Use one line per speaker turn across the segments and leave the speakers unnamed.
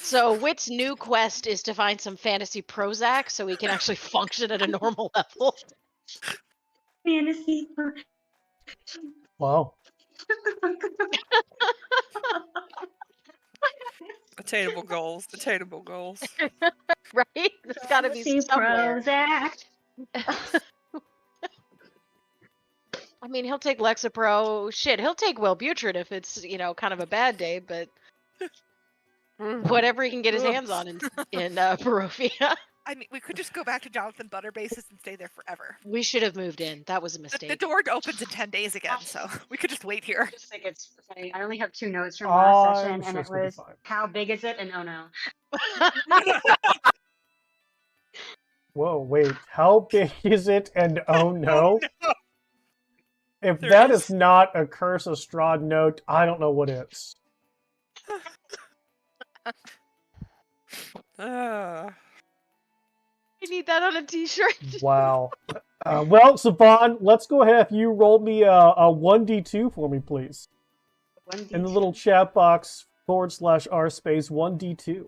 So Wit's new quest is to find some fantasy Prozac so he can actually function at a normal level.
Fantasy.
Wow.
Attainable goals. Attainable goals.
Right? It's got to be
Fantasy
somewhere.
Prozac.
I mean, he'll take Lexapro. Shit, he'll take Wellbutrin if it's, kind of a bad day, but whatever he can get his hands on in Barovia.
I mean, we could just go back to Jonathan Butter bases and stay there forever.
We should have moved in. That was a
The
mistake.
door opens in 10 days again, so we could just wait here.
I just think it's funny. I only have 2 notes from last session,
I'm
and
sure
it
it's gonna be
was,
fine.
how big is it? And oh no.
Whoa, wait. How big is it? And oh no. If
There
that
is.
is not a Curse of Strahd note, I don't know what is.
Uh,
I need that on a t-shirt.
Wow. Well, Savon, let's go ahead. If you roll me a 1d2 for me, please.
1d2.
In the little chat box, /r space 1d2.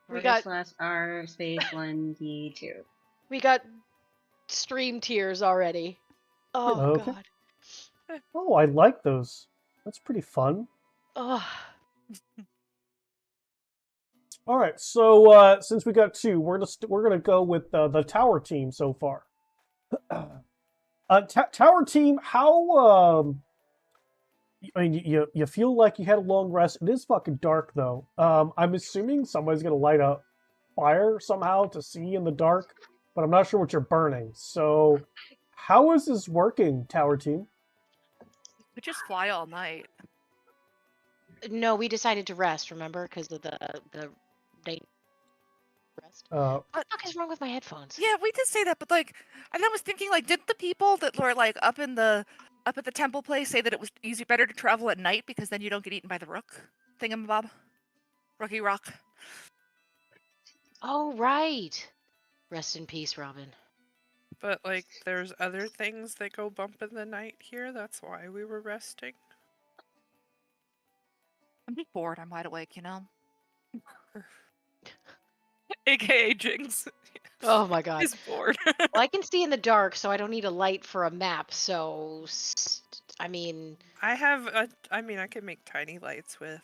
We got-
/r space 1d2.
We got stream tears already. Oh,
Okay.
God.
Oh, I like those. That's pretty fun.
Oh.
All right, so since we got 2, we're gonna go with the tower team so far. Tower team, how I mean, you feel like you had a long rest. It is fucking dark though. I'm assuming somebody's gonna light a fire somehow to see in the dark, but I'm not sure what you're burning. So, how is this working, tower team?
We just fly all night.
No, we decided to rest, remember? Because of the day rest. What the fuck is wrong with my headphones?
Yeah, we did say that, but and I was thinking, did the people that were up at the temple place say that it was better to travel at night because then you don't get eaten by the rook thingamabob, rookie rock?
Oh, right. Rest in peace, Robin.
but there's other things that go bump in the night here. That's why we were resting.
I'm just bored. I'm wide awake, you know.
AKA Jinx
Oh my God.
is bored.
Well, I can see in the dark, so I don't need a light for a map. So, I mean,
I have I can make tiny lights with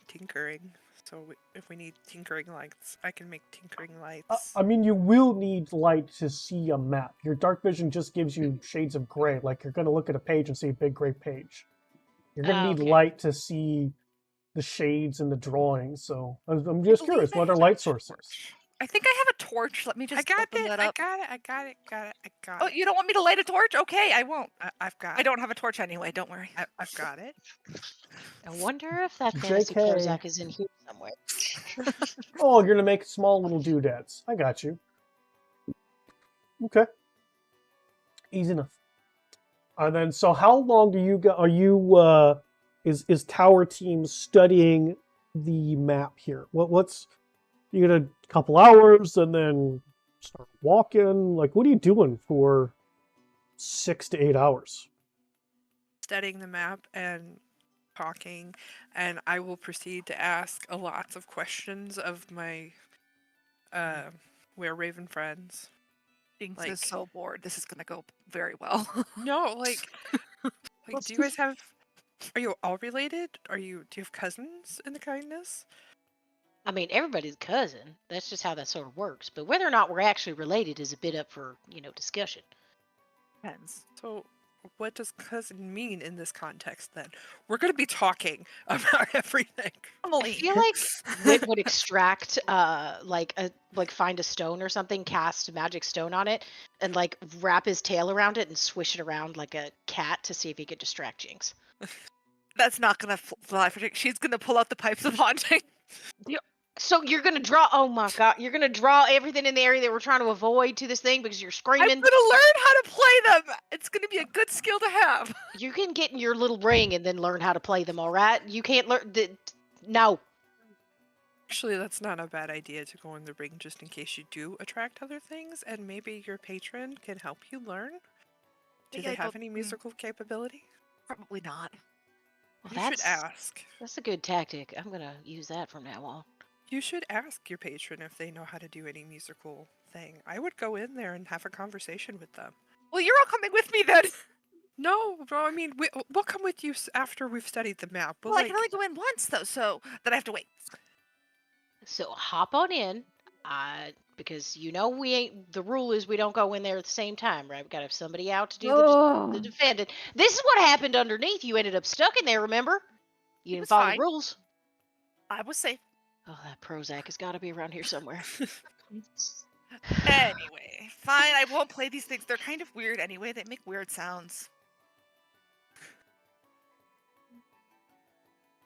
tinkering. So if we need tinkering lights, I can make tinkering lights.
I mean, you will need light to see a map. Your dark vision just gives you shades of gray. Like you're going to look at a page and see a big gray page. You're going to need
okay.
light to see the shades and the drawings. So I'm just curious, what are light sources?
I think I have a torch. Let me just
I got
open
it.
that
I
up.
got it.
Oh, you don't want me to light a torch? Okay, I won't.
I've got.
I don't have a torch anyway. Don't worry.
I've got it.
I wonder if that fantasy
JK.
Prozac is in here somewhere.
Oh, you're going to make small little doodads. I got you. Okay. Easy enough. And then, so how long do you are you, is Tower Team studying the map here? What's, you get a couple hours and then start walking? Like, what are you doing for 6 to 8 hours?
Studying the map and talking, and I will proceed to ask lots of questions of my Were Raven friends.
Jinx is so bored. This is gonna go very well.
No, do you guys have? Are you all related? Do you have cousins in the kindness?
I mean, everybody's a cousin. That's just how that sort of works. But whether or not we're actually related is a bit up for, discussion.
Depends.
So, what does cousin mean in this context then? We're going to be talking about everything.
I feel like Wit would extract, find a stone or something, cast a magic stone on it, and wrap his tail around it and swish it around like a cat to see if he could distract Jinx.
That's not gonna fly for Jinx. She's gonna pull out the pipes of haunting.
So you're gonna draw? Oh my God! You're gonna draw everything in the area that we're trying to avoid to this thing because you're
I'm
screaming.
gonna learn how to play them. It's gonna be a good skill to have.
You can get in your little ring and then learn how to play them. All right? You can't learn. No.
Actually, that's not a bad idea to go in the ring just in case you do attract other things, and maybe your patron can help you learn. Do they have any musical capability?
Probably not.
Well,
You should ask.
That's a good tactic. I'm gonna use that from now on.
You should ask your patron if they know how to do any musical thing. I would go in there and have a conversation with them.
Well, you're all coming with me then.
No, bro, I mean, we'll come with you after we've studied the map.
Well, I can only go in once though, so then I have to wait.
So hop on in, because we ain't. The rule is we don't go in there at the same time, right? We got to have somebody out to do the defendant. This is what happened underneath. You ended up stuck in there. Remember? You
It
didn't
was
follow
fine.
the rules.
I was safe.
Oh, that Prozac has got to be around here somewhere.
Anyway, fine. I won't play these things. They're kind of weird anyway. They make weird sounds.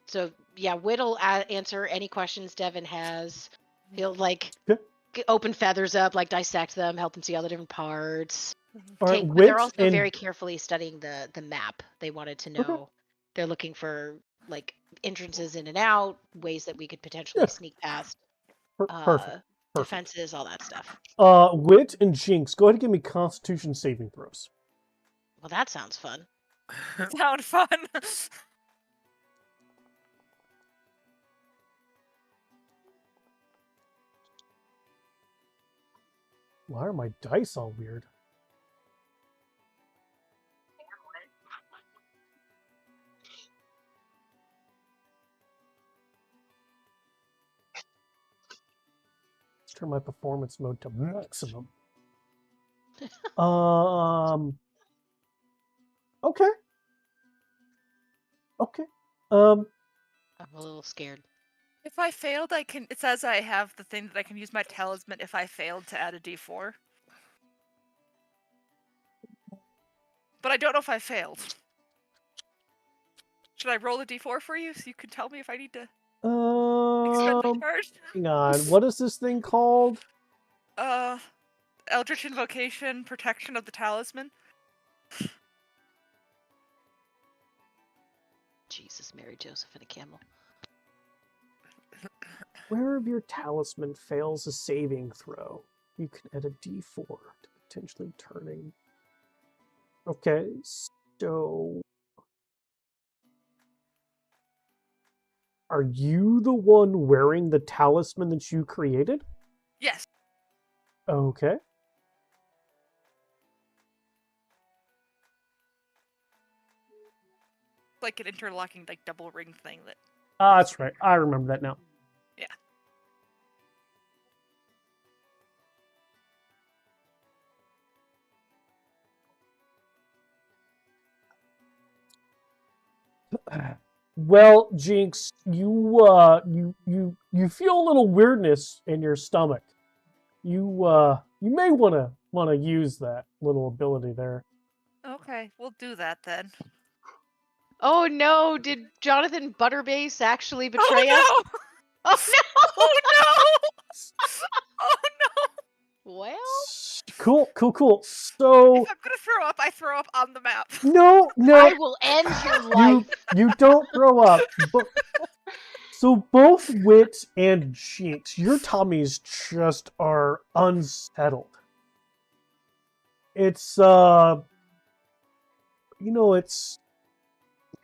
So yeah, Whit'll answer any questions Devin has. He'll open feathers up, like dissect them, help them see all the different parts.
All right,
But they're
Wit
also
and
very carefully studying the map. They wanted to know.
Okay.
They're looking for like entrances in and out, ways that we could potentially sneak past,
perfect.
defenses, all that stuff.
Wit and Jinx, go ahead and give me Constitution saving throws.
Well, that sounds fun.
Sound fun.
Why are my dice all weird? Let's turn my performance mode to maximum. Okay. Okay.
I'm a little scared.
If I failed, I can. It says I have the thing that I can use my talisman if I failed to add a D4. But I don't know if I failed. Should I roll a D4 for you so you can tell me if I need to expend the charge?
Hang on. What is this thing called?
Eldritch Invocation, Protection of the Talisman.
Jesus, Mary, Joseph, and a camel.
Wherever your talisman fails a saving throw, you can add a D4 to potentially turning. Okay, so are you the one wearing the talisman that you created?
Yes.
Okay.
Like an interlocking, like double ring thing that.
That's right. I remember that now.
Yeah.
Well, Jinx, you feel a little weirdness in your stomach. You may wanna use that little ability there.
Okay, we'll do that then.
Oh no! Did Jonathan Butterbase actually betray us?
Oh no!
Oh no!
Oh no! Oh no!
Well,
Cool. So
If I'm gonna throw up, I throw up on the map.
no,
I will end your life.
you don't throw up. So both Wit and Jinx, your tummies just are unsettled. It's it's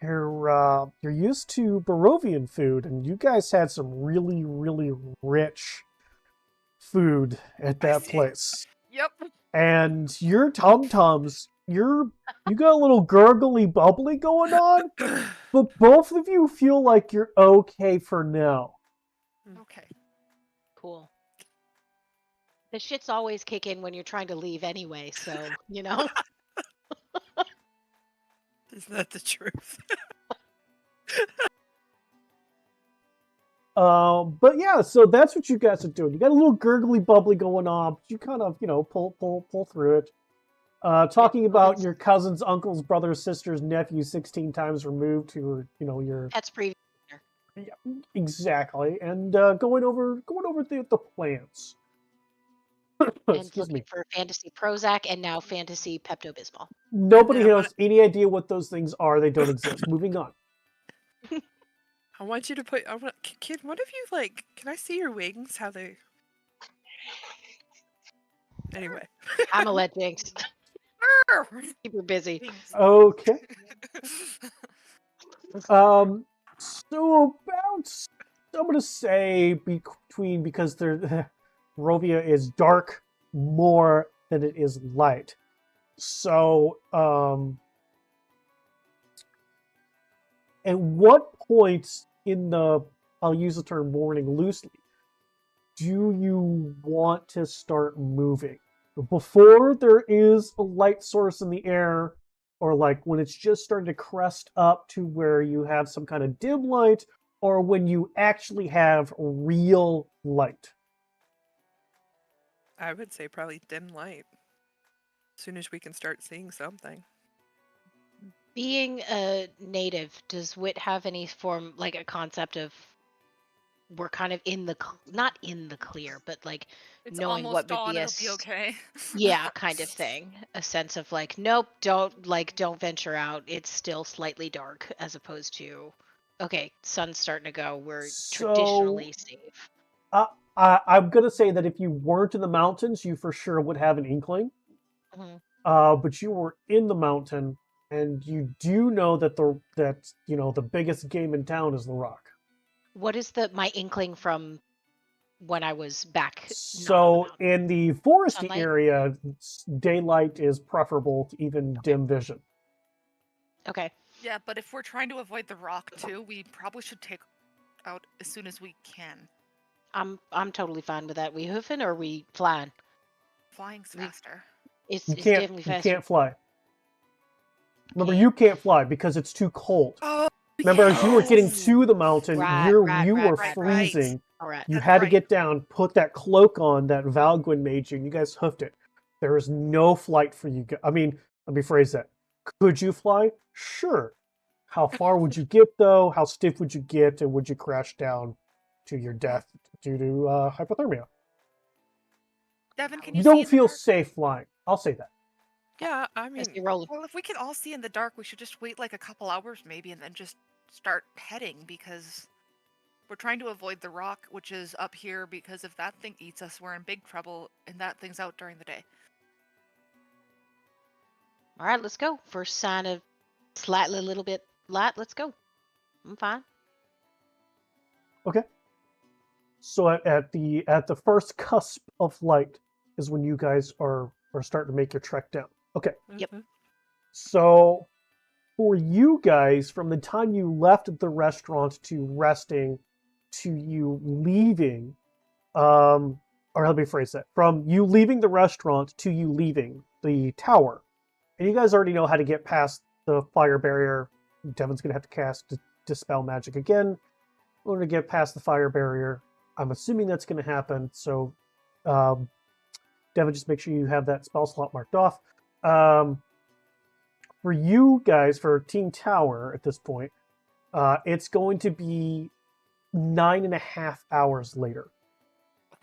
you're used to Barovian food, and you guys had some really, really rich food at that place.
Yep.
And your tum-tums, you got a little gurgly bubbly going on, but both of you feel like you're okay for now.
Okay.
Cool. The shits always kick in when you're trying to leave anyway, so
Isn't that the truth?
But yeah, so that's what you guys are doing. You got a little gurgly bubbly going on, but you kind of, pull through it. Talking about your cousins, uncles, brothers, sisters, nephews, 16 times removed, who are, your
that's previous.
yeah, exactly, and going over the plans.
And
Excuse me.
looking for fantasy Prozac and now fantasy Pepto-Bismol.
Nobody
Yeah,
has any idea what those things are. They don't exist. Moving on.
I want you to put. Kid, what if you can I see your wings? How they. Anyway.
I'm gonna let Jinx keep her busy.
Okay. So gonna say between, because Barovia is dark more than it is light. So, at what points in the, I'll use the term morning loosely, do you want to start moving? Before there is a light source in the air, or like when it's just starting to crest up to where you have some kind of dim light, or when you actually have real light?
I would say probably dim light. As soon as we can start seeing something.
Being a native, does Wit have any form, like a concept of we're kind of in the not in the clear, but like
It's
knowing
almost
what would
dawn.
be a
It'll be okay.
yeah, kind of thing, a sense of like, nope, don't venture out, it's still slightly dark, as opposed to, okay, sun's starting to go, we're
So,
traditionally safe.
I'm gonna say that if you weren't in the mountains, you for sure would have an inkling.
Mhm.
But you were in the mountain, and you do know that the biggest game in town is the Rock.
What is my inkling from when I was back not on the
So
mountain?
in the foresty
Sunlight?
area, daylight is preferable to even dim vision.
Okay.
Yeah, but if we're trying to avoid the rock too, we probably should take out as soon as we can.
I'm totally fine with that. We hoofing or we flying?
Flying's
We-
faster.
It's
You
definitely
you
faster.
can't fly. Remember,
Can't.
you can't fly because it's too cold.
Oh,
Remember, as you were getting
yes!
to the mountain,
Right,
you
right,
were
right.
freezing.
All right.
You
That's
had to
right.
get down, put that cloak on that Valgwyn made you, and you guys hoofed it. There is no flight for you. I mean, let me phrase that. Could you fly? Sure. How far would you get, though? How stiff would you get? And would you crash down to your death due to hypothermia?
Devin, can
You
you see
don't
in the
feel
dark?
safe flying. I'll say that.
Yeah, I
As
mean,
you're rolling.
Well, if we can all see in the dark, we should just wait like a couple hours maybe and then just start heading because we're trying to avoid the rock, which is up here, because if that thing eats us, we're in big trouble and that thing's out during the day.
All right, let's go. First sign of slightly a little bit light. Let's go. I'm fine.
Okay. So at the first cusp of light is when you guys are starting to make your trek down. Okay.
Yep.
mhm.
So for you guys, from the time you left the restaurant to resting to you leaving, or let me phrase that, from you leaving the restaurant to you leaving the tower, and you guys already know how to get past the fire barrier. Devin's gonna have to cast Dispel Magic again in order to get past the fire barrier. I'm assuming that's gonna happen, so Devin, just make sure you have that spell slot marked off. For you guys, for Team Tower at this point, it's going to be 9.5 hours later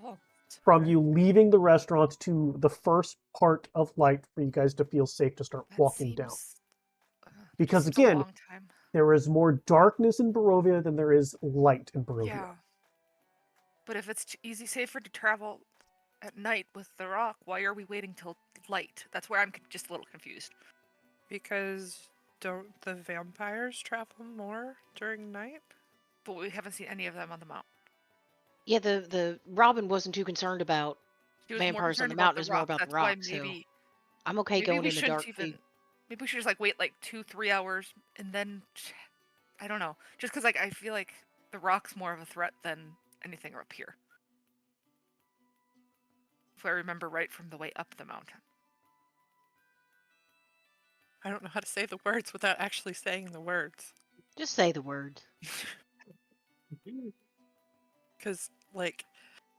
Oh,
from you leaving the restaurant to the first part of light for you guys to feel safe to start
that
walking down.
seems,
Because
just a
again,
long time.
there is more darkness in Barovia than there is light in Barovia.
Yeah. But if it's safer to travel at night with the rock, why are we waiting till light? That's where I'm just a little confused.
Because don't the vampires travel more during night?
But we haven't seen any of them on the mountain.
Yeah, the Robin wasn't too concerned about
She was more
vampires on
concerned
the
about
mountain.
the
It was more
rock.
about
That's
the
why
rock. So
maybe
I'm okay
maybe
going
we
in the
shouldn't
dark.
even. Maybe we should just like wait like 2-3 hours and then I don't know. Just because like I feel like the rock's more of a threat than anything up here. If I remember right from the way up the mountain.
I don't know how to say the words without actually saying the words.
Just say the word.
Because, like,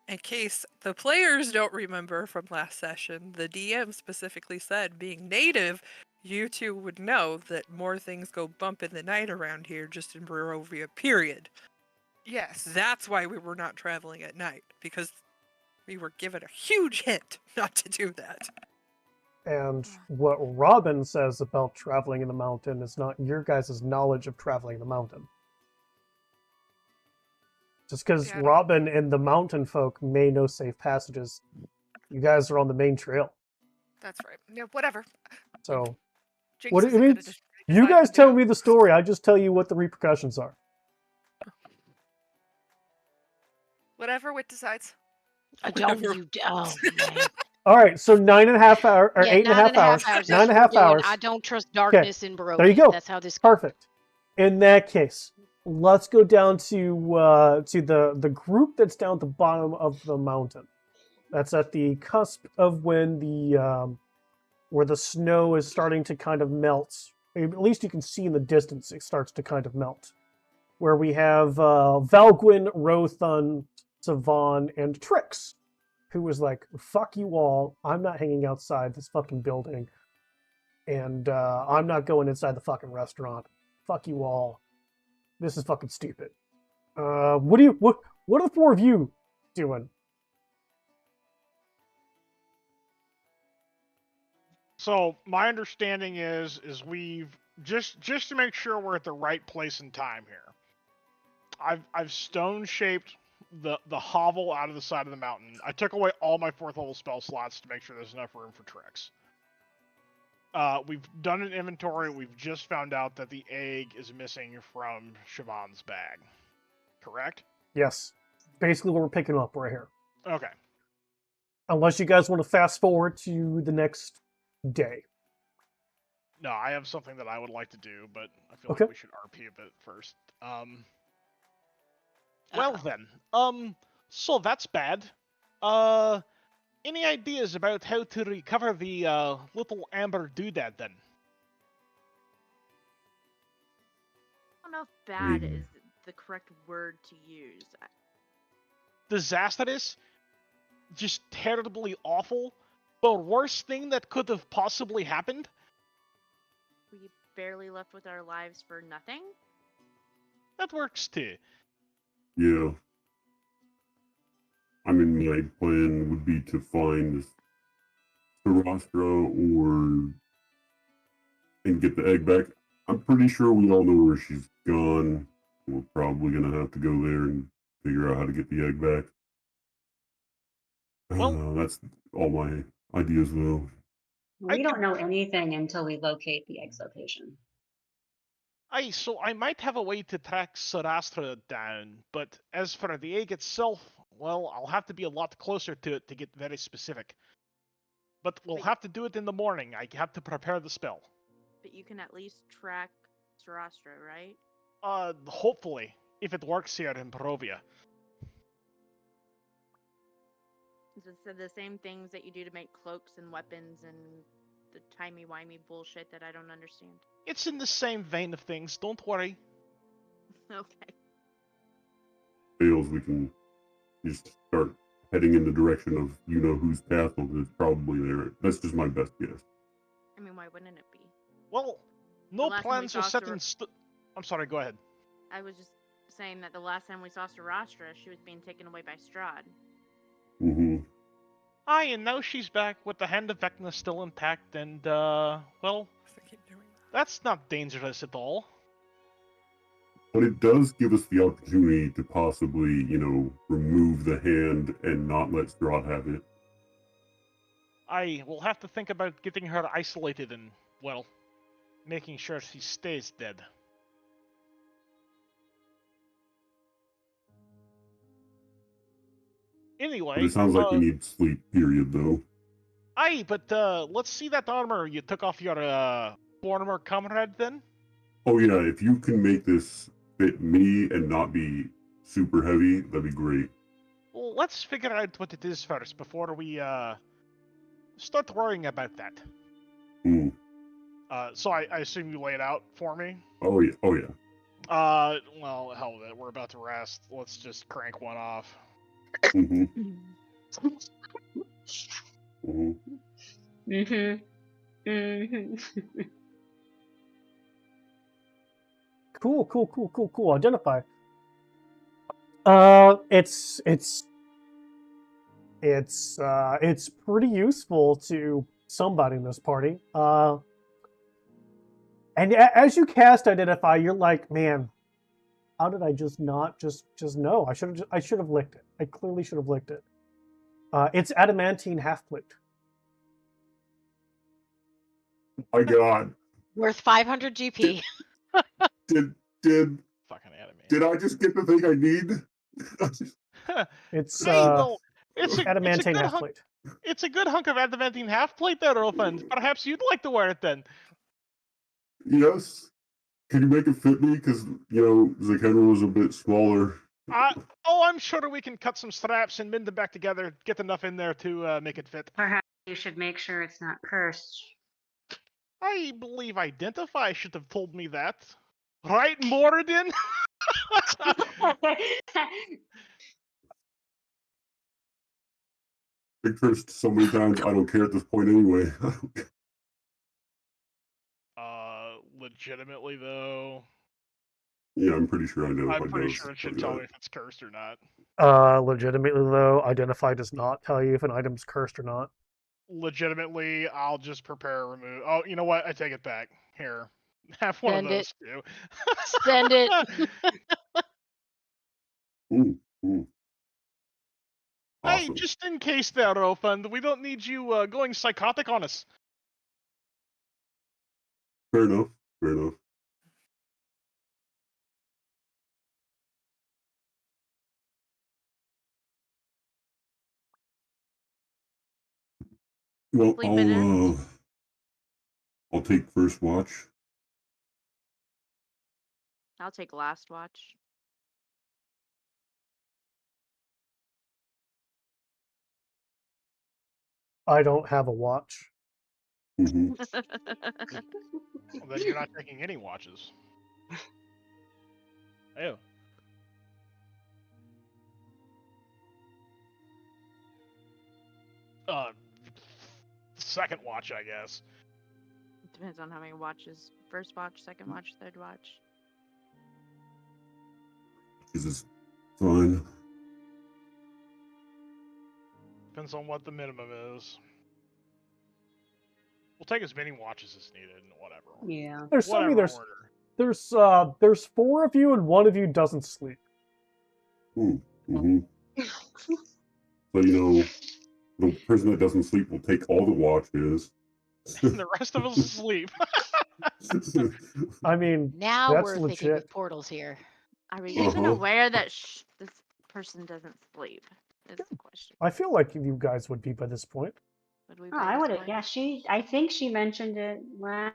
in case the players don't remember from last session, the DM specifically said, being native, you two would know that more things go bump in the night around here just in Barovia, period.
Yes.
That's why we were not traveling at night, because we were given a huge hint not to do that.
And what Robin says about traveling in the mountain is not your guys' knowledge of traveling the mountain. Just because
Yeah, I don't-
Robin and the mountain folk may know safe passages, you guys are on the main trail.
That's right. Yeah, whatever.
So,
Jinx
what it
isn't gonna
means,
just
you
decide
guys
to
tell
do.
me the story. I just tell you what the repercussions are.
Whatever Wit decides.
Don't
Whatever.
you? Oh man.
All right, so 9.5 hours or
Yeah,
8.5 hours.
hours.
Nine and
That's
a
what
half
we're doing.
hours.
I don't trust darkness in Barovia.
There you go.
That's how this.
Perfect. In that case, let's go down to the group that's down at the bottom of the mountain. That's at the cusp of when where the snow is starting to kind of melt. At least you can see in the distance it starts to kind of melt. Where we have Valgwyn, Rothun, Savan, and Trix, who was like, "Fuck you all! I'm not hanging outside this fucking building, and I'm not going inside the fucking restaurant. Fuck you all! This is fucking stupid." What are the four of you doing?
So my understanding is we've just to make sure we're at the right place and time here. I've stone shaped the hovel out of the side of the mountain. I took away all my 4th level spell slots to make sure there's enough room for tricks. We've done an inventory. We've just found out that the egg is missing from Siobhan's bag. Correct?
Yes, basically what we're picking up right here.
Okay.
Unless you guys want to fast forward to the next day.
No, I have something that I would like to do, but I feel
Okay.
like we should RP a bit first. Well then, so that's bad. Any ideas about how to recover the little amber doodad then?
I don't know if bad is the correct word to use.
Disastrous? Just terribly awful? The worst thing that could have possibly happened?
We barely left with our lives for nothing.
That works too.
Yeah. I mean, my plan would be to find Sarastra and get the egg back. I'm pretty sure we all know where she's gone. We're probably gonna have to go there and figure out how to get the egg back.
Well-
That's all my ideas, though.
We don't know anything until we locate the egg's location.
So I might have a way to track Sarastra down, but as for the egg itself, well, I'll have to be a lot closer to it to get very specific. But we'll have to do it in the morning. I have to prepare the spell.
But you can at least track Sarastra, right?
Hopefully, if it works here in Barovia.
It's the same things that you do to make cloaks and weapons and the timey-wimey bullshit that I don't understand.
It's in the same vein of things, don't worry.
Okay.
Fails, we can just start heading in the direction of whose castle is probably there. That's just my best guess.
I mean, why wouldn't it be?
Well, no
last time we
plans are
saw
set
Sar-
in I'm sorry, go ahead.
I was just saying that the last time we saw Sarastra, she was being taken away by Strahd.
Mm-hmm.
Aye, and now she's back with the Hand of Vecna still intact, and, well,
I keep doing that.
that's not dangerous at all.
But it does give us the opportunity to possibly, remove the hand and not let Strahd have it.
I will have to think about getting her isolated and, well, making sure she stays dead. Anyway,
But it sounds like we need sleep, period, though.
aye, but let's see that armor you took off your former comrade then.
Oh yeah, if you can make this fit me and not be super heavy, that'd be great.
Well, let's figure out what it is first before we start worrying about that.
Hmm.
So I assume you lay it out for me.
Oh yeah, oh yeah.
Well, hell with it. We're about to rest. Let's just crank one off.
Mm-hmm. Mm-hmm.
Mm-hmm. Mm-hmm.
Cool. Identify. It's pretty useful to somebody in this party. And as you cast Identify, you're like, man, how did I just not just know? I should have licked it. I clearly should have licked it. It's adamantine half-plate.
My God,
Worth 500 GP.
did
Fucking anime.
did I just get the thing I need?
It's
Hey, well, it's a
adamantine
good
half
hunk.
plate.
It's a good hunk of adamantine half plate there, Orphans. Perhaps you'd like to wear it then.
Yes. Can you make it fit me? Because, Zakenra was a bit smaller.
I'm sure we can cut some straps and mend them back together, get enough in there to make it fit.
Perhaps you should make sure it's not cursed.
I believe Identify should have told me that. Right, Moradin?
Been cursed so many times, I don't care at this point anyway.
Legitimately though.
Yeah, I'm pretty sure Identify
I'm pretty
does.
sure it should tell me if it's cursed or not.
Legitimately though, Identify does not tell you if an item's cursed or not.
Legitimately, I'll just prepare a remove. Oh, you know what? I take it back. Here. Have one
Send
of those too.
Send it.
Ooh.
Hey,
Awesome.
just in case there, Rofund, we don't need you going psychotic on us.
Fair enough. Well,
Sleep it in.
I'll take first watch.
I'll take last watch.
I don't have a watch.
Mm-hmm.
Well, then you're not taking any watches. Ew. Second watch, I guess.
Depends on how many watches. First watch, second watch, third watch.
This is fine.
Depends on what the minimum is. We'll take as many watches as needed and whatever.
Yeah.
There's so many.
Whatever order.
There's 4 of you and 1 of you doesn't sleep.
Mm-hmm. So the person that doesn't sleep will take all the watches.
The rest of us asleep.
I mean,
Now
that's
we're thinking
legit.
with portals here.
Are we even aware that this person doesn't sleep? Is the question.
I feel like you guys would be by this point.
Would we?
Oh, I would have. Yeah, I think she mentioned it. Not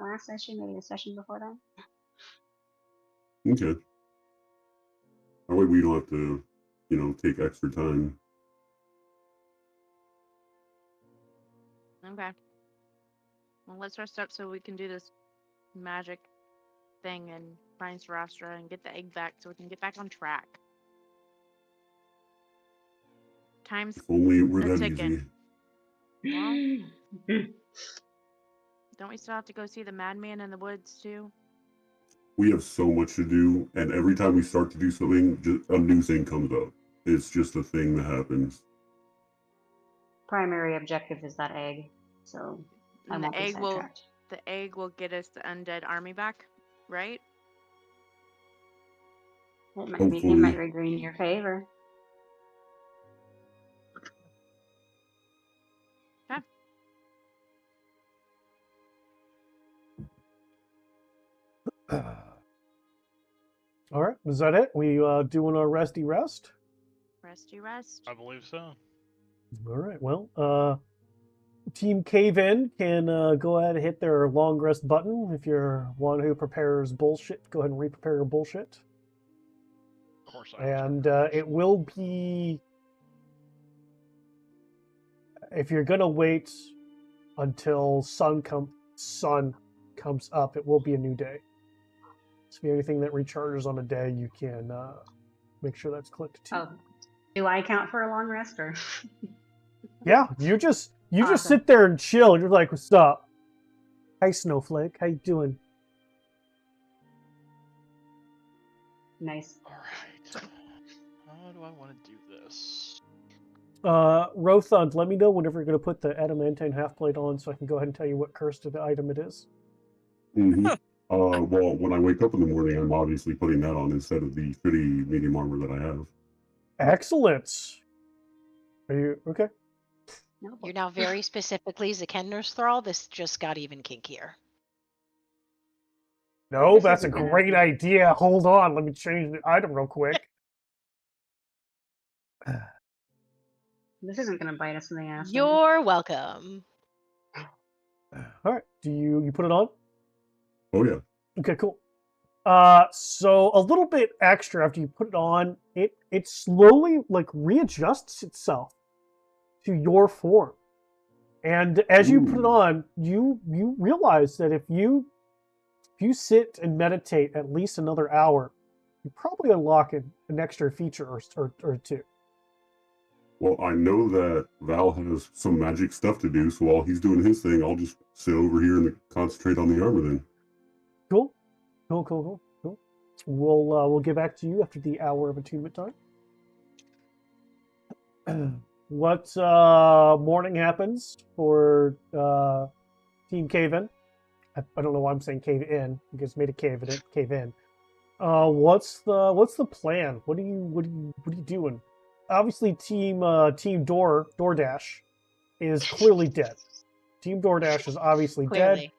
last session, maybe the session before that.
Okay. That way we don't have to, take extra time.
Okay. Well, let's rest up so we can do this magic thing and find Strahd and get the egg back so we can get back on track. Time's
If only it were that
ticking.
easy.
Well, don't we still have to go see the madman in the woods too?
We have so much to do, and every time we start to do something, just a new thing comes up. It's just a thing that happens.
Primary objective is that egg, so I
And
won't be sidetracked.
The egg will get us the undead army back, right?
It might
Hopefully.
regreen in your favor.
Okay.
All right, is that it? We doing our resty rest?
Resty rest.
I believe so.
All right. Well, Team Cave In can go ahead and hit their long rest button. If you're one who prepares bullshit, go ahead and re-prepare your bullshit.
Of course I
And it will be, if you're gonna wait until sun comes up, it will be a new day. So anything that recharges on a day, you can make sure that's clicked too.
Oh, do I count for a long rest or?
Yeah, you just
Awesome.
sit there and chill. And you're like, "What's up? Hey, Snowflake, how you doing?"
Nice.
All right. How do I want to do this?
Rothund, let me know whenever you're going to put the adamantine half plate on, so I can go ahead and tell you what cursed item it is.
Mm-hmm. Well, when I wake up in the morning, I'm obviously putting that on instead of the shitty medium armor that I have.
Excellent. Are you okay?
You're now very specifically Zakender's thrall. This just got even kinkier.
No,
This
that's a
isn't gonna
great
be-
idea. Hold on, let me change the item real quick.
This isn't gonna bite us in the ass. is it?
You're welcome.
All right. Do you put it on?
Oh yeah.
Okay, cool. So a little bit extra after you put it on, it slowly like readjusts itself to your form. And as you put it
Ooh.
on, you realize that if you sit and meditate at least another hour, you probably unlock an extra feature or two.
Well, I know that Val has some magic stuff to do, so while he's doing his thing, I'll just sit over here and concentrate on the armor then.
Cool. We'll get back to you after the hour of attunement time. What morning happens for Team Cave In? I don't know why I'm saying Cave In because it's made a cave in. What's the plan? What are you doing? Obviously, Team DoorDash is clearly dead. Team DoorDash is obviously dead.
Clearly.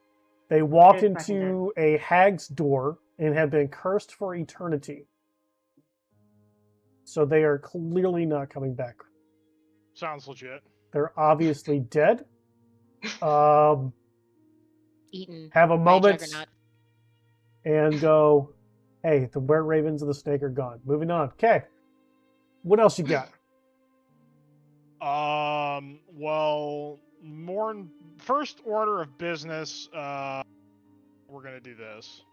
They walked
Good fucking
into a hag's door and have been cursed for eternity. So they are clearly not coming back.
Sounds legit.
They're obviously dead.
Eaten
Have a
by a
moment
juggernaut.
and go, hey, the were ravens and the snake are gone. Moving on. Okay. What else you got?
Well, first order of business, we're gonna do this.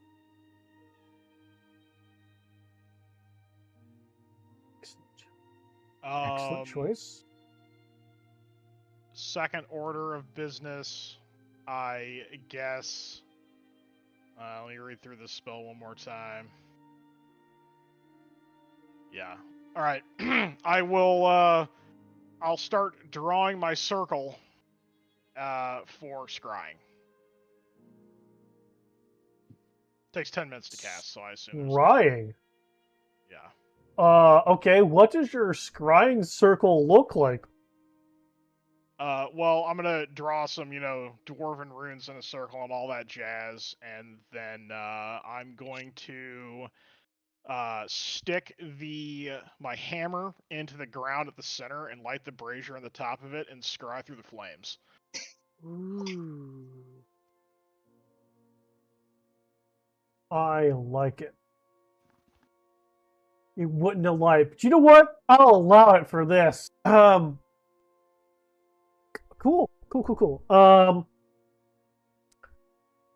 Excellent choice.
Second order of business, I guess. Let me read through this spell one more time. Yeah. All right. I will. I'll start drawing my circle. For scrying. Takes 10 minutes to cast, so I assume.
Scrying.
Yeah.
Okay. What does your scrying circle look like?
Well, I'm gonna draw some, dwarven runes in a circle and all that jazz, and then I'm going to stick my hammer into the ground at the center and light the brazier on the top of it and scry through the flames.
Ooh.
I like it. You wouldn't have liked, but you know what? I'll allow it for this. Cool.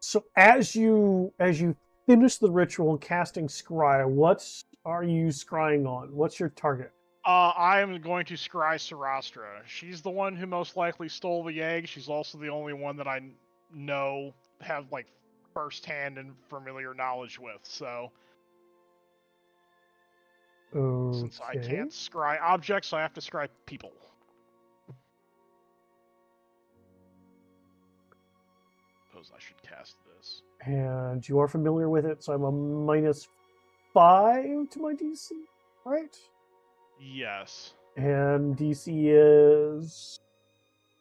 So as you finish the ritual and casting scry, what are you scrying on? What's your target?
I am going to scry Sarastra. She's the one who most likely stole the egg. She's also the only one that I know have first-hand and familiar knowledge with. So since I can't scry objects, I have to scry people. Suppose I should cast this.
And you are familiar with it, so I'm a -5 to my DC, right?
Yes.
And DC is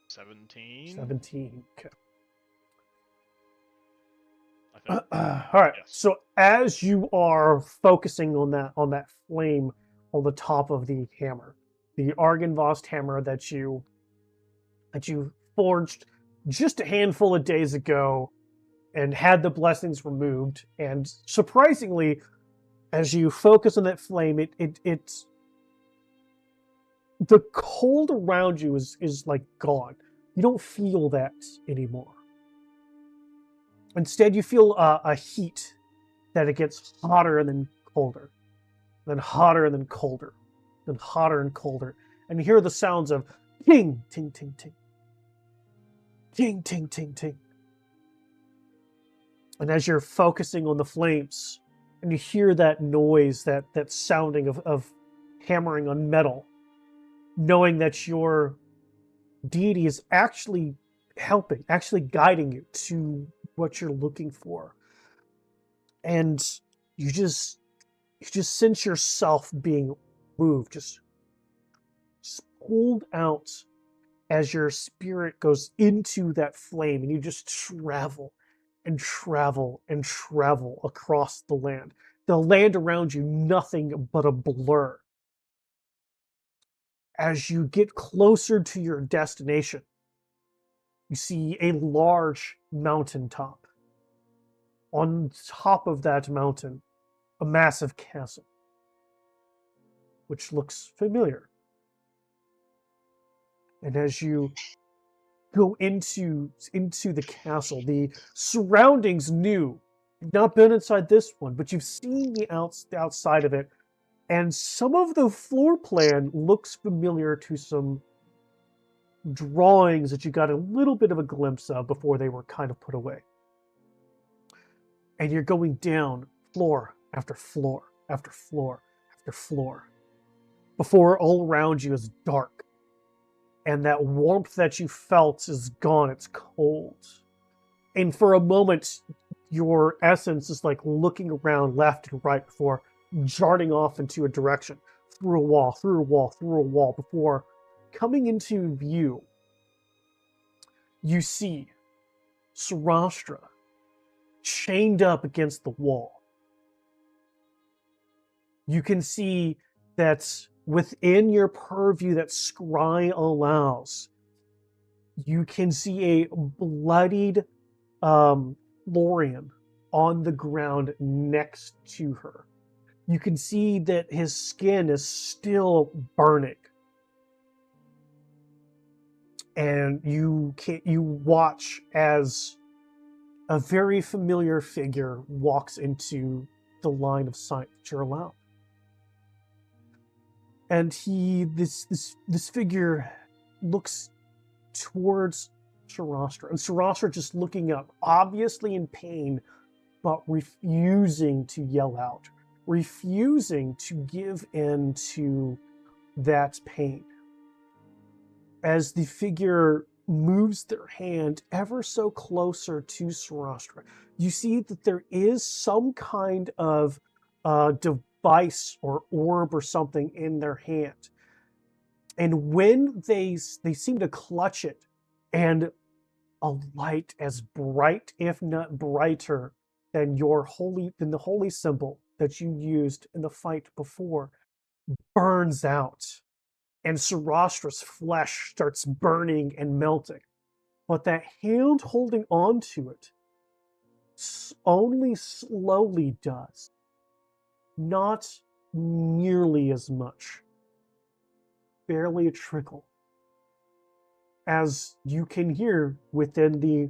17.
17. Okay.
I think.
All right.
Yes.
So as you are focusing on that flame on the top of the hammer, the Argynvost hammer that you forged just a handful of days ago and had the blessings removed, and surprisingly, as you focus on that flame, it's the cold around you is like gone. You don't feel that anymore. Instead, you feel a heat that it gets hotter and then colder, then hotter and then colder, then hotter and colder, and you hear the sounds of ting, ting, ting, ting, ting, ting, ting, ting. And as you're focusing on the flames, and you hear that noise, that sounding of hammering on metal, knowing that your deity is actually helping, actually guiding you to what you're looking for. And you just sense yourself being moved, just pulled out as your spirit goes into that flame, and you just travel and travel and travel across the land. The land around you, nothing but a blur. As you get closer to your destination, you see a large mountaintop. On top of that mountain, a massive castle, which looks familiar. And as you go into the castle, the surroundings new. You've not been inside this one, but you've seen the outside of it, and some of the floor plan looks familiar to some drawings that you got a little bit of a glimpse of before they were kind of put away. And you're going down floor after floor after floor after floor before all around you is dark. And that warmth that you felt is gone. It's cold. And for a moment, your essence is like looking around left and right before darting off into a direction, through a wall, through a wall, through a wall, before coming into view. You see Sarastra chained up against the wall. You can see that within your purview that scry allows, you can see a bloodied Lorian on the ground next to her. You can see that his skin is still burning. And you watch as a very familiar figure walks into the line of sight that you're allowed. And this figure looks towards Sarastra, and Sarastra just looking up, obviously in pain, but refusing to yell out, refusing to give in to that pain. As the figure moves their hand ever so closer to Sarastra, you see that there is some kind of device or orb or something in their hand. And when they seem to clutch it, and a light as bright, if not brighter, than the holy symbol that you used in the fight before, burns out. And Sarastra's flesh starts burning and melting. But that hand holding on to it only slowly does. Not nearly as much. Barely a trickle. As you can hear within the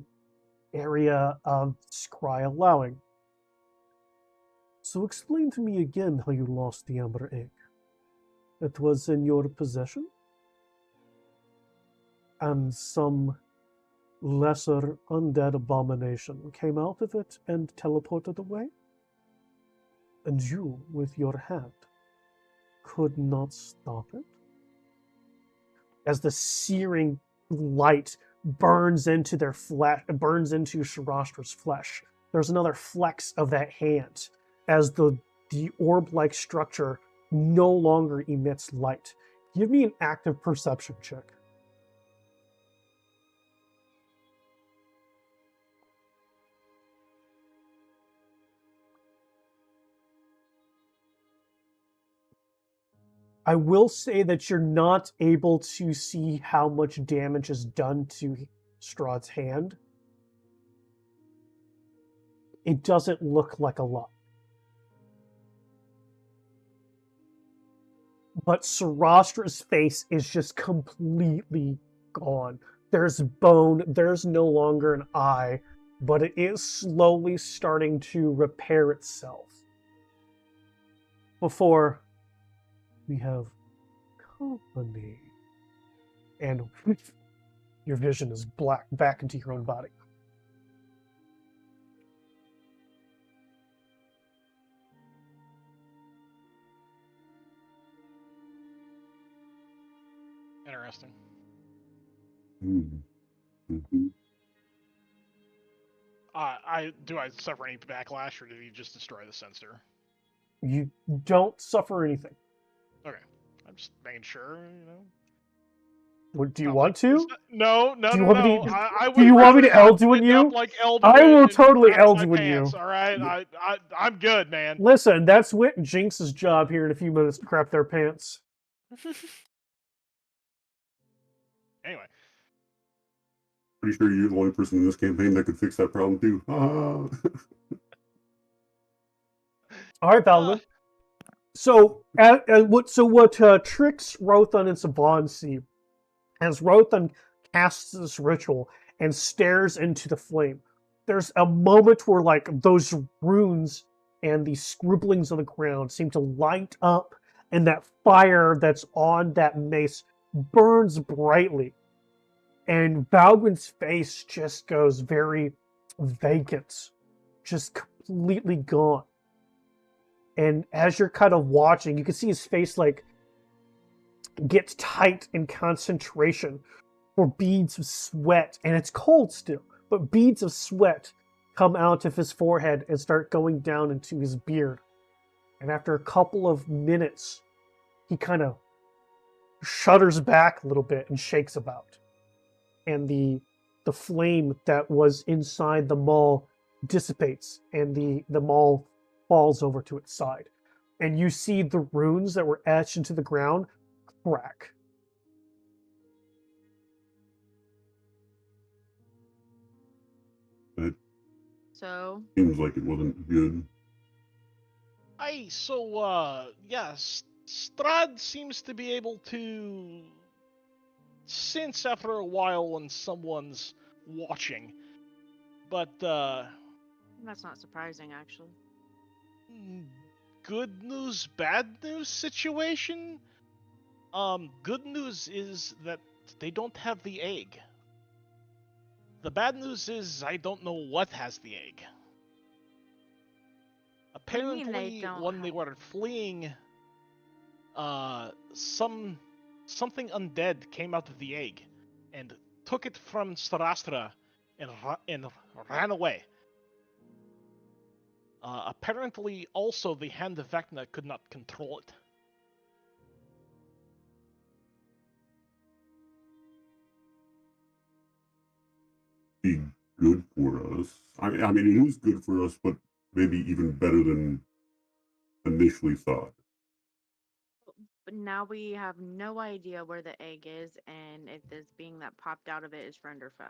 area of scry allowing. So explain to me again how you lost the amber egg. It was in your possession? And some lesser undead abomination came out of it and teleported away? And you, with your hand, could not stop it? As the searing light burns into their flesh, burns into Sarastra's flesh, there's another flex of that hand as the orb-like structure no longer emits light. Give me an active perception check. I will say that you're not able to see how much damage is done to Strahd's hand. It doesn't look like a lot. But Sarastra's face is just completely gone. There's bone, there's no longer an eye, but it is slowly starting to repair itself. Before we have company. And your vision is black back into your own body.
Interesting.
Mm-hmm.
Do I suffer any backlash, or did he just destroy the sensor?
You don't suffer anything.
Okay, I'm just making sure.
Do you want to?
No.
Do you want me to?
I
Do you want me to
rather not
Elduin
end
you?
up like Elduin
I will
and
totally
crap my
Elduin
pants,
you.
All right, I'm good, man.
Listen, that's Wit and Jinx's job here in a few minutes to crap their pants.
Anyway,
Pretty sure you're the only person in this campaign that could fix that problem too. Ah.
All right, Valwyn. So, what tricks Rothan and Saban see as Rothan casts this ritual and stares into the flame. There's a moment where like those runes and the scribblings on the ground seem to light up, and that fire that's on that mace burns brightly. And Valgren's face just goes very vacant, just completely gone. And as you're kind of watching, you can see his face like gets tight in concentration for beads of sweat, and it's cold still, but beads of sweat come out of his forehead and start going down into his beard. And after a couple of minutes, he kind of shudders back a little bit and shakes about. And the flame that was inside the maul dissipates, and the maul falls over to its side. And you see the runes that were etched into the ground crack.
That
So,
seems like it wasn't good.
yes, Strahd seems to be able to sense after a while when someone's watching, but
that's not surprising, actually.
good news, bad news situation. Good news is that they don't have the egg. The bad news is I don't know what has the egg.
What do you mean they
Apparently,
don't
when they
have-
were fleeing, something undead came out of the egg and took it from Strastra and ran away. Apparently, also the Hand of Vecna could not control it.
Be good for us. I mean, it is good for us, but maybe even better than initially thought.
But now we have no idea where the egg is and if this being that popped out of it is friend or foe.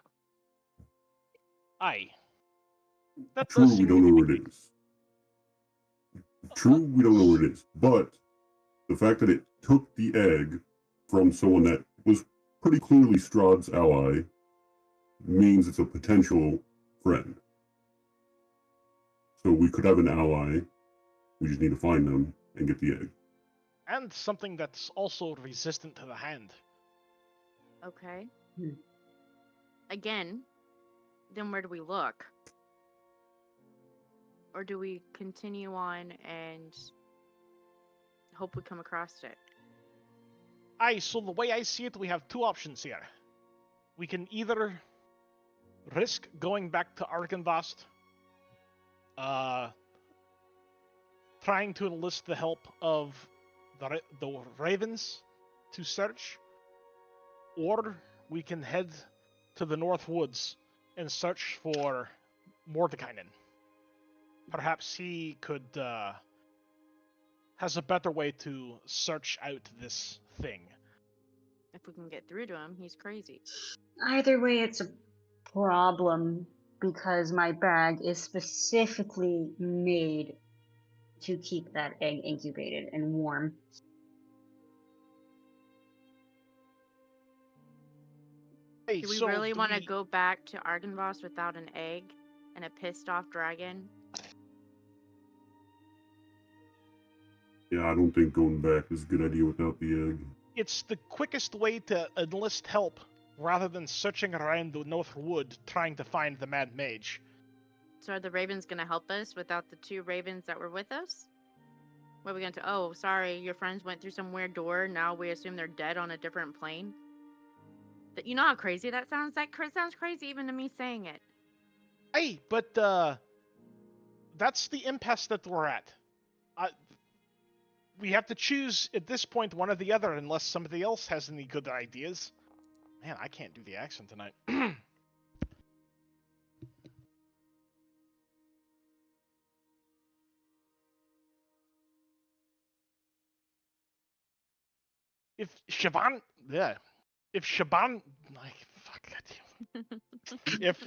Aye. That
True,
does
we
seem
don't
to
know
be
where
the
it is. True, we don't know where it is. But the fact that it took the egg from someone that was pretty clearly Strahd's ally means it's a potential friend. So we could have an ally. We just need to find them and get the egg.
And something that's also resistant to the hand.
Okay.
Hmm.
Again, then where do we look? Or do we continue on and hope we come across it?
Aye, so the way I see it, we have two options here. We can either risk going back to Arkenvast, trying to enlist the help of the Ravens to search, or we can head to the North Woods and search for Mordekainen. Perhaps he could has a better way to search out this thing.
If we can get through to him, he's crazy.
Either way, it's a problem because my bag is specifically made to keep that egg incubated and warm.
Hey,
Do we
so
really
do
want to
we-
go back to Argynvost without an egg and a pissed off dragon?
Yeah, I don't think going back is a good idea without the egg.
It's the quickest way to enlist help rather than searching around the North Wood trying to find the Mad Mage.
So are the ravens going to help us without the two ravens that were with us? What are we going to? Oh, sorry, your friends went through some weird door. Now we assume they're dead on a different plane. You know how crazy that sounds? That sounds crazy even to me saying it.
Hey, but that's the impasse that we're at. We have to choose at this point one or the other unless somebody else has any good ideas. Man, I can't do the accent tonight. If Siobhan, yeah, if Shaban, like, fuck, goddamn. If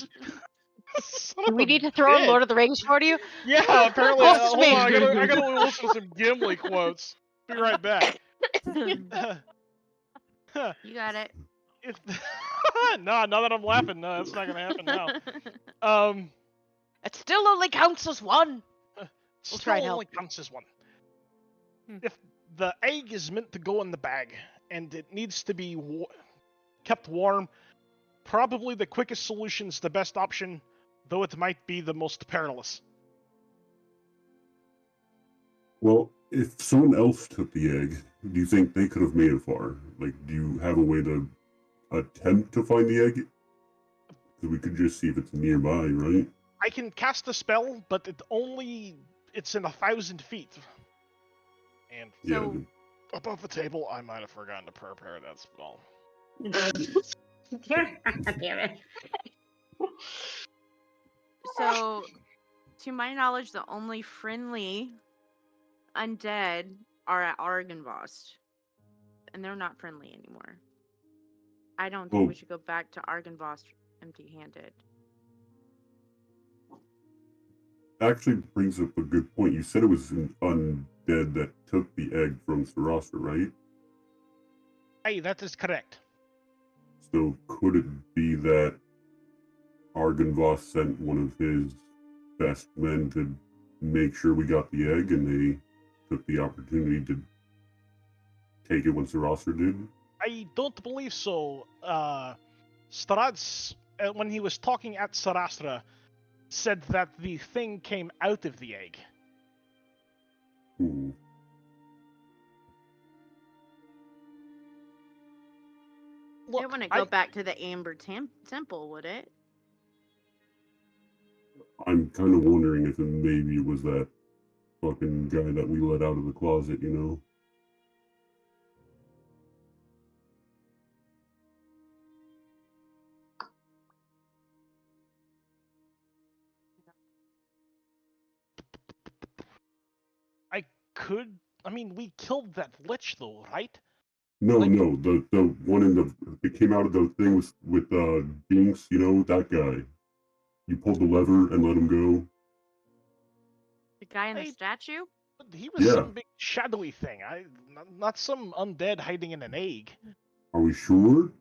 son
Do
of
we
a
need to throw in
bitch.
Lord of the Rings for you?
Yeah, apparently.
Assist
Hold
me.
on, I gotta listen to some Gimli quotes. Be right back.
You got it.
If no, now that I'm laughing, no, that's not gonna happen now. Um,
It still only counts as one.
still
try and
only
help.
counts as one.
Hmm.
If the egg is meant to go in the bag and it needs to be kept warm, probably the quickest solution is the best option, though it might be the most perilous.
Well, if someone else took the egg, do you think they could have made it far? Like, do you have a way to attempt to find the egg? Because we could just see if it's nearby, right?
I can cast a spell, but it's in 1,000 feet. And
So-
Yeah.
above the table, I might have forgotten to prepare that spell.
Damn it.
So, to my knowledge, the only friendly undead are at Argynvost, and they're not friendly anymore. I don't think we
Oh.
should go back to Argynvost empty-handed.
Actually brings up a good point. You said it was an undead that took the egg from Sarastra, right?
Hey, that is correct.
So could it be that Argynvost sent one of his best men to make sure we got the egg, and they took the opportunity to take it when Sarastra did?
I don't believe so. Strahd, when he was talking at Sarastra, said that the thing came out of the egg.
Ooh.
Look,
It wouldn't go back to the Amber Temple, would it?
I'm kind of wondering if it maybe was that fucking guy that we let out of the closet, you know?
I mean, we killed that lich, though, right?
No,
Like-
no, the one in the it came out of the thing with Jinx, you know, that guy. You pulled the lever and let him go.
The guy in the
I-
statue?
He was
Yeah.
some big shadowy thing. Not some undead hiding in an egg.
Are we sure?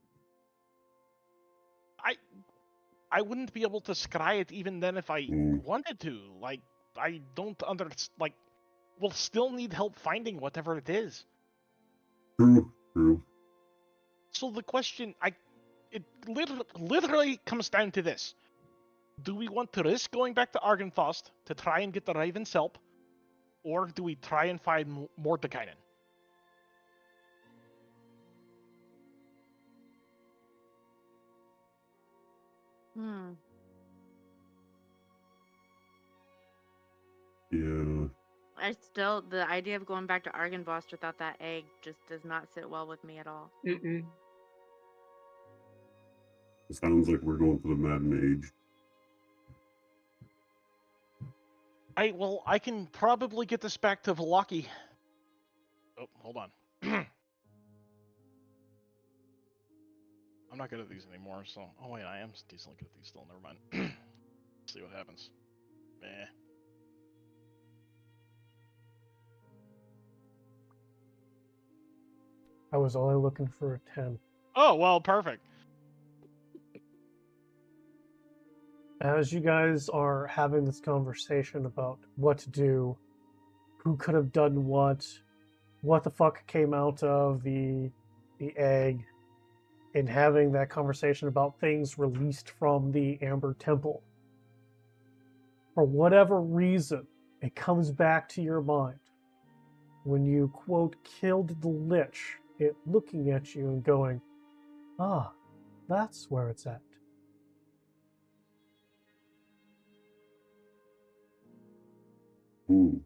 I wouldn't be able to scry it even then if I
Mm.
wanted to. Like, I don't like. We'll still need help finding whatever it is.
True.
So the question, it literally comes down to this: do we want to risk going back to Argynvost to try and get the Raven's help, or do we try and find Mordekainen?
Hmm.
Yeah.
The idea of going back to Argynvost without that egg just does not sit well with me at all.
Mm-mm.
It sounds like we're going for the Mad Mage.
I can probably get this back to Velaki. Oh, hold on. I'm not good at these anymore, so... Oh, wait, I am decently good at these still. Never mind. Let's see what happens. Meh.
I was only looking for a 10.
Oh, well, perfect.
As you guys are having this conversation about what to do, who could have done what the fuck came out of the egg, and having that conversation about things released from the Amber Temple, for whatever reason, it comes back to your mind when you, quote, killed the Lich, it looking at you and going, ah, that's where it's at.
Ooh.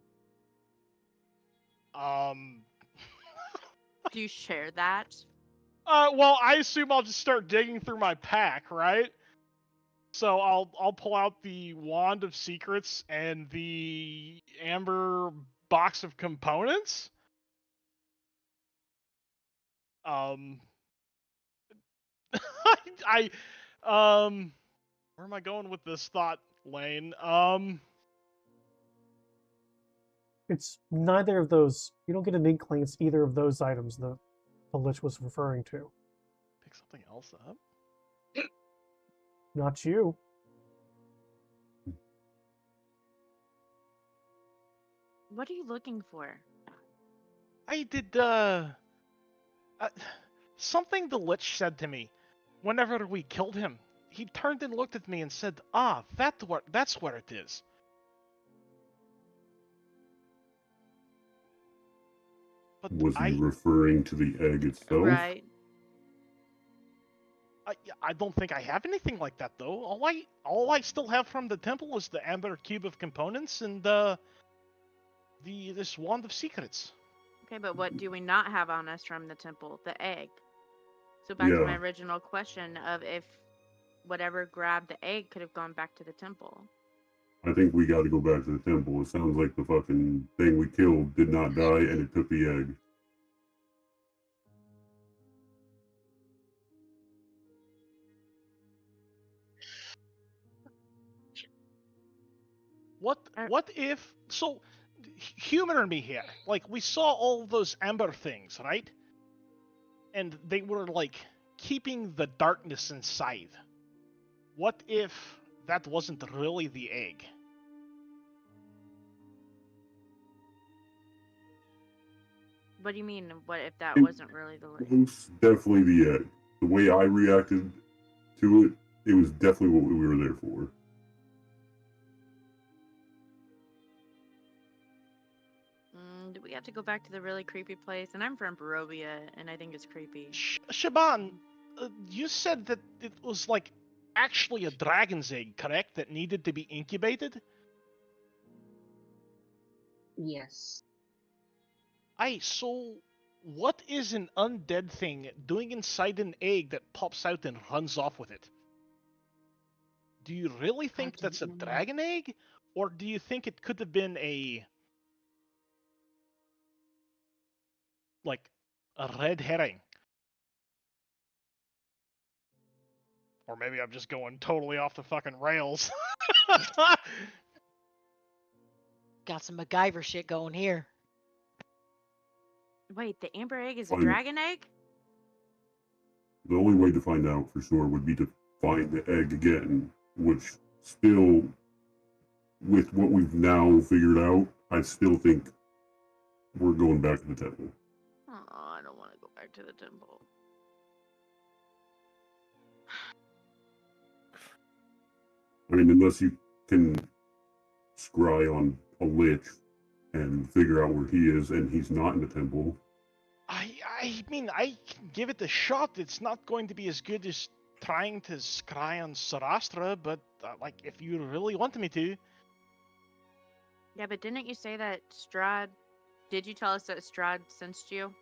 Do you share that?
Well, I assume I'll just start digging through my pack, right? So I'll pull out the Wand of Secrets and the Amber Box of Components. I where am I going with this thought, Lane?
It's neither of those. You don't get an inkling it's either of those items the Lich was referring to.
Pick something else up.
Not you.
What are you looking for?
I did something the Lich said to me whenever we killed him. He turned and looked at me and said, "Ah, that's where it is." But
Was he referring to the egg itself?
Right.
I don't think I have anything like that though. All I still have from the temple is the amber cube of components and this wand of secrets.
Okay, but what do we not have on us from the temple? The egg. So back to my
Yeah.
original question of if whatever grabbed the egg could have gone back to the temple.
I think we got to go back to the temple. It sounds like the fucking thing we killed did not die and it took the egg.
What if so? Humor me here. Like we saw all those amber things, right? And they were like keeping the darkness inside. What if that wasn't really the egg?
What do you mean? What if that wasn't really the egg?
It was definitely the egg. The way I reacted to it, it was definitely what we were there for.
Do we have to go back to the really creepy place? And I'm from Barovia, and I think it's creepy.
Shaban, you said that it was like actually a dragon's egg, correct? That needed to be incubated?
Yes.
So what is an undead thing doing inside an egg that pops out and runs off with it? Do you really think that's a dragon egg? Or do you think it could have been like a red herring? Or maybe I'm just going totally off the fucking rails.
Got some MacGyver shit going here.
Wait, the amber egg is a
Fine.
dragon egg?
The only way to find out for sure would be to find the egg again, which still, with what we've now figured out, I still think we're going back to the temple.
Oh, I don't want to go back to the temple.
I mean, unless you can scry on a lich and figure out where he is and he's not in the temple.
I mean, I can give it a shot. It's not going to be as good as trying to scry on Sarastra, but like, if you really want me to.
Yeah, but didn't you say that Strahd... Did you tell us that Strahd sensed you?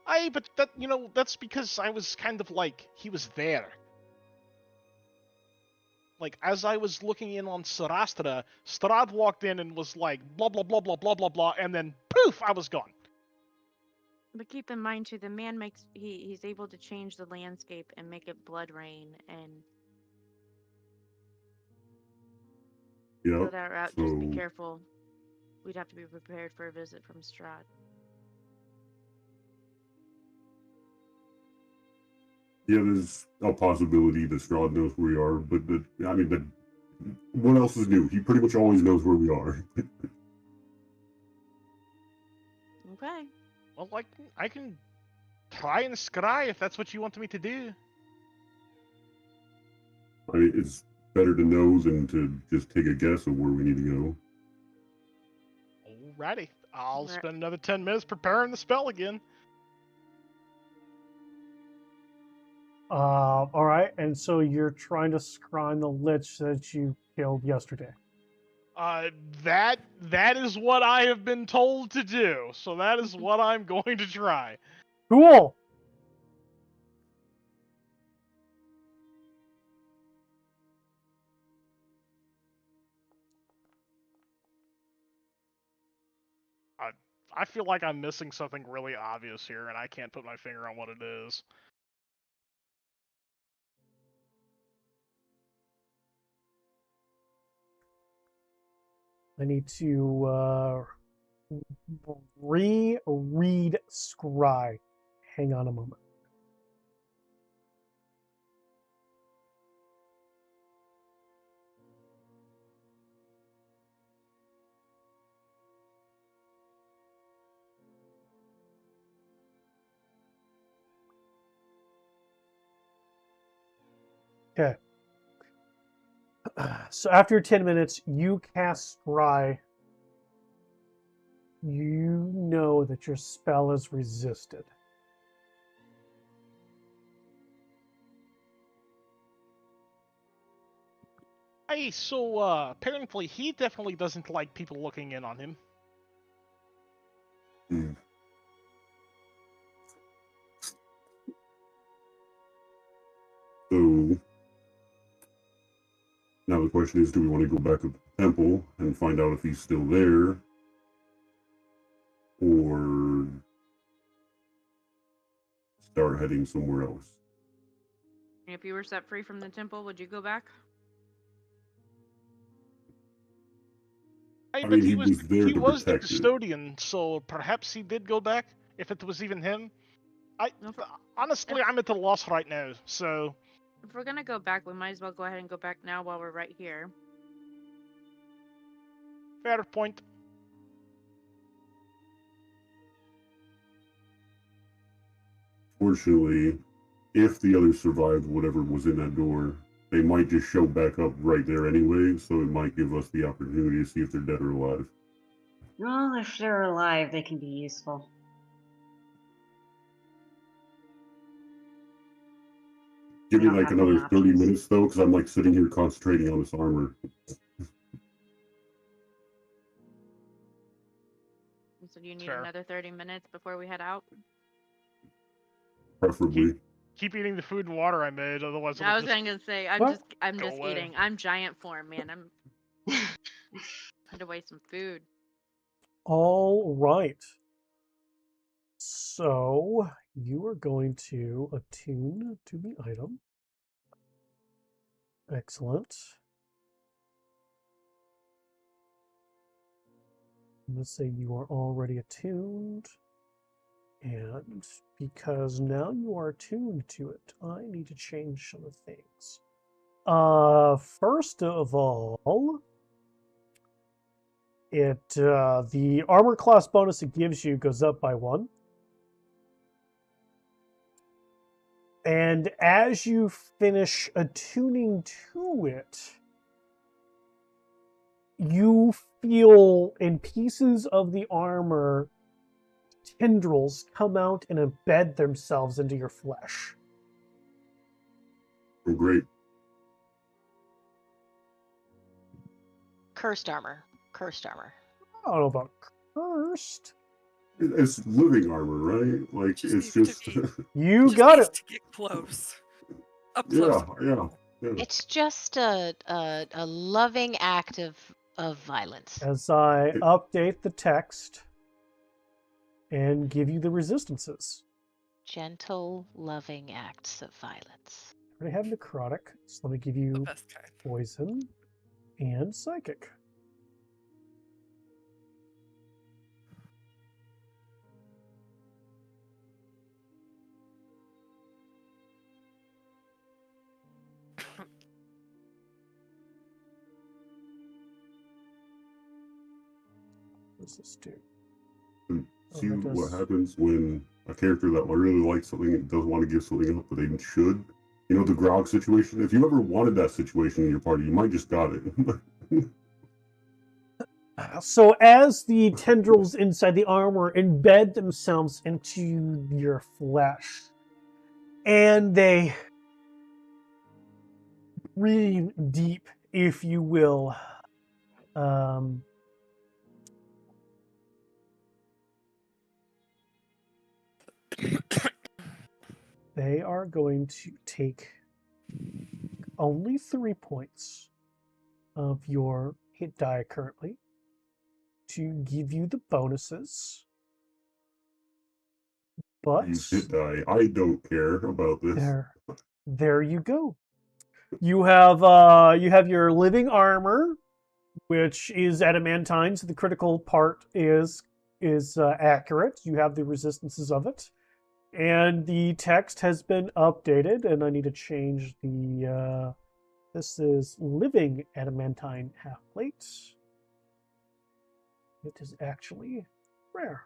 But that, that's because I was kind of like, he was there. Like, as I was looking in on Sarastra, Strahd walked in and was like, blah, blah, blah, blah, blah, blah, blah, and then poof, I was gone.
But keep in mind too, the man makes he's able to change the landscape and make it blood rain and
Yeah.
go that route. Just be careful. We'd have to be prepared for a visit from Strahd.
Yeah, there's a possibility that Strahd knows where we are, but what else is new? He pretty much always knows where we are.
Okay.
Well, like, I can try and scry if that's what you want me to do.
I mean, it's better to know than to just take a guess of where we need to go.
Alrighty. I'll spend another 10 minutes preparing the spell again.
All right, and so you're trying to scry the lich that you killed yesterday.
That is what I have been told to do. So that is what I'm going to try.
Cool.
I feel like I'm missing something really obvious here, and I can't put my finger on what it is.
I need to reread Scry. Hang on a moment. Okay. So after 10 minutes, you cast Scry. You know that your spell is resisted.
Hey, so apparently he definitely doesn't like people looking in on him.
Hmm. So now the question is, do we want to go back to the temple and find out if he's still there? Or start heading somewhere else?
If you were set free from the temple, would you go back?
Hey,
I
but
mean, he was there
he
to
was the
protect it.
custodian, so perhaps he did go back. If it was even him, honestly, I'm at a loss right now. So
if we're gonna go back, we might as well go ahead and go back now while we're right here.
fair point.
Fortunately, if the others survived whatever was in that door, they might just show back up right there anyway, so it might give us the opportunity to see if they're dead or alive.
Well, if they're alive, they can be useful.
Give
We
me
don't
like
have any
another 30
options.
minutes though, because I'm like sitting here concentrating on this armor.
So you need
Fair.
another 30 minutes before we head out?
Preferably.
Keep eating the food and water I made, otherwise
I
it'll
was
just
gonna say,
What?
I'm
go
just
away.
eating. I'm giant form, man. I'm put away some food.
All right. So you are going to attune to the item. Excellent. Let's say you are already attuned. And because now you are attuned to it, I need to change some of the things. First of all, the armor class bonus it gives you goes up by 1. And as you finish attuning to it, you feel in pieces of the armor tendrils come out and embed themselves into your flesh.
Oh, great.
Cursed armor. Cursed armor.
I don't know about cursed.
It's living armor, right? Like,
Just
it's
needs to
just...
be-
You
Just
got
needs
it.
to get close. Up close.
yeah.
It's just a loving act of violence.
As I update the text and give you the resistances.
Gentle, loving acts of violence.
I already have necrotic, so let me give
The
you
best kind.
poison and psychic. What does this do?
See
that
what
does-
happens when a character that really likes something and doesn't want to give something up, but they should. You know, the grog situation? If you ever wanted that situation in your party, you might just got it.
So as the tendrils inside the armor embed themselves into your flesh, and they breathe deep, if you will, they are going to take only 3 points of your hit die currently to give you the bonuses. But
You hit die. I don't care about this.
there you go. You have your living armor, which is adamantine, so the critical part is accurate. You have the resistances of it. And the text has been updated, and I need to change the... this is living adamantine half-plate. It is actually rare.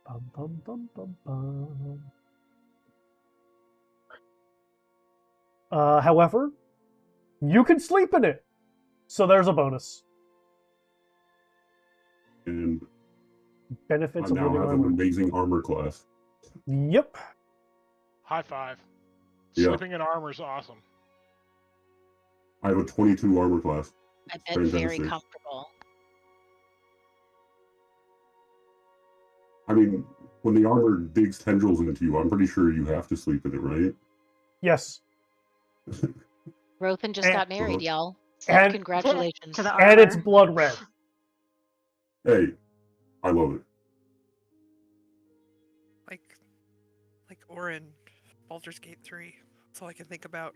Bum, bum, bum, bum, bum. However, you can sleep in it. So there's a bonus.
And
Benefits
I
of
now
living
have an
armor.
amazing armor class.
Yep.
High five.
Yeah.
Sleeping in armor is awesome.
I have a 22 armor class.
I bet very
Fantastic.
comfortable.
I mean, when the armor digs tendrils into you, I'm pretty sure you have to sleep in it, right?
Yes.
Rothan just
And-
got married, y'all. So
and-
congratulations.
To the
And it's
armor.
blood red.
Hey, I love it.
Like Orin, Baldur's Gate 3. That's all I can think about.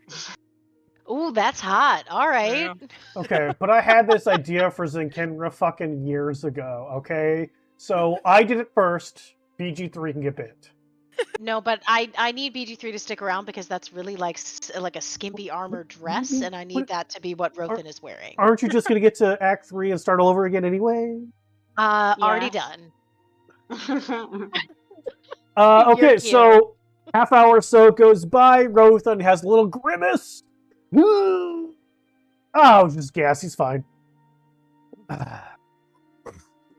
Ooh, that's hot. All right.
Yeah.
Okay, but I had this idea for Zinkenra fucking years ago, okay? So I did it first. BG3 can get bit.
No, but I need BG3 to stick around because that's really like a skimpy armor dress, and I need that to be what Rothan is wearing.
Aren't you just going to get to Act 3 and start all over again anyway?
Already done. You're
Okay,
cute.
so half hour or so goes by. Rothan has a little grimace. Oh, just gas. He's fine.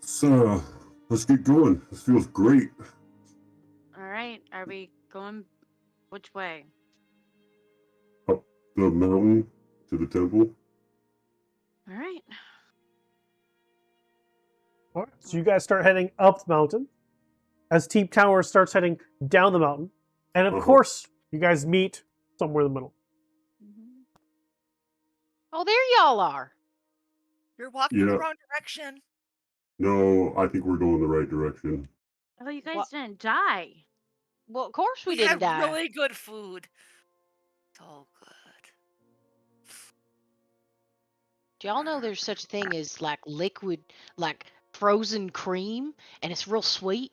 So, let's get going. This feels great.
All right. Are we going which way?
Up the mountain to the temple.
All right.
All right, so you guys start heading up the mountain as Team Tower starts heading down the mountain. And of course, you guys meet somewhere in the middle.
Oh, there y'all are.
You're walking the
Yeah.
wrong direction.
No, I think we're going the right direction.
I thought you guys
What?
didn't die.
Well, of course we
had
didn't die.
really good food. So good.
Do y'all know there's such a thing as like liquid, like frozen cream, and it's real sweet?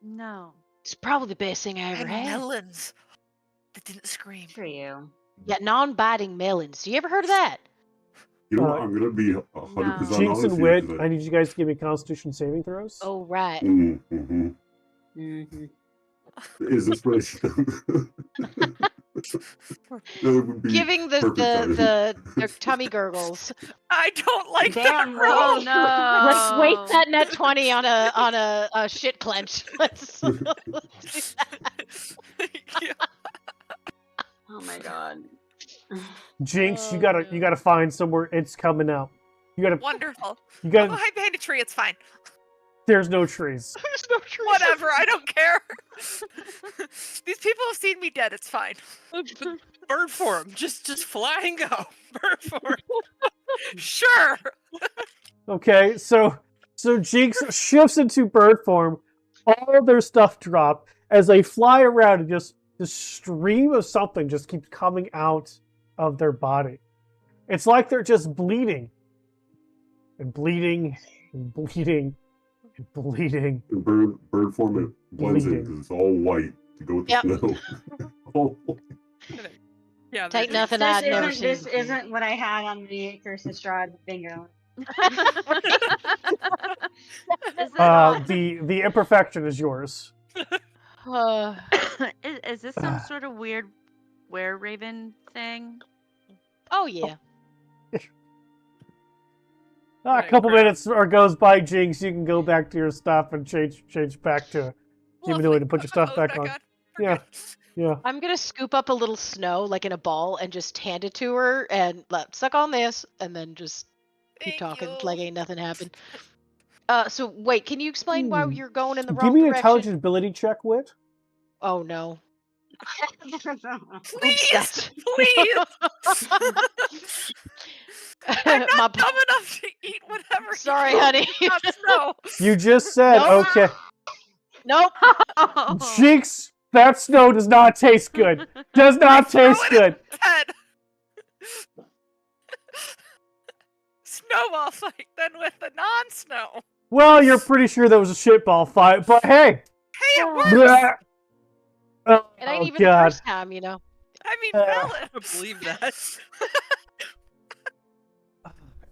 No.
It's probably the best thing I ever
And
had.
melons that didn't scream.
For you.
Yeah, non-biting melons. Do you ever heard of that?
You know what? I'm gonna be 100%
No.
Jinx
honest
and
here,
Wit,
'cause
I need you guys to give me Constitution saving throws.
Oh, right.
Mm-hmm.
Mm-hmm.
Is this really? That would be
Giving
perfect timing.
the tummy gurgles.
I don't like
Damn,
that
Will.
roll.
Oh no.
Let's waste that net 20 on a shit clench. Let's do that.
Yeah.
Oh my god.
Jinx, you
Oh,
gotta
no.
you gotta find somewhere it's coming out. You gotta
Wonderful.
you
I'll
gotta.
go hide behind a tree. It's fine.
There's no trees.
There's no trees.
Whatever. I don't care. These people have seen me dead. It's fine.
Bird form. Just fly and go. Bird form. Sure.
Okay, so Jinx shifts into bird form. All their stuff drop as they fly around, and just this stream of something just keeps coming out of their body. It's like they're just bleeding and bleeding and bleeding and bleeding.
The bird form it blends in
Bleeding.
because it's all white to go with the
Yep.
snow. All white.
Yeah.
Take
they're-
nothing I'd never seen.
This isn't what I had on the Curse of Strahd bingo.
Is this,
The imperfection is yours.
is this some sort of weird were-raven thing?
Oh yeah.
A
Right,
couple
crap.
minutes or goes by, Jinx. You can go back to your stuff and change back to Humanoid and put your stuff back on.
We're
Yeah.
good.
Yeah.
I'm gonna scoop up a little snow like in a ball and just hand it to her and suck on this and then just keep
Thank
talking
you.
like ain't nothing happened. So wait, can you explain why you're going in the
Give
wrong
me an
direction?
intelligence ability check, Wit.
Oh no.
Please,
That's-
please. I'm not
My-
dumb enough to eat whatever. he
Sorry,
throws
honey.
at snow.
You just said
Nope.
okay.
Nope.
Oh.
Jinx That snow does not taste good. Does not taste good.
Head. Snowball fight then with the non-snow.
Well, you're pretty sure that was a shitball fight, but hey.
Hey, it works.
Bleh. Oh,
It ain't even
God.
the first time, you know.
I mean,
Uh,
valid.
I believe that.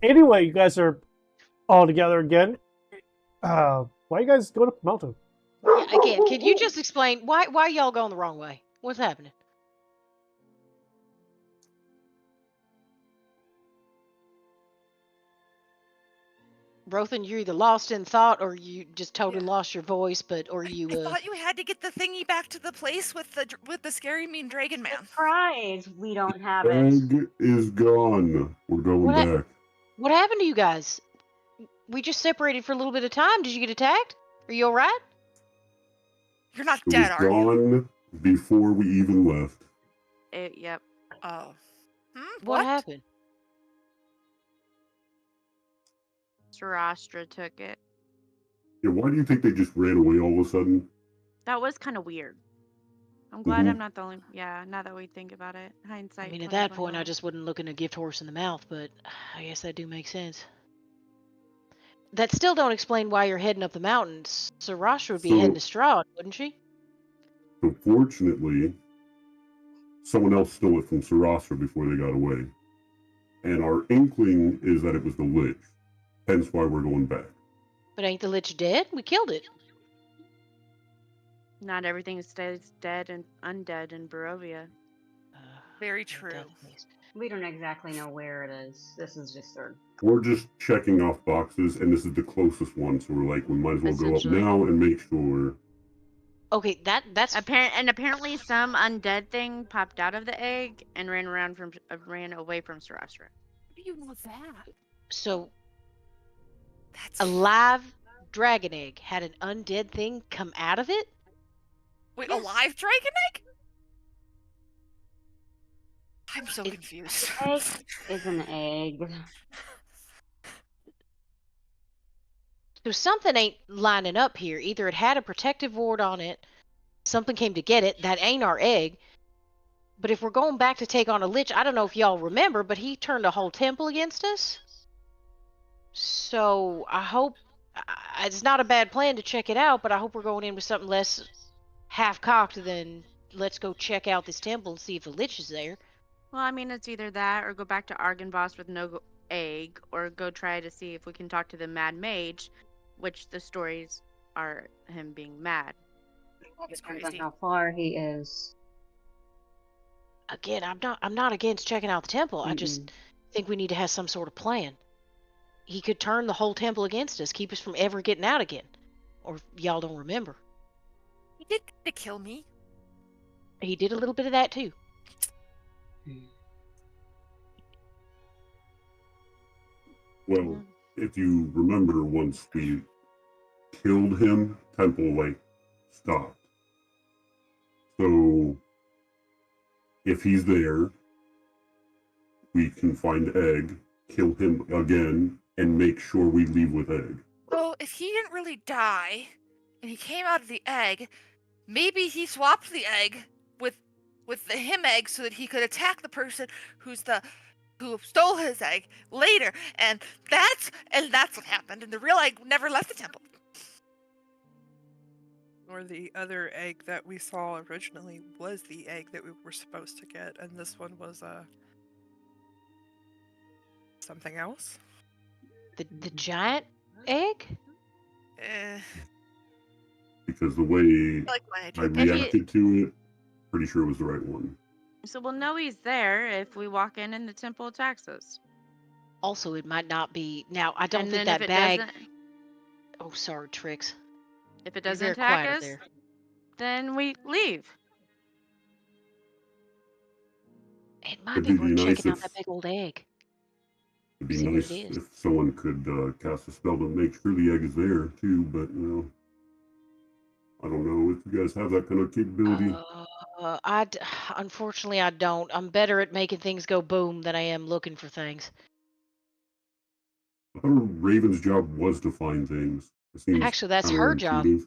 Anyway, you guys are all together again. Why are you guys going up the mountain?
Yeah, again, can you just explain why y'all going the wrong way? What's happening? Rothan, you're either lost in thought or you just totally lost your voice, or you
I thought you had to get the thingy back to the place with the scary mean dragon man.
Surprise! We don't have it.
Egg is gone. We're going
What
back.
what happened to you guys? We just separated for a little bit of time. Did you get attacked? Are you alright?
You're not
It was
dead, are you?
gone before we even left.
Yep.
Oh.
What happened?
Sarastra took it.
Yeah, why do you think they just ran away all of a sudden?
That was kind of weird. I'm glad
Mhm.
I'm not the only. Yeah, now that we think about it, hindsight.
I mean, at
2020
that point, I
only.
just wasn't looking to gift horse in the mouth, but I guess that do make sense. That still don't explain why you're heading up the mountains. Sarastra would be
So-
heading to Strahd, wouldn't she?
So fortunately, someone else stole it from Sarastra before they got away. And our inkling is that it was the Lich. Hence why we're going back.
But ain't the Lich dead? We killed it.
Not everything stays dead and undead in Barovia.
Very
Ain't
true.
that the case?
We don't exactly know where it is. This is just our.
We're just checking off boxes, and this is the closest one. So we're like, we might as well go up
Essentially.
now and make sure.
Okay, that's
Apparently, some undead thing popped out of the egg and ran away from Sarastra.
How do you know that?
so.
That's
A live dragon egg had an undead thing come out of it?
Wait,
Yes.
a live dragon egg? I'm so
It-
confused.
Egg is an egg.
So something ain't lining up here. Either it had a protective ward on it, something came to get it, that ain't our egg. But if we're going back to take on a lich, I don't know if y'all remember, but he turned a whole temple against us. So I hope it's not a bad plan to check it out, but I hope we're going in with something less half-cocked than let's go check out this temple and see if a lich is there.
Well, I mean, it's either that or go back to Argynvost with no egg, or go try to see if we can talk to the Mad Mage, which the stories are him being mad.
That's
Depends on
crazy.
how far he is.
Again, I'm not against checking out the temple. I just
Mm-mm.
think we need to have some sort of plan. He could turn the whole temple against us, keep us from ever getting out again. Or y'all don't remember.
He did to kill me.
He did a little bit of that too.
Well, if you remember, once we killed him, Temple like stopped. So if he's there, we can find Egg, kill him again, and make sure we leave with Egg.
Well, if he didn't really die, and he came out of the egg, maybe he swapped the egg with the him egg so that he could attack the person who stole his egg later, and that's what happened. And the real egg never left the temple.
Or the other egg that we saw originally was the egg that we were supposed to get, and this one was something else.
The giant egg?
Because the way
Like my
I
idea.
reacted to it, pretty sure it was the right one.
So we'll know he's there if we walk in and the temple attacks us.
Also, it might not be. Now, I don't
And
think
then
that bag.
doesn't,
Oh, sorry, Trix.
if it
You're
doesn't
very
attack
quiet up
us,
there.
then we leave.
It might
It'd
be
be
worth
nice
checking out
if-
that big old egg.
It'd be
See what
nice
it is.
if someone could cast a spell to make sure the egg is there too, but I don't know if you guys have that kind of capability.
Unfortunately, I don't. I'm better at making things go boom than I am looking for things.
I thought Raven's job was to find things. It seems
Actually, that's her job.
counterintuitive.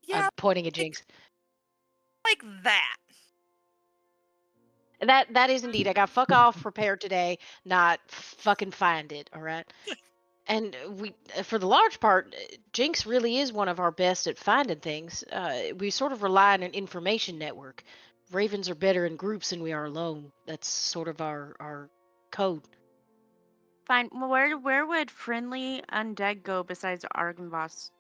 Yeah,
I'm pointing at Jinx.
Like that.
That is indeed. I got fuck off prepared today, not fucking find it. All right. And we, for the large part, Jinx really is one of our best at finding things. We sort of rely on an information network. Ravens are better in groups than we are alone. That's sort of our code.
Fine. Well, where would friendly undead go besides Argynvost?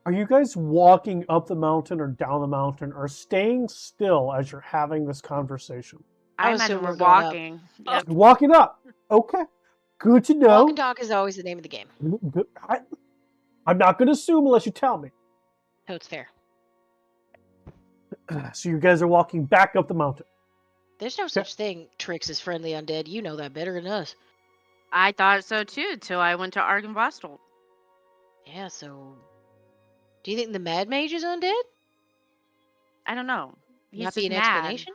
Are you guys walking up the mountain or down the mountain or staying still as you're having this conversation?
I
I
imagine
assume
we're
we're going up.
walking.
Oh.
Yep.
You're walking up. Okay. Good to know.
Walk and talk is always the name of the game.
I'm not going to assume unless you tell me.
So it's fair.
So you guys are walking back up the mountain.
There's no such thing, Trix, as friendly undead. You know that better than us.
I thought so too, till I went to Argynvost.
Yeah, so... Do you think the Mad Mage is undead?
I don't know. He's
Not be
just
an
mad.
explanation?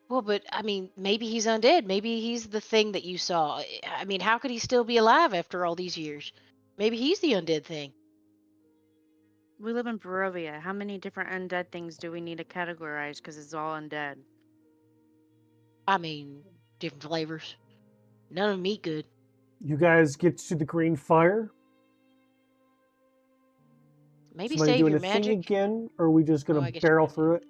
Well, but, I mean, maybe he's undead. Maybe he's the thing that you saw. I mean, how could he still be alive after all these years? Maybe he's the undead thing.
We live in Barovia. How many different undead things do we need to categorize? Because it's all undead.
I mean, different flavors. None of them eat good.
You guys get to the green fire.
Maybe
Somebody
save
doing
your
a thing
magic.
again, or are we just
Oh,
going
I
to
guess you
barrel
can.
through it?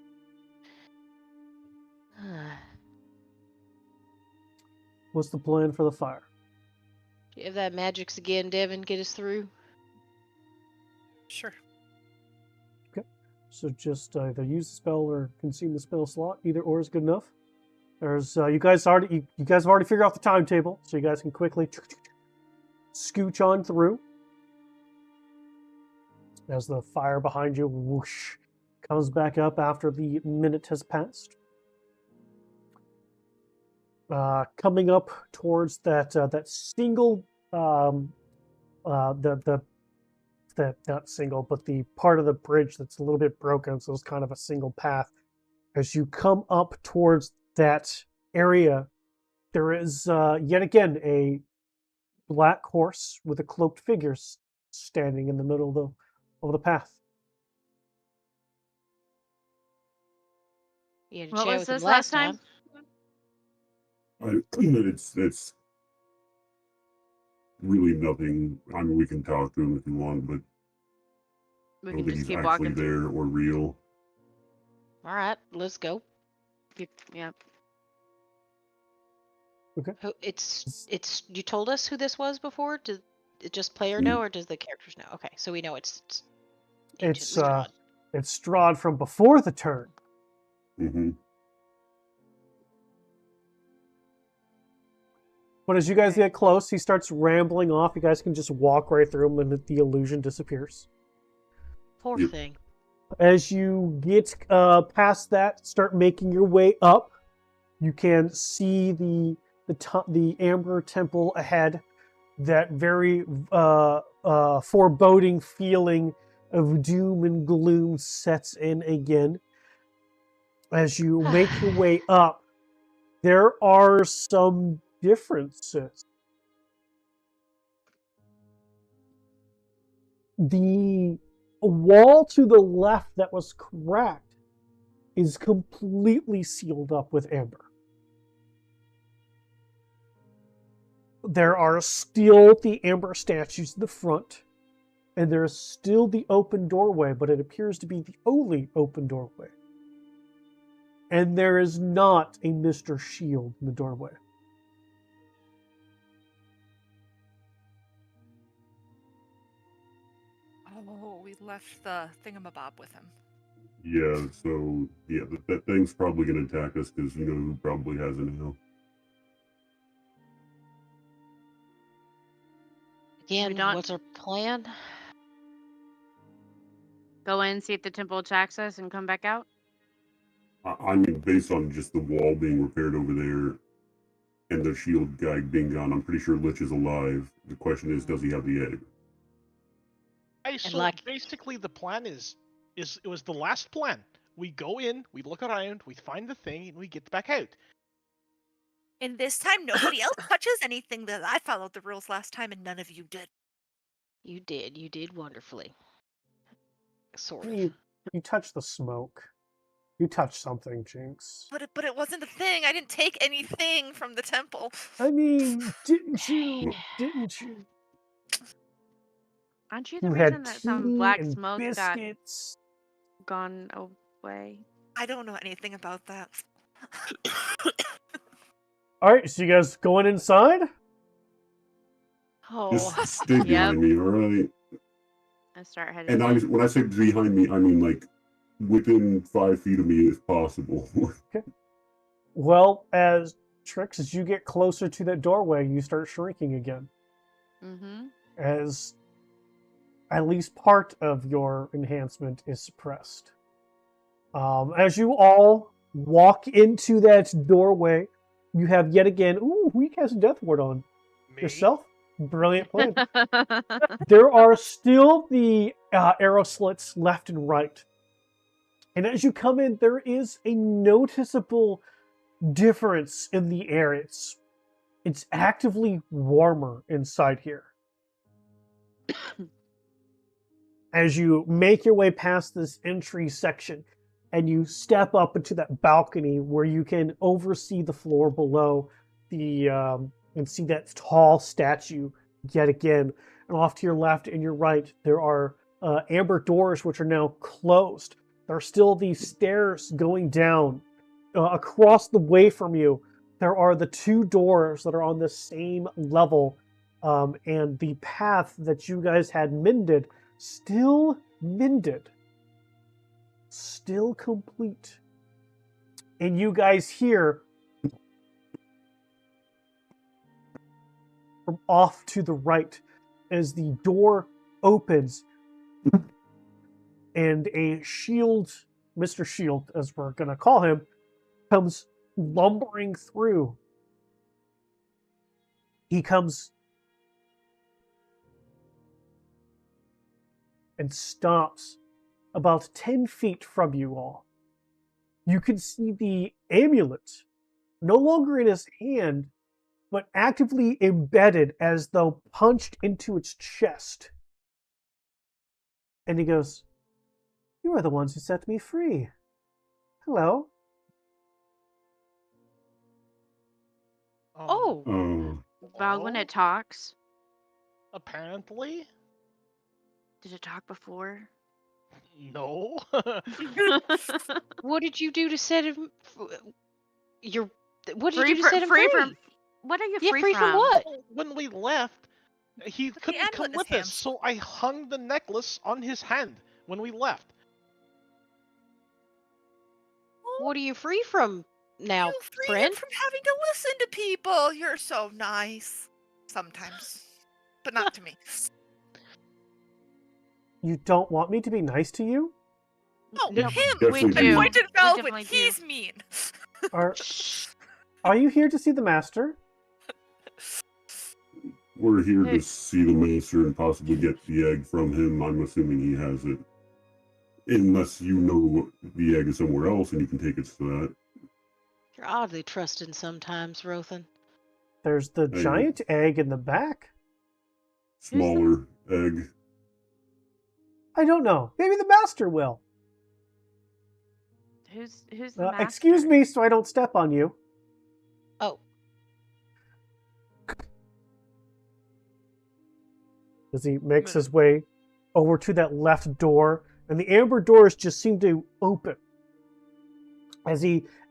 What's the plan for the fire?
Do you have that magics again, Devin? Get us through?
Sure.
So just either use the spell or consume the spell slot. Either or is good enough. There's you guys have already figured out the timetable, so you guys can quickly scooch on through. As the fire behind you whoosh comes back up after the minute has passed. Coming up towards that single not single, but the part of the bridge that's a little bit broken, so it's kind of a single path. As you come up towards that area, there is yet again a black horse with a cloaked figure standing in the middle of the path.
You had to
What
chat
was
with him
this last time?
It's really nothing. I mean, we can talk to him if you want, but
We
I
can
don't think
just
he's
keep
actually
walking.
there or real.
All right, let's go.
Yep.
It's. You told us who this was before. Did it just player
Mm.
know, or does the characters know? Okay, so we know it's Ancient
It's
Strahd.
it's Strahd from before the turn.
Mm-hmm.
But as you guys get close, he starts rambling off. You guys can just walk right through him, and the illusion disappears.
Poor
Yep.
thing.
As you get past that, start making your way up. You can see the Amber Temple ahead. That very foreboding feeling of doom and gloom sets in again. As you make your way up, there are some differences. The wall to the left that was cracked is completely sealed up with amber. There are still the amber statues in the front, and there is still the open doorway, but it appears to be the only open doorway. And there is not a Mr. Shield in the doorway.
Oh, we left the thingamabob with him.
Yeah, so yeah, that thing's probably gonna attack us because you know who probably has it now.
Again,
not-
what's our plan?
Go in, see if the temple attacks us, and come back out.
I mean, based on just the wall being repaired over there and the shield guy being gone, I'm pretty sure Lich is alive. The question is, does he have the egg?
Hey, so
like-
basically the plan is it was the last plan. We go in, we look around, we find the thing, and we get back out.
And this time, nobody else touches anything that I followed the rules last time, and none of you did.
You did. You did wonderfully. Sort of.
You touch the smoke. You touched something, Jinx.
But it wasn't a thing. I didn't take anything from the temple.
I mean, didn't you? Didn't you?
Aren't you the
You
reason
had
that some
tea
black
and
smoke got
biscuits.
gone away?
I don't know anything about that.
All right, so you guys going inside?
Oh,
Just stay
Yep.
behind me, all right?
I start heading
And
in.
when I say behind me, I mean like within 5 feet of me if possible.
Well, as Trix, as you get closer to that doorway, you start shrinking again.
Mm-hmm.
As at least part of your enhancement is suppressed. As you all walk into that doorway, you have yet again, ooh, who casts Death Ward on?
Me?
Yourself? Brilliant plan. There are still the arrow slits left and right. And as you come in, there is a noticeable difference in the air. It's actively warmer inside here. As you make your way past this entry section and you step up into that balcony where you can oversee the floor below and see that tall statue yet again. And off to your left and your right, there are amber doors which are now closed. There are still these stairs going down. Across the way from you, there are the two doors that are on the same level, and the path that you guys had mended, still mended, still complete. And you guys hear from off to the right as the door opens and a shield, Mr. Shield, as we're going to call him, comes lumbering through. He comes and stops about 10 feet from you all. You can see the amulet no longer in his hand, but actively embedded as though punched into its chest. And he goes, "You are the ones who set me free. Hello."
oh,
Val, when
well,
it talks,
apparently,
did it talk before?
no.
what did you do to set him? Your what did you
free
do to set him free?
from. What are you
Yeah,
free,
free from what?
When we left, he
With the
couldn't
amulet
come
in his
with
hands.
us, so I hung the necklace on his hand when we left.
What are you free from now,
You freed him
friend?
from having to listen to people. You're so nice. Sometimes. But not to me.
You don't want me to be nice to you?
No,
No,
him.
we
Definitely
I
do.
pointed at
We
Val,
definitely
but
do.
he's mean.
Are you here to see the master?
We're here
Hey.
to see the master and possibly get the egg from him. I'm assuming he has it. Unless you know the egg is somewhere else and you can take us to that.
You're oddly trusting sometimes, Rothan.
There's the
Hey.
giant egg in the back.
Smaller egg.
I don't know. Maybe the master will.
Who's the master?
Excuse me so I don't step on you.
Oh,
As he makes his way over to that left door, and the amber doors just seem to open.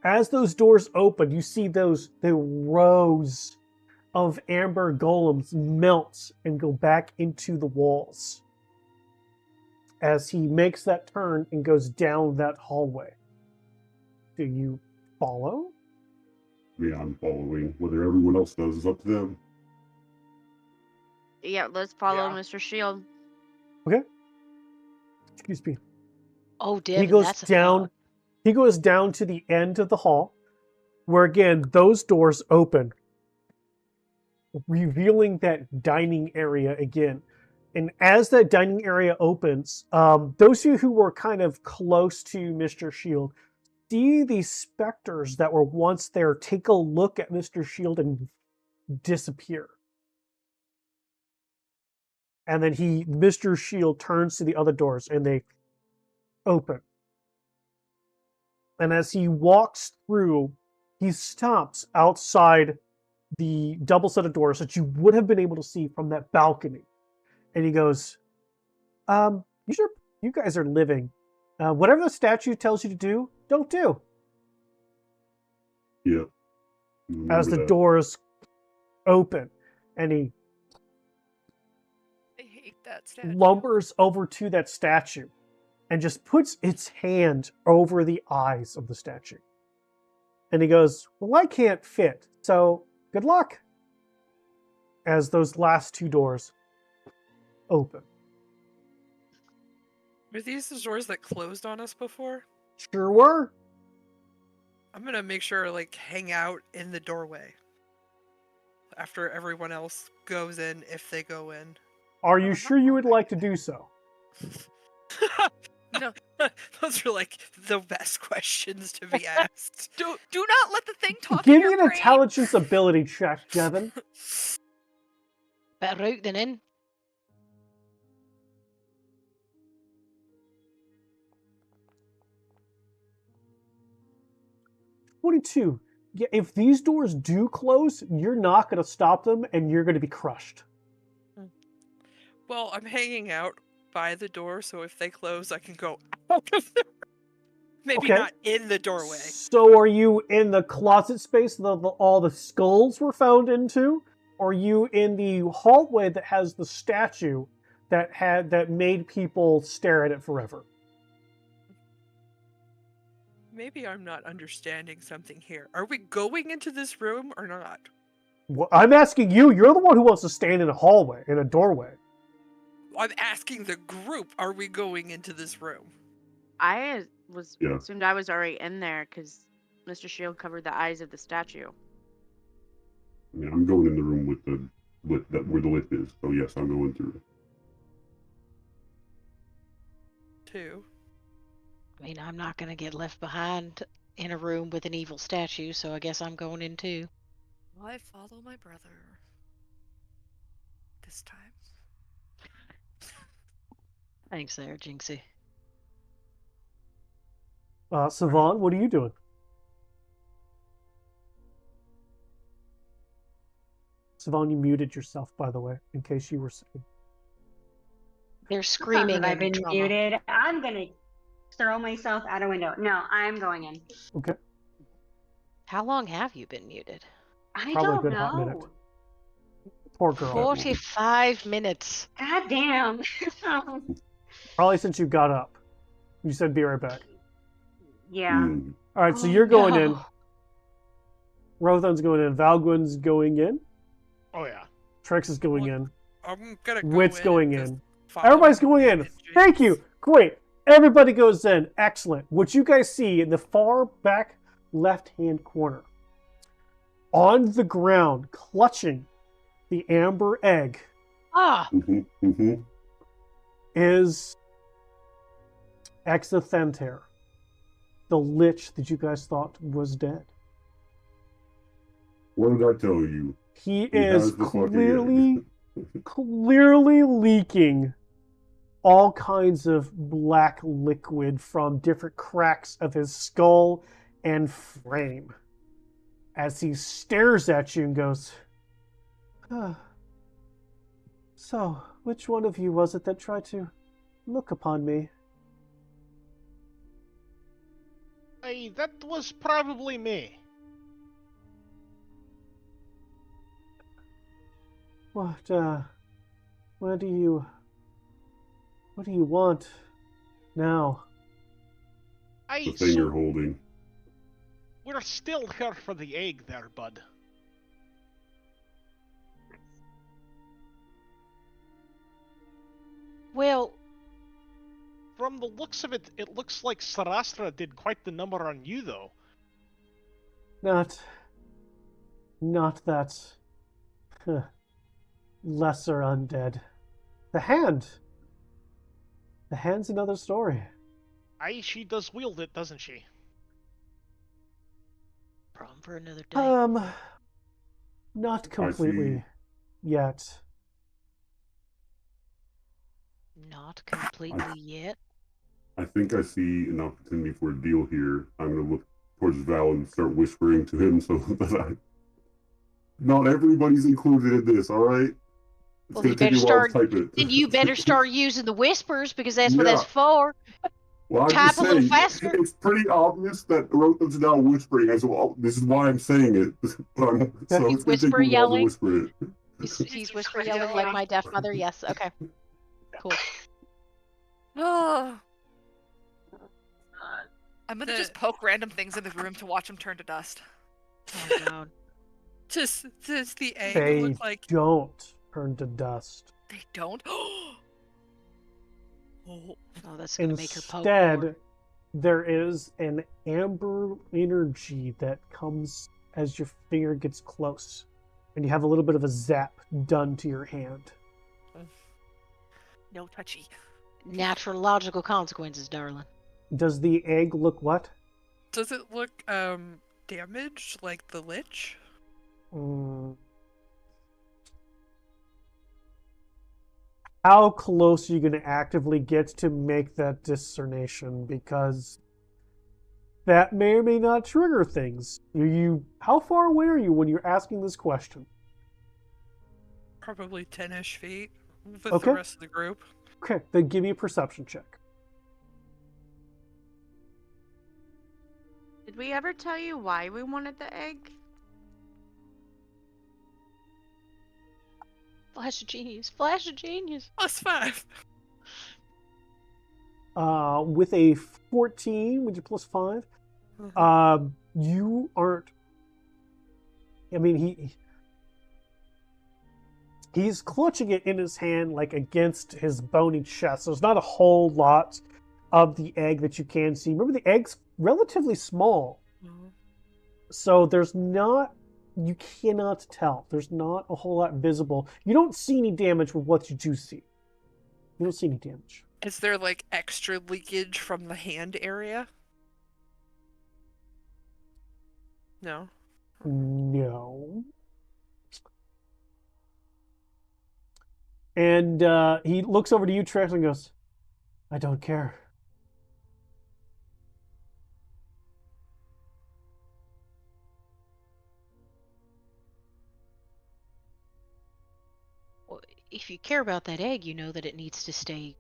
As those doors open, you see the rows of amber golems melt and go back into the walls. As he makes that turn and goes down that hallway. Do you follow?
Yeah, I'm following. Whether everyone else does is up to them.
Yeah, let's follow
Yeah.
Mr. Shield.
Okay. Excuse me.
oh, Devin,
He goes
that's a
down.
thought.
He goes down to the end of the hall, where again those doors open, revealing that dining area again. And as that dining area opens, those of you who were kind of close to Mr. Shield see these specters that were once there take a look at Mr. Shield and disappear. And then Mr. Shield turns to the other doors and they open. And as he walks through, he stops outside the double set of doors that you would have been able to see from that balcony. And he goes, you sure you guys are living? Whatever the statue tells you to do, don't do.
Yeah.
As the doors open, and he
I hate that statue.
lumbers over to that statue and just puts its hand over the eyes of the statue. And he goes, well, I can't fit, so good luck. As those last two doors open.
Were these the doors that closed on us before?
Sure were.
I'm gonna make sure, like, hang out in the doorway after everyone else goes in, if they go in.
Are you sure you would like to do so?
No.
Those are like the best questions to be asked.
Do not let the thing talk
Give
in
me
your
an
brain.
intelligence ability check, Devin.
Better out than in.
22. Yeah, if these doors do close, you're not going to stop them, and you're going to be crushed.
Well, I'm hanging out by the door, so if they close, I can go out of the maybe
Okay.
not in the doorway.
So are you in the closet space that all the skulls were found into? Or are you in the hallway that has the statue that made people stare at it forever?
Maybe I'm not understanding something here. Are we going into this room or not?
Well, I'm asking you. You're the one who wants to stand in a hallway, in a doorway.
I'm asking the group, are we going into this room?
I
Yeah.
assumed I was already in there because Mr. Shield covered the eyes of the statue.
I mean, I'm going in the room where the lift is. So yes, I'm going through.
2.
I mean, I'm not going to get left behind in a room with an evil statue, so I guess I'm going in too.
I follow my brother. This time.
Thanks there, Jinxie.
Savon, what are you doing? Savon, you muted yourself, by the way, in case you were saying.
They're
Because
screaming
I've
in
been
trauma.
muted. I'm gonna throw myself out a window. No, I'm going in.
Okay.
How long have you been muted?
I
Probably a
don't
good hot minute.
know.
Poor girl.
45 minutes.
God damn.
Probably since you got up. You said be right back.
Yeah.
Hmm.
All right, so
Oh,
you're going
no.
in. Rothan's going in. Valguin's going in.
Oh yeah.
Trex is going
Well,
in.
I'm gonna go
Wit's
in
going
and just
in.
follow
Everybody's
him
going in.
and
Thank
Jinx.
you. Great. Everybody goes in. Excellent. What you guys see in the far back left-hand corner, on the ground, clutching the amber egg,
Ah,
is Exothentere, the lich that you guys thought was dead.
What did I tell you?
He
He
is
has the fucking egg.
clearly leaking all kinds of black liquid from different cracks of his skull and frame as he stares at you and goes, so, which one of you was it that tried to look upon me?
Hey, that was probably me.
What do you want now?
The thing you're holding.
We're still here for the egg there, bud.
well,
From the looks of it, it looks like Sarastra did quite the number on you, though.
Not that lesser undead. The hand's another story.
Aye, she does wield it, doesn't she?
problem for another day.
Not completely yet.
Not completely yet.
I think I see an opportunity for a deal here. I'm going to look towards Val and start whispering to him so that not everybody's included in this, all right? It's
Well,
going
you
to take
better
me a while to
start.
type it.
Then you better start using the whispers because that's what that's
Yeah.
for.
Well, I'm
Type
just
a little
saying,
faster.
it's pretty obvious that Rotham's now whispering. I said, well, this is why I'm saying it. So
He's
it's going to take
whisper
me a while to
yelling.
whisper it.
He's whisper yelling like my deaf mother. Yes. Okay. Cool.
Oh. I'm gonna
The-
just poke random things in the room to watch them turn to dust.
Oh god.
Does the egg
They
look like?
don't turn to dust.
They don't.
Oh,
Oh, that's gonna make her poke
Instead,
more.
there is an amber energy that comes as your finger gets close, and you have a little bit of a zap done to your hand.
No touchy.
Natural logical consequences, darling.
Does the egg look what?
does it look damaged like the lich?
Mm. How close are you going to actively get to make that discernation? Because that may or may not trigger things. How far away are you when you're asking this question?
Probably 10-ish feet with
Okay.
the rest of the group.
Okay, then give me a perception check.
Did we ever tell you why we wanted the egg?
Flash of genius. Flash of genius.
+5.
With a 14, with your plus 5, you aren't. I mean, he's clutching it in his hand, like against his bony chest. So there's not a whole lot of the egg that you can see. Remember, the egg's relatively small, so there's not. You cannot tell. There's not a whole lot visible. You don't see any damage with what you do see. You don't see any damage.
Is there like extra leakage from the hand area? No.
No. And he looks over to you, Trex, and goes, I don't care.
Well, if you care about that egg, you know that it needs to stay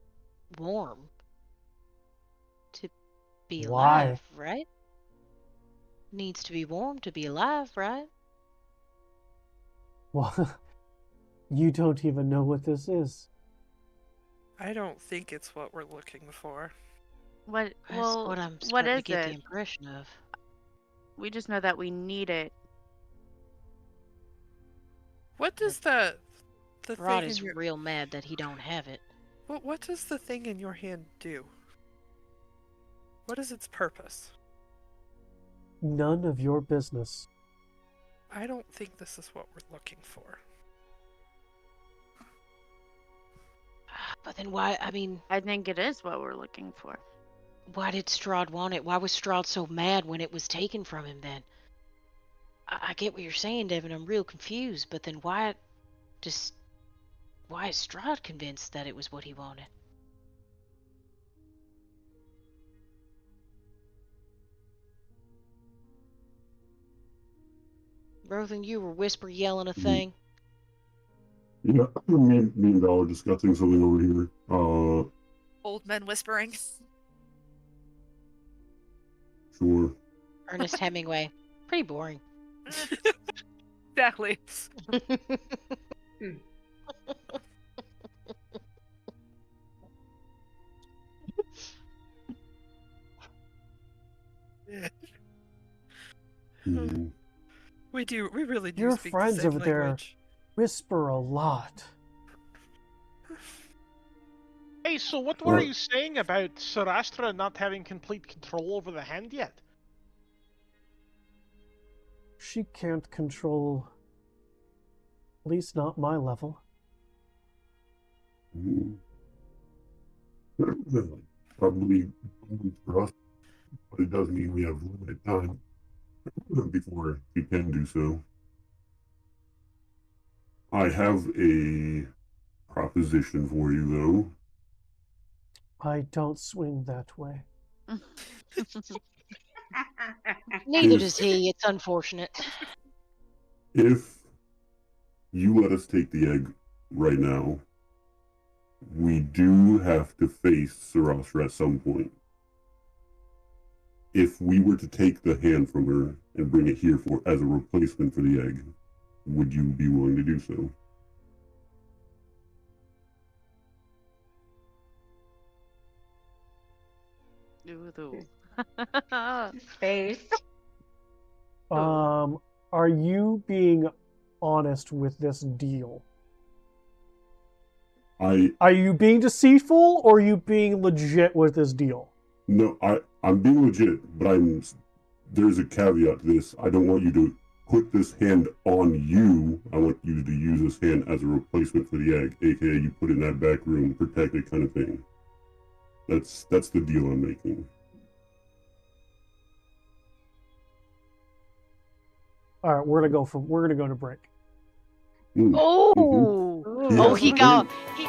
warm to be
Why?
alive, right? Needs to be warm to be alive, right?
Well, you don't even know what this is.
I don't think it's what we're looking for.
What?
That's
Well,
what I'm
what
starting
is
to get
it?
the impression of.
We just know that we need it.
What does the
Rod
thing
is
in your
real mad that he don't have it.
what does the thing in your hand do? What is its purpose?
None of your business.
I don't think this is what we're looking for.
But then why, I mean,
I think it is what we're looking for.
why did Strahd want it? Why was Strahd so mad when it was taken from him then? I get what you're saying, Devin. I'm real confused. But then why is Strahd convinced that it was what he wanted? Rothan, you were whisper yelling a thing.
Yeah, me and Val are discussing something over here.
Old men whispering.
Sure.
Ernest Hemingway. Pretty boring.
Exactly.
Mhm.
We really do
Your
speak
friends
the same
over there
language.
whisper a lot.
Hey, so what were
Well-
you saying about Sarastra not having complete control over the hand yet?
She can't control, at least not my level.
Mhm. Probably for us, but it does mean we have limited time before we can do so. I have a proposition for you, though.
I don't swing that way.
Neither
If-
does he. It's unfortunate.
If you let us take the egg right now, we do have to face Sarasra at some point. If we were to take the hand from her and bring it here for as a replacement for the egg, would you be willing to do so?
Face.
Are you being honest with this deal? Are you being deceitful or are you being legit with this deal?
I'm being legit, but there's a caveat to this. I don't want you to put this hand on you. I want you to use this hand as a replacement for the egg, aka you put it in that back room, protect it kind of thing. That's the deal I'm making.
All right, we're gonna go to break.
Oh,
Ooh.
oh, he got. He,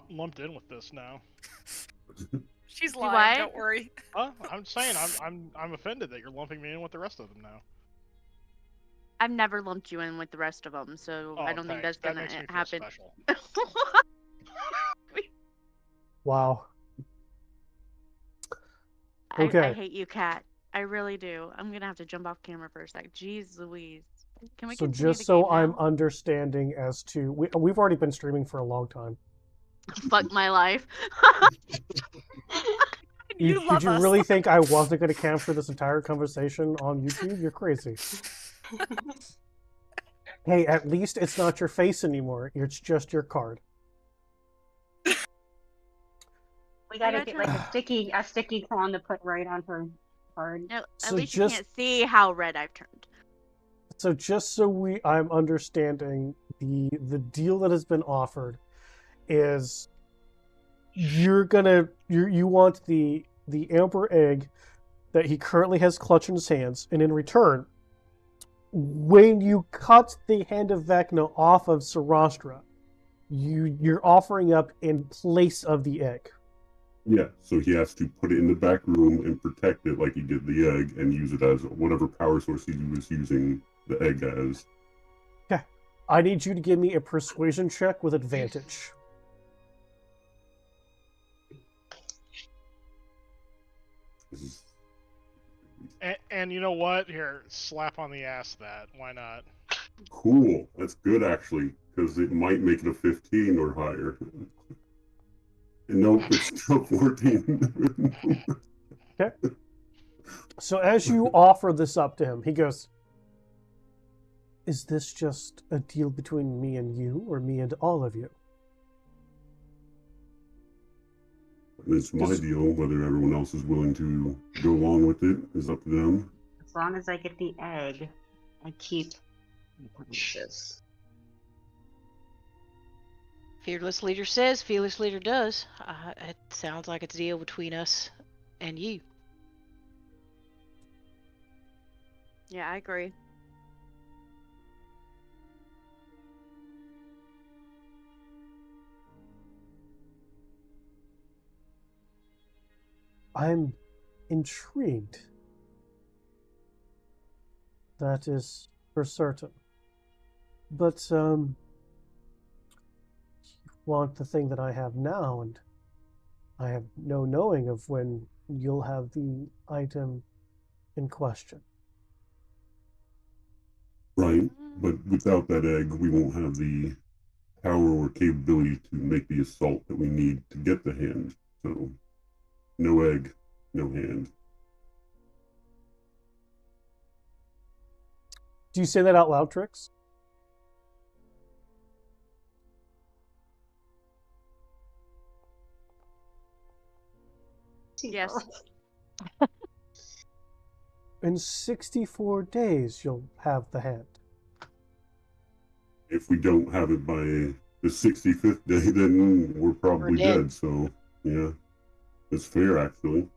lumped in with this now.
She's
Do
lying.
what?
Don't worry.
I'm saying I'm offended that you're lumping me in with the rest of them now.
I've never lumped you in with the rest of them, so I
Oh,
don't think
thanks.
that's
That
gonna
makes me feel
happen.
special.
Wow.
I
Okay.
hate you, Kat. I really do. I'm gonna have to jump off camera for a sec. Jeez Louise. Can we
So
continue
just
the
so
game
I'm
now?
understanding as to we've already been streaming for a long time.
Fuck my life.
You,
You
did
love
you
us.
really think I wasn't going to capture this entire conversation on YouTube? You're crazy. Hey, at least it's not your face anymore. It's just your card.
We gotta
got
get
your-
like a sticky cone to put right on her card.
No,
So
at least you
just-
can't see how red I've turned.
So just so I'm understanding, the deal that has been offered is you want the amber egg that he currently has clutched in his hands, and in return, when you cut the hand of Vecna off of Sarastra, you're offering up in place of the egg.
Yeah, so he has to put it in the back room and protect it like he did the egg and use it as whatever power source he was using the egg as.
Okay. I need you to give me a persuasion check with advantage.
And you know what? Here, slap on the ass that. Why not?
Cool. That's good, actually, because it might make it a 15 or higher. Nope, it's still 14.
Okay. So as you offer this up to him, he goes, "Is this just a deal between me and you, or me and all of you?"
It's my deal. Whether everyone else is willing to go along with it is up to them.
As long as I get the egg, I keep this.
Fearless leader says, fearless leader does. It sounds like it's a deal between us and you.
Yeah, I agree.
I'm intrigued. That is for certain. But, you want the thing that I have now, and I have no knowing of when you'll have the item in question.
Right, but without that egg, we won't have the power or capability to make the assault that we need to get the hand. So, no egg, no hand.
Do you say that out loud, Trix?
Yes.
In 64 days, you'll have the hand.
If we don't have it by the 65th day, then we're probably
dead.
dead. So, yeah, that's fair, actually.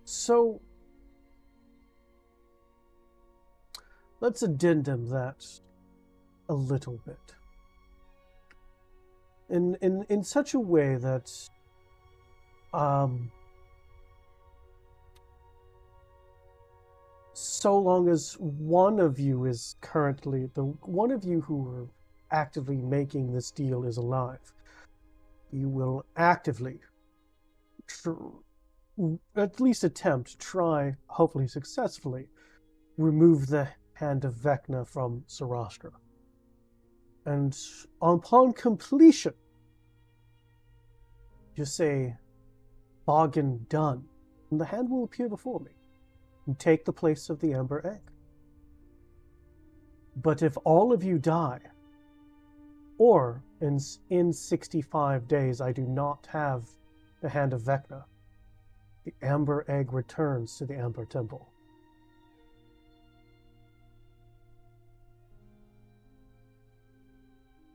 So, let's addendum that a little bit. In such a way that so long as one of you is currently the one of you who are actively making this deal is alive, you will actively at least attempt, try, hopefully successfully, remove the hand of Vecna from Sarastra. And upon completion, you say, "Bargain done," and the hand will appear before me and take the place of the amber egg. But if all of you die, or in 65 days I do not have the hand of Vecna, the amber egg returns to the Amber Temple.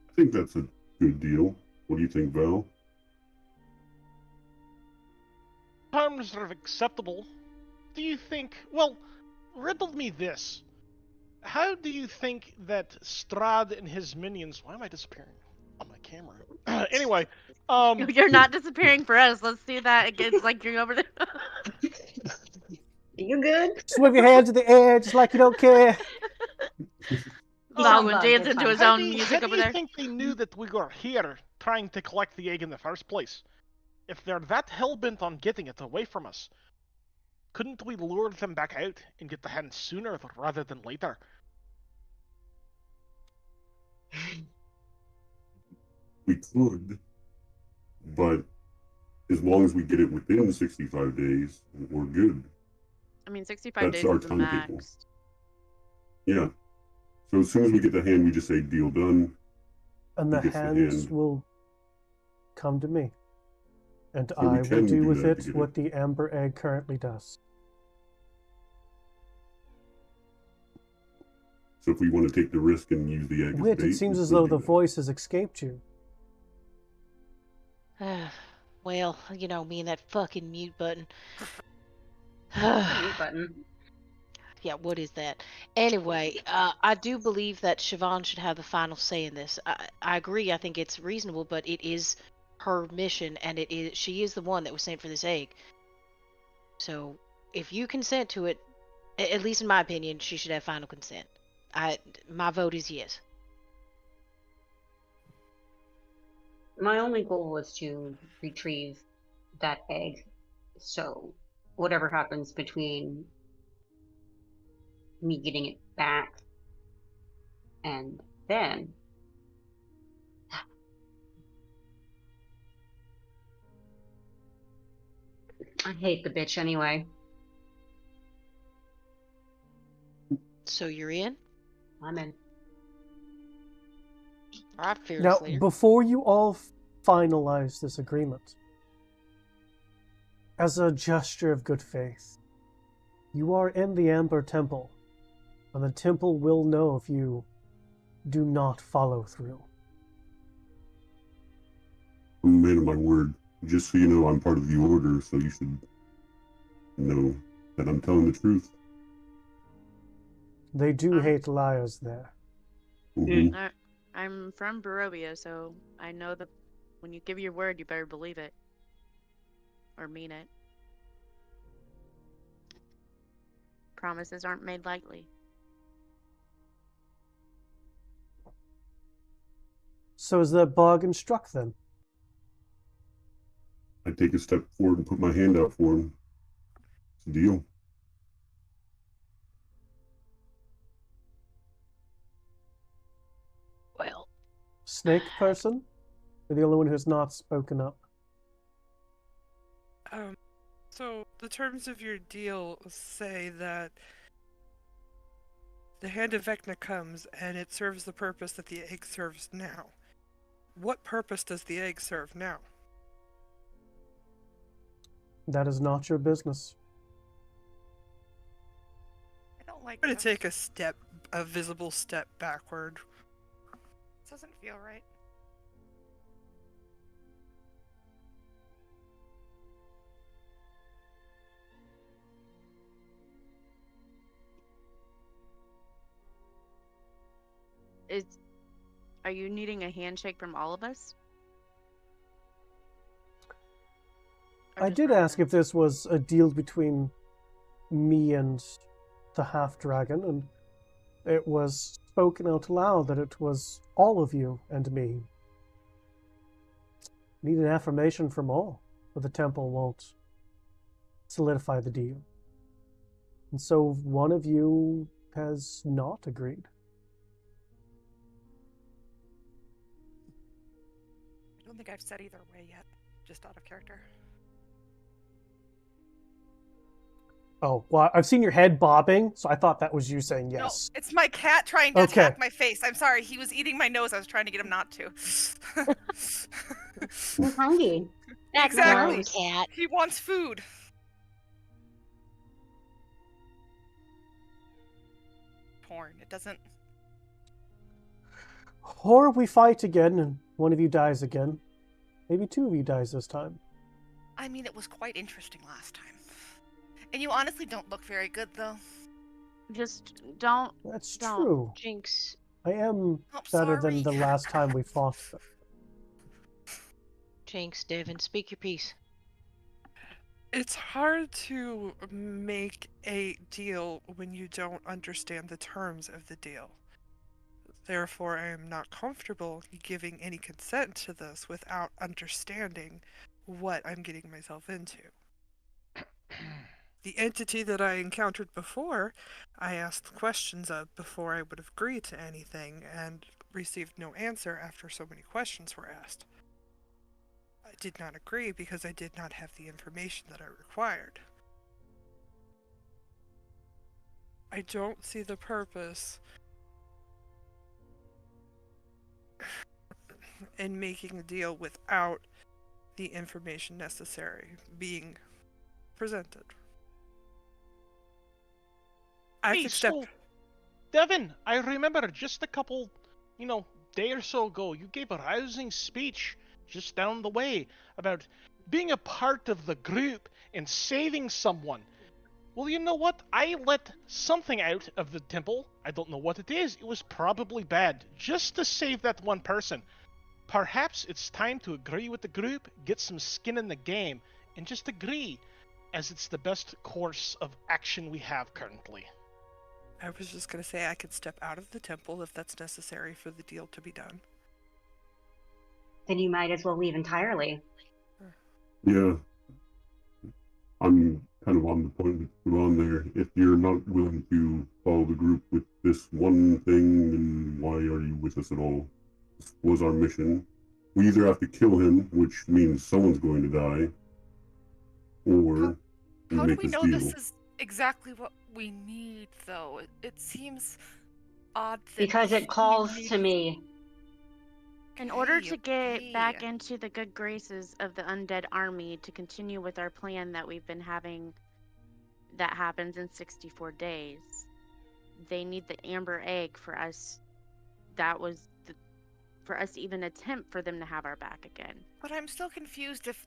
I think that's a good deal. What do you think, Val?
Terms are acceptable. Do you think? Well, riddle me this. How do you think that Strahd and his minions... Why am I disappearing on my camera? Anyway,
You're not disappearing for us. Let's do that. It's like you're over there.
You good?
Swing your hands in the air just like you don't care.
Baldwin
Bug,
dancing
it's
to his
fine.
own
how
music
do
over
you
there.
think they knew that we were here trying to collect the egg in the first place? If they're that hell-bent on getting it away from us, couldn't we lure them back out and get the hand sooner rather than later?
We could, but as long as we get it within 65 days, we're good.
I mean, 65
That's
days
our
is the
timetable.
max.
Yeah. So as soon as we get the hand, we just say deal done.
And
He
the
gets the
hands
hand.
will come to me. And
So we
I will
can
do
do
with
that to
it
get
what
it.
the amber egg currently does.
So if we want to take the risk and use the egg as
Wit,
bait,
it seems
we'll
as
still
though
do
the
that.
voice has escaped you.
Well, you know, me and that fucking mute button.
The mute button.
Yeah, what is that? Anyway, I do believe that Siobhan should have the final say in this. I agree. I think it's reasonable, but it is her mission, and she is the one that was sent for this egg. So, if you consent to it, at least in my opinion, she should have final consent. My vote is yes.
My only goal was to retrieve that egg. So, whatever happens between me getting it back and then. I hate the bitch anyway.
So you're in?
I'm in.
All right,
Now,
fearless leader.
before you all finalize this agreement, as a gesture of good faith, you are in the Amber Temple, and the temple will know if you do not follow through.
I'm a man of my word. Just so you know, I'm part of the order, so you should know that I'm telling the truth.
They do hate liars there.
Mm-hmm.
I'm from Barovia, so I know that when you give your word, you better believe it. Or mean it. Promises aren't made lightly.
So is that bargain struck then?
I take a step forward and put my hand out for him. It's a deal.
Well,
Snake person? You're the only one who's not spoken up.
So the terms of your deal say that the Hand of Vecna comes and it serves the purpose that the egg serves now. What purpose does the egg serve now?
That is not your business.
I don't like
I'm going
this.
to take a visible step backward.
This doesn't feel right.
Are you needing a handshake from all of us? Or
I
just
did ask
Ryder?
if this was a deal between me and the half-dragon, and it was spoken out loud that it was all of you and me. Need an affirmation from all, but the temple won't solidify the deal. And so one of you has not agreed.
I don't think I've said either way yet. Just out of character.
Oh, well, I've seen your head bobbing, so I thought that was you saying yes.
No, it's my cat trying to
Okay.
attack my face. I'm sorry. He was eating my nose. I was trying to get him not to.
He's hungry. That's
Exactly.
gross.
cat.
He wants food. Porn. It doesn't.
Or we fight again, and one of you dies again. Maybe two of you dies this time.
I mean, it was quite interesting last time. And you honestly don't look very good, though.
Just don't.
That's
Don't.
true.
Jinx.
I am
I'm
better than
sorry.
the last time we fought.
Jinx, Devin, speak your piece.
It's hard to make a deal when you don't understand the terms of the deal. Therefore, I am not comfortable giving any consent to this without understanding what I'm getting myself into. The entity that I encountered before, I asked questions of before I would agree to anything and received no answer after so many questions were asked. I did not agree because I did not have the information that I required. I don't see the purpose in making a deal without the information necessary being presented. I
Hey,
could step.
so, Devin, I remember just a couple, day or so ago, you gave a rousing speech just down the way about being a part of the group and saving someone. Well, you know what? I let something out of the temple. I don't know what it is. It was probably bad, just to save that one person. Perhaps it's time to agree with the group, get some skin in the game, and just agree, as it's the best course of action we have currently.
I was just going to say I could step out of the temple if that's necessary for the deal to be done.
Then you might as well leave entirely.
Yeah, I'm kind of on the point with you on there. If you're not willing to follow the group with this one thing, then why are you with us at all? This was our mission. We either have to kill him, which means someone's going to die, or we
How do
make
we
this
know
deal.
this is exactly what we need, though? It seems odd that
Because it
he
calls
needs-
to me.
In order
Okay,
to get back
okay.
into the good graces of the undead army to continue with our plan that we've been having that happens in 64 days, they need the amber egg for us. That was for us to even attempt for them to have our back again.
But I'm still confused if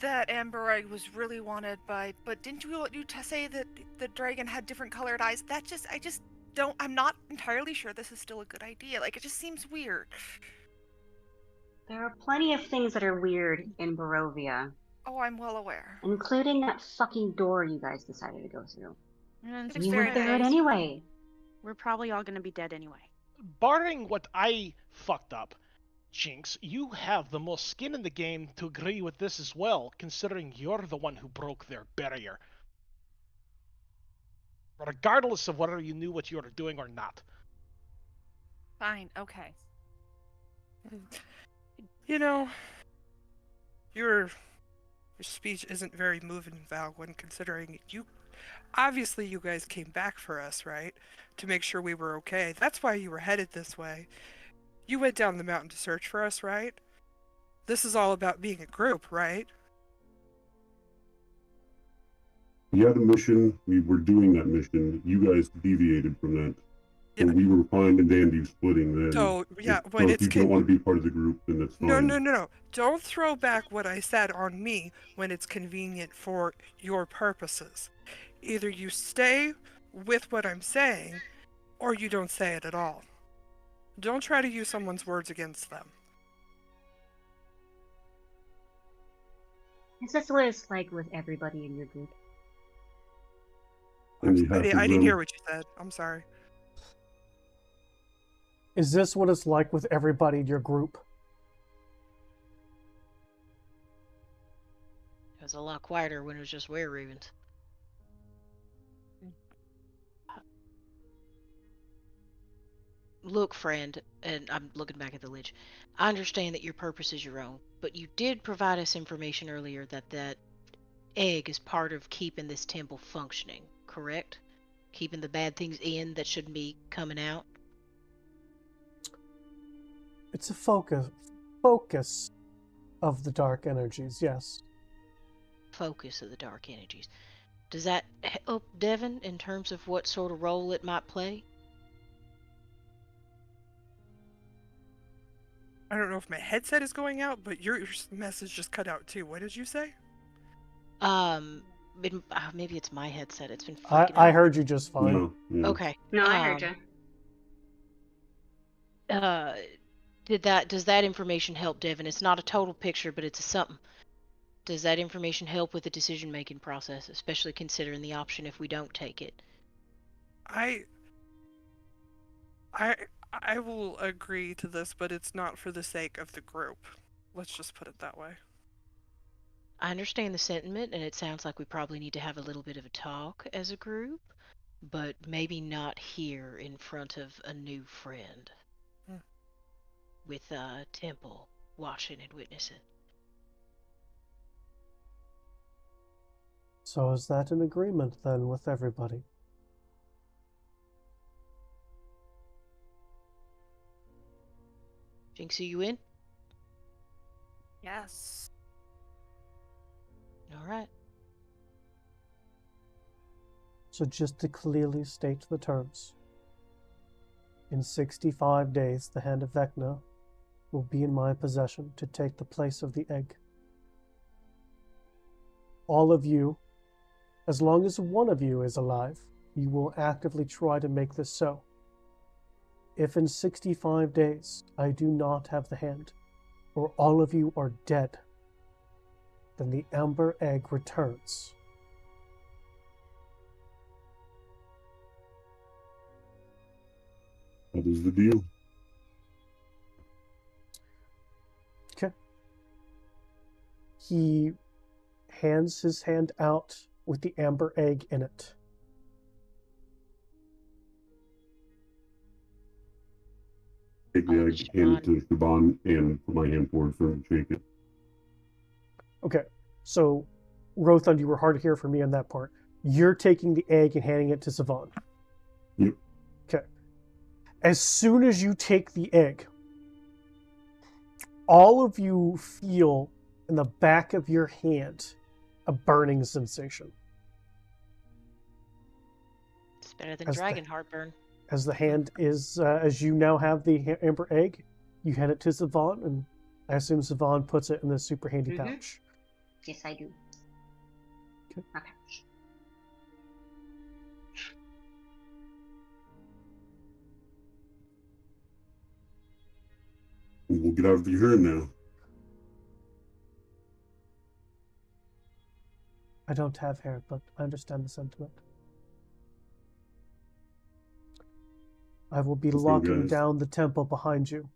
that amber egg was really wanted by. But didn't you say that the dragon had different colored eyes? I just don't. I'm not entirely sure this is still a good idea. Like, it just seems weird.
There are plenty of things that are weird in Barovia,
Oh, I'm well aware.
including that fucking door you guys decided to go through.
And in
It was
And you
64
went there
days,
anyway.
we're probably all going to be dead anyway.
Barring what I fucked up, Jinx, you have the most skin in the game to agree with this as well, considering you're the one who broke their barrier. Regardless of whether you knew what you were doing or not.
Fine, okay.
You know, your speech isn't very moving, Val, when considering obviously you guys came back for us, right? To make sure we were okay. That's why you were headed this way. You went down the mountain to search for us, right? This is all about being a group, right?
We had a mission. We were doing that mission. You guys deviated from that. So
Yeah.
we were fine and dandy splitting then.
So, yeah,
So
when
if you don't want to be part of the group, then that's fine.
No. Don't throw back what I said on me when it's convenient for your purposes. Either you stay with what I'm saying, or you don't say it at all. Don't try to use someone's words against them.
Is this what it's like with everybody in your group?
And you have to
I didn't
run.
hear what you said. I'm sorry.
Is this what it's like with everybody in your group?
It was a lot quieter when it was just were ravens. Look, friend, and I'm looking back at the Lich. I understand that your purpose is your own, but you did provide us information earlier that egg is part of keeping this temple functioning, correct? Keeping the bad things in that shouldn't be coming out?
It's a focus of the dark energies, yes.
Focus of the dark energies. Does that help Devin in terms of what sort of role it might play?
I don't know if my headset is going out, but your message just cut out too. What did you say?
maybe it's my headset. It's been
I
freaking out.
heard you just fine.
No, yeah.
Okay.
No, I heard you.
Does that information help, Devin? It's not a total picture, but it's a something. Does that information help with the decision-making process, especially considering the option if we don't take it?
I will agree to this, but it's not for the sake of the group. Let's just put it that way.
I understand the sentiment, and it sounds like we probably need to have a little bit of a talk as a group, but maybe not here in front of a new friend. With Temple watching and witnessing.
So is that an agreement then with everybody?
Jinx, are you in?
Yes.
All right.
So just to clearly state the terms. In 65 days, the Hand of Vecna will be in my possession to take the place of the egg. All of you, as long as one of you is alive, you will actively try to make this so. If in 65 days I do not have the hand, or all of you are dead, then the Amber Egg returns.
That is the deal.
Okay. He hands his hand out with the amber egg in it.
Take the egg, hand it to Siobhan, and put my hand forward for him to shake it.
Okay, so Rothund, you were hard to hear from me on that part. You're taking the egg and handing it to Siobhan.
Yep.
Okay. As soon as you take the egg, all of you feel in the back of your hand a burning sensation.
It's better than
As
dragon heartburn.
As the hand is, as you now have the amber egg, you hand it to Siobhan, and I assume Siobhan puts it in the super handy pouch.
Yes, I do.
Okay.
Okay.
We'll get out of here now.
I don't have hair, but I understand the sentiment. I will be
Let's go,
locking
guys.
down the temple behind you.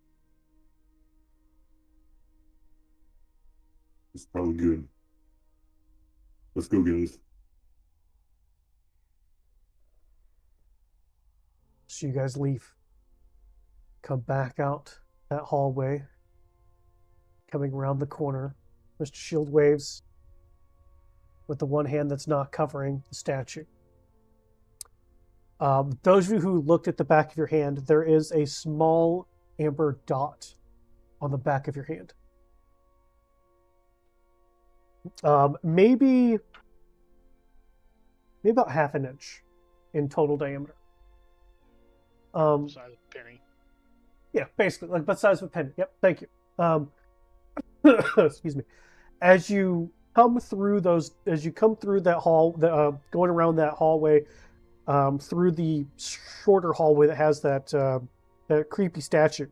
It's probably good. Let's go, guys.
So you guys leave. Come back out that hallway. Coming around the corner, Mr. Shield waves with the one hand that's not covering the statue. Those of you who looked at the back of your hand, there is a small amber dot on the back of your hand. Maybe about half an inch in total diameter.
Size of a penny.
Yeah, basically, like the size of a penny. Yep, thank you. Excuse me. As you come through that hall, going around that hallway, through the shorter hallway that has that creepy statue,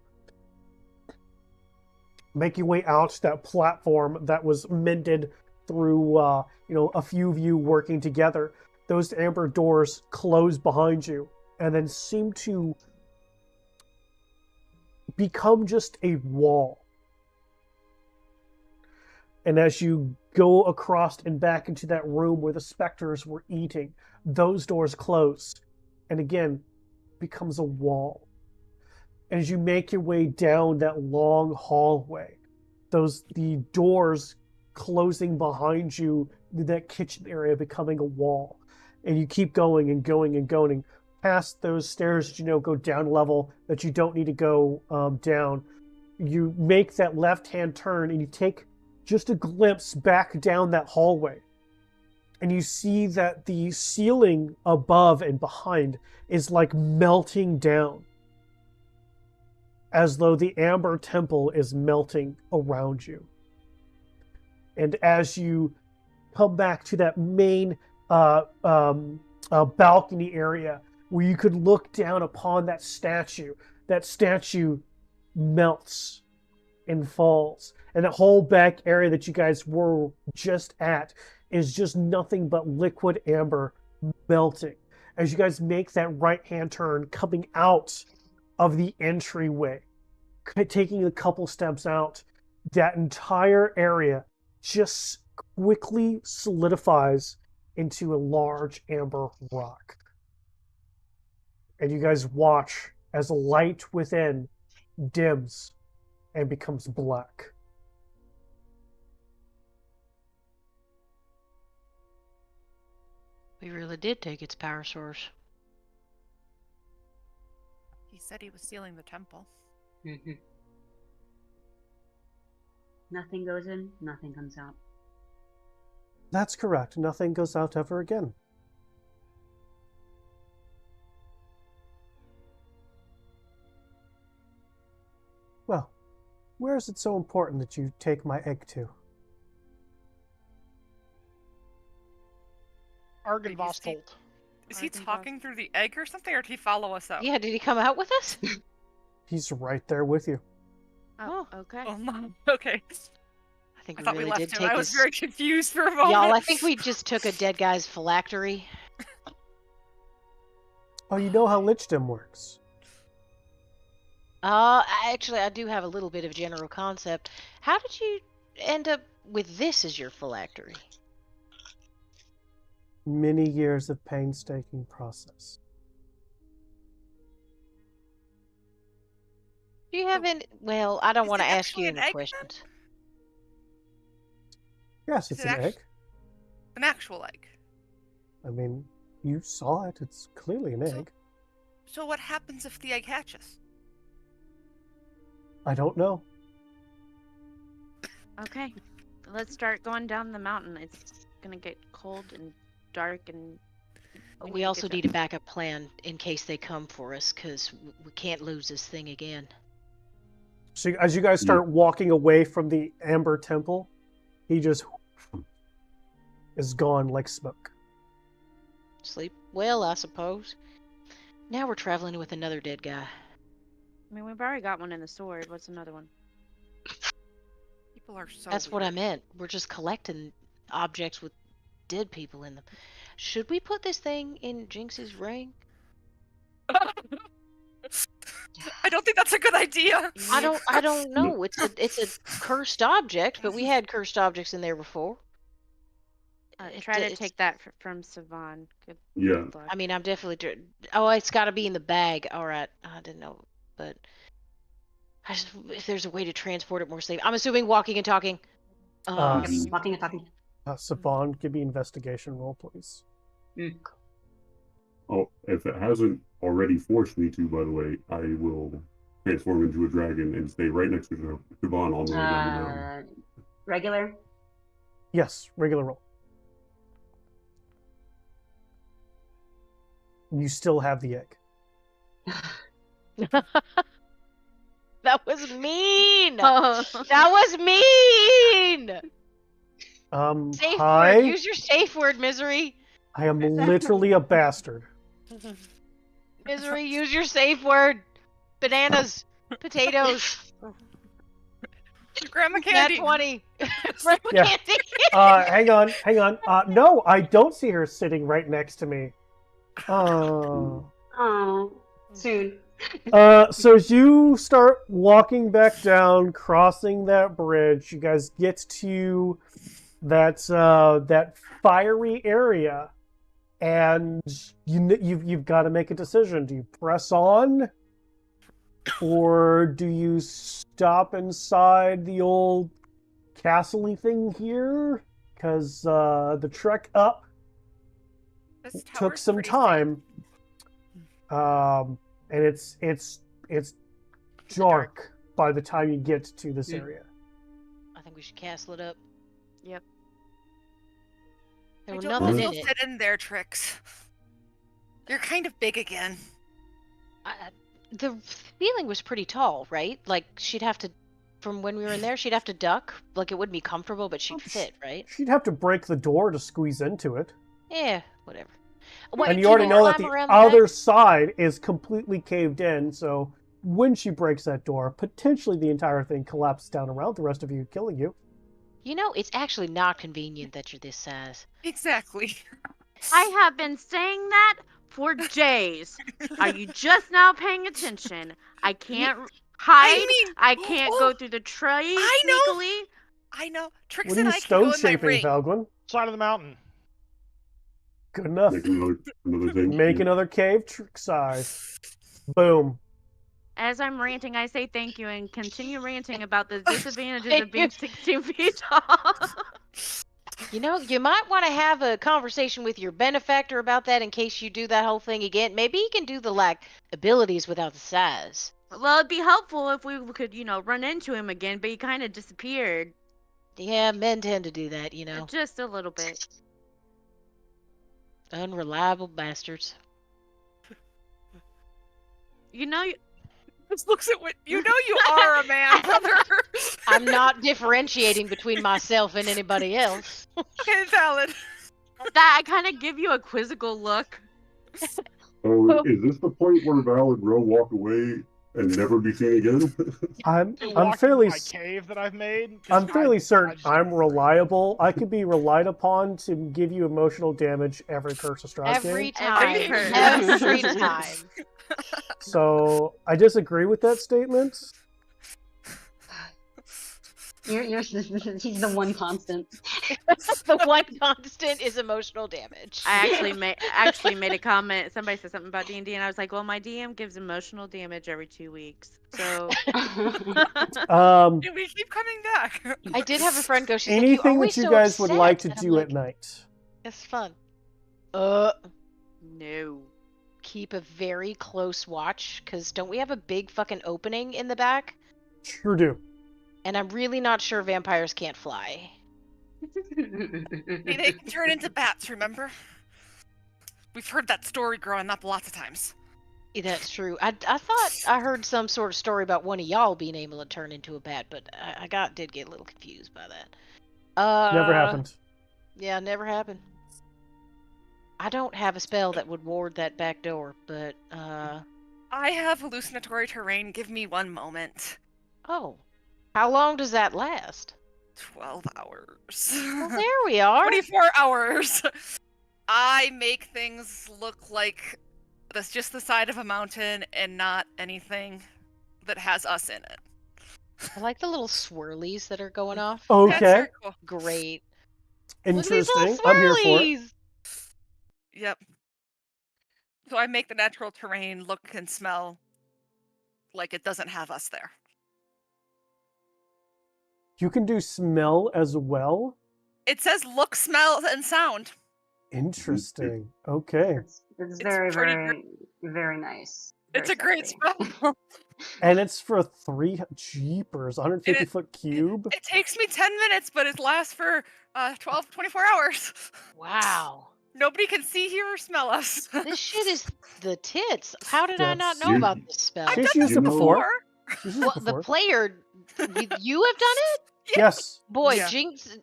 make your way out to that platform that was mended through, a few of you working together. Those amber doors close behind you and then seem to become just a wall. And as you go across and back into that room where the specters were eating, those doors close and again becomes a wall. As you make your way down that long hallway, the doors closing behind you, that kitchen area becoming a wall. And you keep going and going and going past those stairs that go down level that you don't need to go down. You make that left-hand turn and you take just a glimpse back down that hallway. And you see that the ceiling above and behind is like melting down, as though the Amber Temple is melting around you. And as you come back to that main balcony area where you could look down upon that statue. That statue melts and falls, and the whole back area that you guys were just at is just nothing but liquid amber melting. As you guys make that right-hand turn, coming out of the entryway, taking a couple steps out, that entire area just quickly solidifies into a large amber rock. And you guys watch as the light within dims and becomes black.
We really did take its power source.
He said he was sealing the temple.
Mhm. Nothing goes in, nothing comes out.
That's correct. Nothing goes out ever again. Well, where is it so important that you take my egg to?
Argynvost
see-
told.
Is he
Argynvost.
talking through the egg or something, or did he follow us out?
Yeah, did he come out with us?
He's right there with you.
Oh, okay.
Oh, Mom. Okay.
I think
I
we
thought we
really
left
did
him.
take
I was
his...
very confused for a moment.
Y'all, I think we just took a dead guy's phylactery.
Oh, you know how Lichdom works.
Actually, I do have a little bit of general concept. How did you end up with this as your phylactery?
Many years of painstaking process.
Do you have any... Well, I don't
Is
want to
it
ask you
actually an
any
egg,
questions.
Yes,
Is
it's
it
an
actu-
egg.
An actual egg.
I mean, you saw it. It's clearly an
So-
egg.
So what happens if the egg hatches?
I don't know.
Okay. Let's start going down the mountain. It's gonna get cold and dark, and
We also need a backup plan in case they come for us, because we can't lose this thing again.
So as you guys start walking away from the Amber Temple, he just is gone like smoke.
Sleep well, I suppose. Now we're traveling with another dead guy.
I mean, we've already got one in the sword. What's another one?
People are so
That's what I
weird.
meant. We're just collecting objects with dead people in them. Should we put this thing in Jinx's ring?
I don't think that's a good idea.
I don't know. It's a cursed object, but we had cursed objects in there before.
Try to
It's-
take that from Savan. Good
Yeah.
luck.
I mean, I'm definitely. Oh, it's got to be in the bag. All right, I didn't know, but if there's a way to transport it more safe, I'm assuming walking and talking.
Mhm.
Walking and talking.
Savon, give me investigation roll, please.
Oh, if it hasn't already forced me to, by the way, I will transform into a dragon and stay right next to Siobhan on the way down the mountain.
Regular.
Yes, regular roll. You still have the egg.
That was mean.
Oh.
That was mean. Safe
hi.
word. Use your safe word, Misery.
I am literally a bastard.
Misery, use your safe word. Bananas, potatoes,
Grandma
nat
Candy.
20.
Yeah.
Candy.
Hang on. No, I don't see her sitting right next to me. Oh.
Oh, soon.
So as you start walking back down, crossing that bridge, you guys get to that fiery area, and you've got to make a decision. Do you press on, or do you stop inside the old castle-y thing here? Because the trek up
This
took
tower's
some
pretty
time, and it's dark by the time you get to this area.
I think we should castle it up.
Yep.
There
I
were
don't know
nothing
if
in
you'll
it.
fit in there, Trix. You're kind of big again.
The feeling was pretty tall, right? Like she'd have to from when we were in there, she'd have to duck. Like, it wouldn't be comfortable, but she'd
Oh,
fit, right?
She'd have to break the door to squeeze into it.
Yeah, whatever. What,
And you
can
already know that
climb
the
around
other
back?
side is completely caved in, so when she breaks that door, potentially the entire thing collapses down around the rest of you, killing you.
You know, it's actually not convenient that you're this size.
Exactly.
I have been saying that for days. Are you just now paying attention? I can't hide. I can't go through the trees
I know.
sneakily.
I know. Trix
What are
and
you
I can go
stone
in my
shaping,
ring.
Valgwin?
Side of the mountain.
Good enough.
Make another thing.
Make another cave trick size. Boom.
As I'm ranting, I say thank you and continue ranting about the disadvantages
Thank
of being
you.
16 feet tall.
You know, you might want to have a conversation with your benefactor about that in case you do that whole thing again. Maybe he can do the, like, abilities without the size.
Well, it'd be helpful if we could, run into him again, but he kind of disappeared.
Yeah, men tend to do that, you know.
Just a little bit.
Unreliable bastards.
You know,
Just looks at what you know. You are a man, brother.
I'm not differentiating between myself and anybody else.
Okay, valid.
that I kind of give you a quizzical look.
Oh, is this the point where Val and Ro walk away and never be seen again?
I'm
Walk
fairly
into my cave that I've made. 'cause
I'm fairly
I
certain
just-
I'm reliable. I can be relied upon to give you emotional damage every Curse of Strahd
Every
game.
time.
Every
Every
time.
time.
So I disagree with that statement.
He's the one constant.
The one constant is emotional damage.
I actually made a comment. Somebody said something about D&D, and I was like, "Well, my DM gives emotional damage every 2 weeks, so."
We keep coming back.
I did have a friend go, she's like,
Anything
always
that you
so
guys would like to
upset." And I'm
do
like,
at night.
It's fun.
No.
Keep a very close watch, because don't we have a big fucking opening in the back?
Sure do.
And I'm really not sure vampires can't fly.
Hey, they can turn into bats, remember? We've heard that story growing up lots of times.
That's true. I thought I heard some sort of story about one of y'all being able to turn into a bat, but I did get a little confused by that.
Never happened.
Yeah, never happened. I don't have a spell that would ward that back door, but
I have hallucinatory terrain. Give me one moment.
oh. How long does that last?
12 hours.
Well, there we are.
24 hours. I make things look like that's just the side of a mountain and not anything that has us in it.
I like the little swirlies that are going off.
That's
Okay.
very cool.
Great. Look at these
Interesting.
little
I'm here for it.
swirlies.
Yep. So I make the natural terrain look and smell like it doesn't have us there.
You can do smell as well.
It says look, smell, and sound.
Interesting. Okay.
It's
It's
very,
pretty
very, very nice.
It's
Very
a great
sexy.
spell.
And it's for 3 jeepers, 150 foot cube.
It takes me 10 minutes, but it lasts for 24 hours.
Wow.
Nobody can see, hear, or smell us.
This shit is the tits. How did I not
Yes.
know about this spell?
I've
She's
done
used
this
it before. She's used
Well,
it
the
before.
player, you have done it?
Yes.
Boy,
Yeah.
Jinx,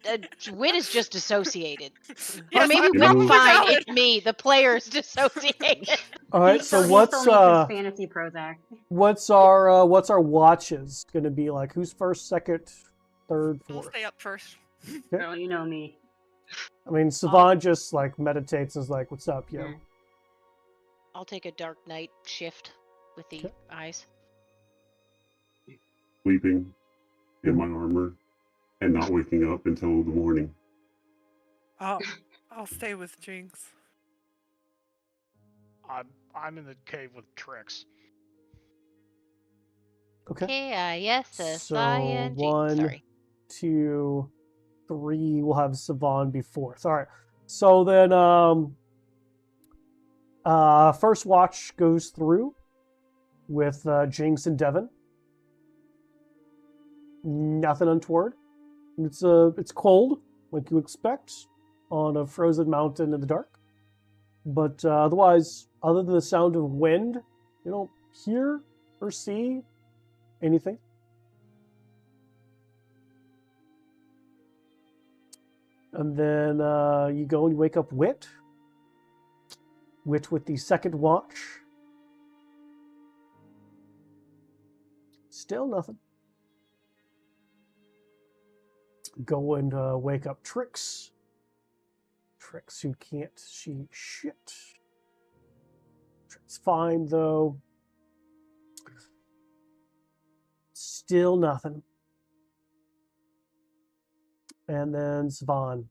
Wit is just dissociated. Or
Yes,
maybe
I'm
Wit's
Wit's
probably
fine,
valid.
it's me. The player's dissociated.
All right.
He
So
still
what's
needs his fantasy Prozac.
what's our watches gonna be like? Who's first, second, third,
I'll
fourth?
stay up first.
Okay.
Girl, you know me.
I mean, Savon just like meditates and is like, "What's up, yo?"
Yeah.
I'll take a dark night shift with the
Okay.
eyes.
Sleeping in my armor and not waking up until the morning.
I'll stay with Jinx.
I'm in the cave with Trix.
Okay.
K-I-S-S-I-N-G.
So, 1,
Sorry.
2, 3. We'll have Savon be fourth. All right. So then, first watch goes through with Jinx and Devon. Nothing untoward. It's cold, like you expect, on a frozen mountain in the dark. But otherwise, other than the sound of wind, you don't hear or see anything. And then you go and you wake up Wit. Wit with the second watch. Still nothing. Go and wake up Trix. Trix who can't see shit. Trix fine though. Still nothing. And then Svan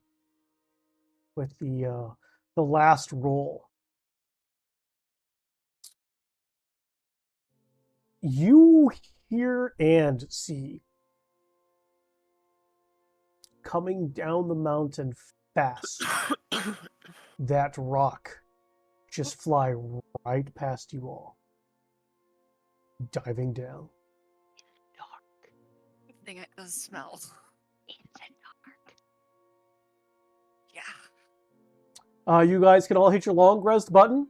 with the last roll. You hear and see coming down the mountain fast. That rock just fly right past you all, diving down.
I think it does smell. Yeah.
You guys can all hit your long rest button.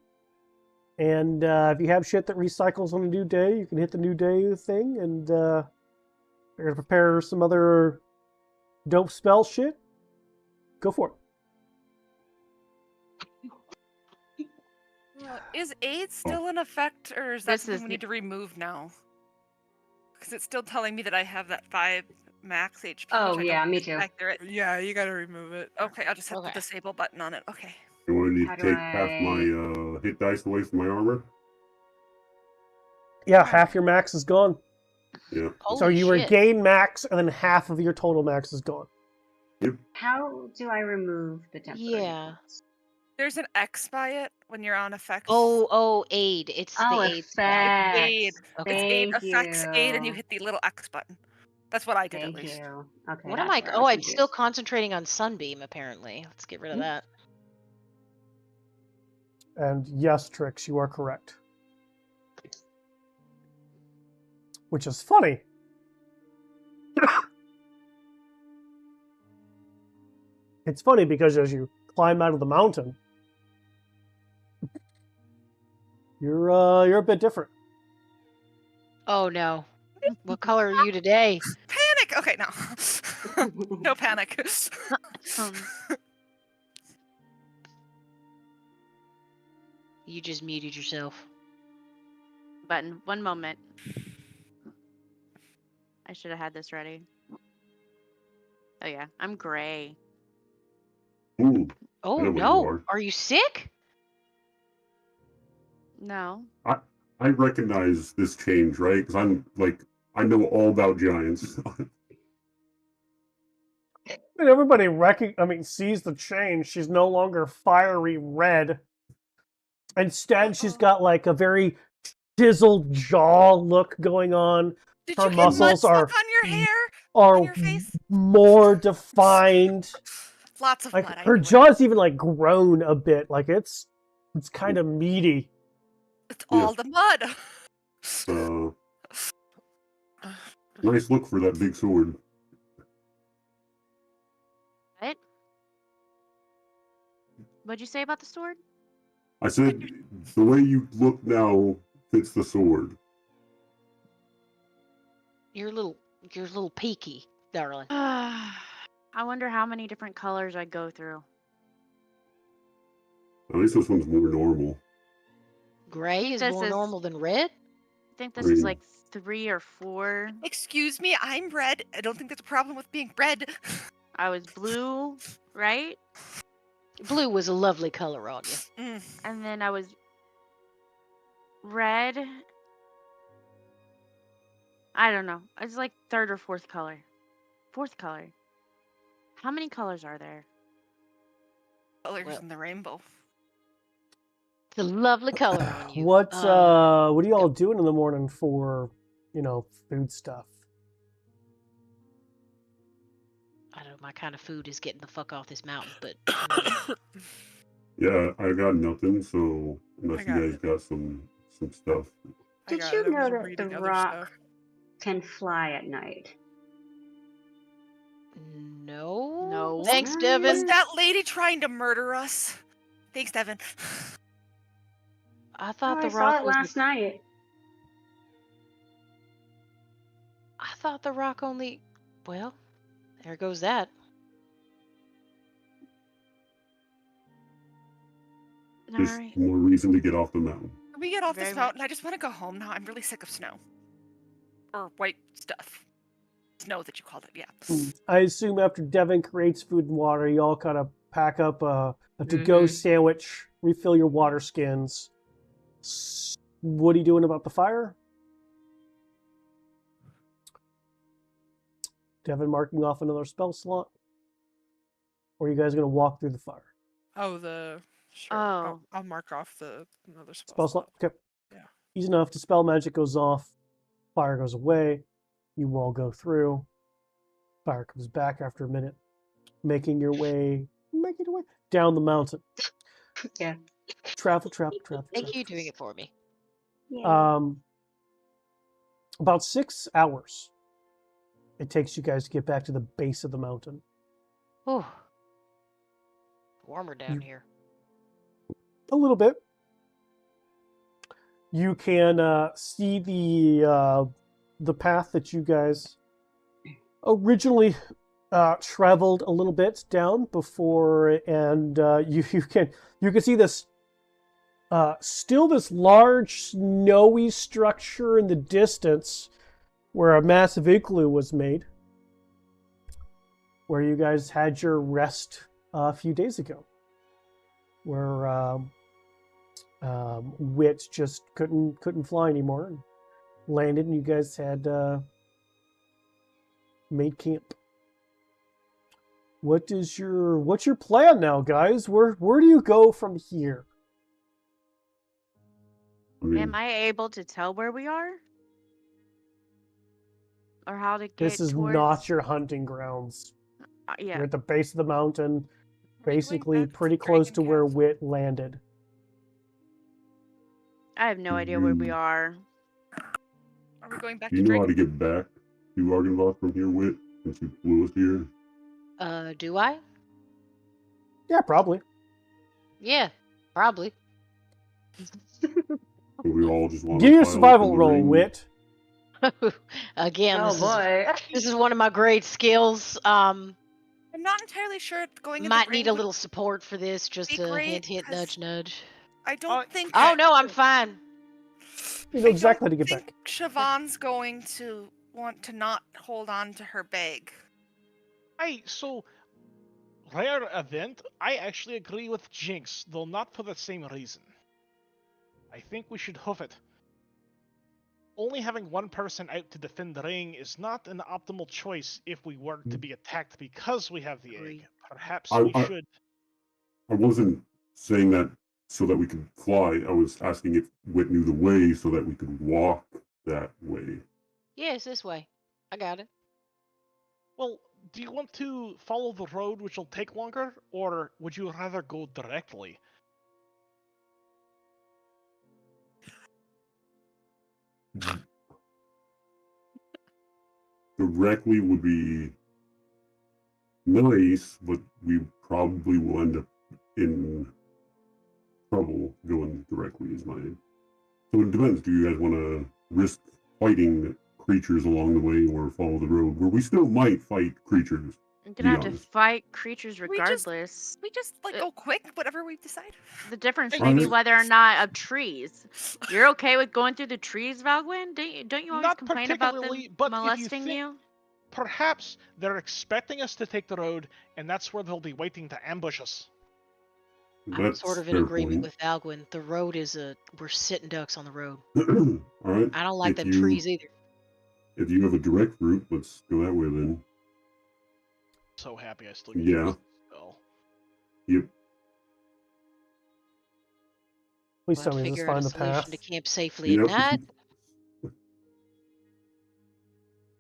And if you have shit that recycles on a new day, you can hit the new day thing. And you're going to prepare some other dope spell shit. Go for it.
Is aid still in effect, or is that
This
something
is
we
the-
need to remove now? Because it's still telling me that I have that 5 max HP.
Oh,
which I
yeah,
don't
me
think is
too.
accurate.
Yeah, you gotta remove it.
Okay, I'll just hit the
Okay.
disable button on it. Okay.
I want to
How do
take half my hit dice away from my armor.
Yeah, half your max is gone.
Yeah.
Holy
So you
shit.
regain max, and then half of your total max is gone.
How do I remove the temporary
Yeah.
points?
There's an X by it when you're on effects.
Oh, aid. It's
Oh,
the aid spell.
It's aid.
effects.
Okay.
It's aid
Thank
effects aid, and you
you.
hit the little X button. That's what I did at
Thank
least.
you. Okay,
What am
that's
I?
where
Oh,
was
I'm still
confused.
concentrating on Sunbeam, apparently. Let's get rid of that.
And yes, Trix, you are correct. Which is funny. It's funny because as you climb out of the mountain, you're a bit different.
Oh, no. What color are you today?
Panic! Okay, no. No panic.
You just muted yourself.
Button. One moment. I should have had this ready. Oh yeah, I'm gray.
Ooh,
Oh,
know what you
no.
are.
Are you sick?
No.
I recognize this change, right? Because I know all about giants.
And everybody sees the change. She's no longer fiery red. Instead, she's got like a very chiseled jaw look going on.
Did
Her
you get mud
muscles
stuck
are
on your hair?
are
on your face?
more defined.
Lots of
Like
mud. I
her
knew it.
jaw's even like grown a bit. Like it's kind of meaty.
It's
Yeah.
all the mud.
Nice look for that big sword.
What? What'd you say about the sword?
I said the way you look now fits the sword.
You're a little peaky, darling.
I wonder how many different colors I go through.
At least this one's more normal.
Gray is
This
more
is-
normal than red?
I think this
Green.
is like 3 or 4.
Excuse me, I'm red. I don't think there's a problem with being red.
I was blue, right?
Blue was a lovely color on you.
Mm.
And then I was red. I don't know. It's like 3rd or 4th color. 4th color. How many colors are there?
Colors
Well.
in the rainbow.
It's a lovely color on you.
What are you all doing in the morning for, food stuff?
I don't know. My kind of food is getting the fuck off this mountain, but
Yeah, I got nothing, so unless
I
you
got
guys got some stuff.
I
Did
got
you
it. I
know
was
that the
reading other
rock
stuff.
can fly at night?
no.
No.
Thanks,
Was
Devin.
that lady trying to murder us? Thanks, Devin.
I
Oh,
thought
I
the
saw
rock
it
was.
last night.
I thought the rock only. Well, there goes that.
Just
Alright.
more reason to get off the mountain.
Can we get off
Very
this mountain? I just want to go home now. I'm really sick of snow. Or white stuff. Snow that you called it, yeah.
I assume after Devin creates food and water, you all kind of pack up a to-go sandwich, refill your water skins. What are you doing about the fire? Devin marking off another spell slot? Or are you guys going to walk through the fire?
Oh, sure.
Oh.
I'll mark off another
Spell slot? Okay.
Yeah.
Easy enough. Dispel magic goes off. Fire goes away. You all go through. Fire comes back after a minute. Making your way down the mountain.
Yeah.
Travel.
Thank you doing it for me.
About 6 hours it takes you guys to get back to the base of the mountain.
Oh, warmer down here.
A little bit. You can see the path that you guys originally traveled a little bit down before, and you can see this still this large snowy structure in the distance where a massive igloo was made, where you guys had your rest a few days ago, where Wit just couldn't fly anymore and landed, and you guys had made camp. What's your plan now, guys? Where do you go from here?
Am I able to tell where we are? Or how to get
This is
towards...
not your hunting grounds.
yeah.
You're at the base of the mountain,
Are we going
basically
back to
pretty
the
close to
Dragon
where
Castle?
Wit landed.
I have no idea where we are.
Are we going back
Do
to
you know how
Dragon?
to get back to Argenvoth from here, Wit, since you flew us here?
Do I?
Yeah, probably.
Yeah, probably.
So we all just want
Give
to
you a
pile up
survival
in the
roll,
ring?
Wit.
Again,
Oh boy.
this is one of my great skills.
I'm not entirely sure if going in the
Might
ring
need a
would
little support for this. Just
be
a
great,
hint,
'cause
nudge, nudge.
I don't think.
Oh no, I'm fine.
You know
I
exactly how
don't
to get
think
back.
Siobhan's going to want to not hold on to her bag.
So rare event. I actually agree with Jinx, though not for the same reason. I think we should hoof it. Only having one person out to defend the ring is not an optimal choice if we were to be attacked because we have the egg. Perhaps we should.
I wasn't saying that so that we could fly. I was asking if Wit knew the way so that we could walk that way.
Yes, this way. I got it.
Well, do you want to follow the road, which will take longer, or would you rather go directly?
Directly would be nice, but we probably will end up in trouble going directly is my... So it depends. Do you guys want to risk fighting creatures along the way or follow the road where we still might fight creatures?
I'm gonna have to
honest.
fight creatures
We just-
regardless.
We just go quick, whatever we decide.
The difference
Hey,
may be
honest-
whether or not of trees. You're okay with going through the trees, Valgwyn? Don't you always
Not
complain about them
particularly, but if you
molesting
think-
you?
Perhaps they're expecting us to take the road, and that's where they'll be waiting to ambush us.
I'm
That's
sort of in
fair
agreement
point.
with Alguin. The road is we're sitting ducks on the road.
All right.
I don't like
If
them
you-
trees either.
If you have a direct route, let's go that way then.
So happy I still get
Yeah.
this spell.
Yep.
Please
We'll
tell me this is
figure out a
find the
solution
path.
to camp safely at
Yep.
night.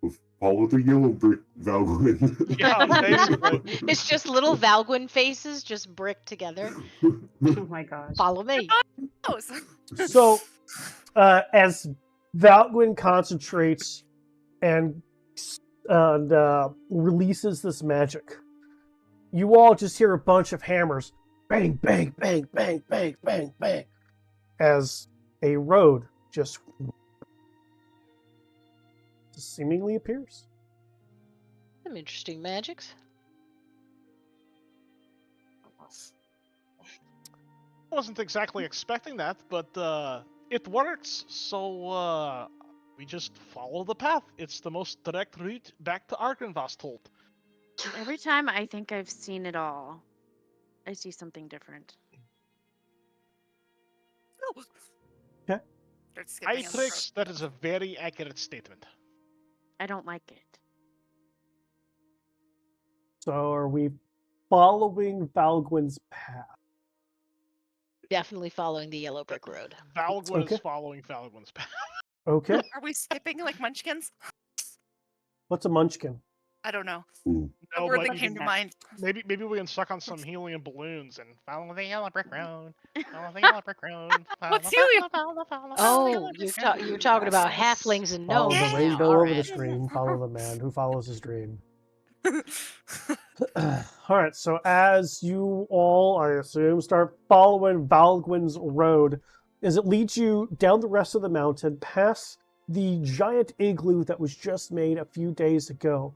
We'll follow the yellow brick, Valgwyn.
Yeah, basically.
It's just little Valguin faces just bricked together.
Oh my gosh.
Follow me.
Oh,
So, as Valgwyn concentrates and releases this magic, you all just hear a bunch of hammers, bang, bang, bang, bang, bang, bang, bang, as a road just seemingly appears.
Some interesting magics.
Wasn't exactly expecting that, but it works. So we just follow the path. It's the most direct route back to Arkansas. Told.
Every time I think I've seen it all, I see something different.
Oh.
Okay.
Start skipping on the road.
Atrix, that is a very accurate statement.
I don't like it.
So are we following Valgwin's path?
Definitely following the yellow brick road.
Valgwin
Okay.
is following Valgwin's path.
Okay.
Are we skipping like munchkins?
What's a munchkin?
I don't know.
Ooh.
The
No,
word
but
that
you
came to
can-
mind.
Maybe we can suck on some helium balloons and follow the yellow brick road. Follow the yellow brick road.
What's helium?
Oh, you're talking about halflings and
Follow
gnomes.
the
now,
rainbow
all
over the
right.
stream. Follow the man who follows his dream. All right, so as you all, I assume, start following Valgwin's road, as it leads you down the rest of the mountain, past the giant igloo that was just made a few days ago,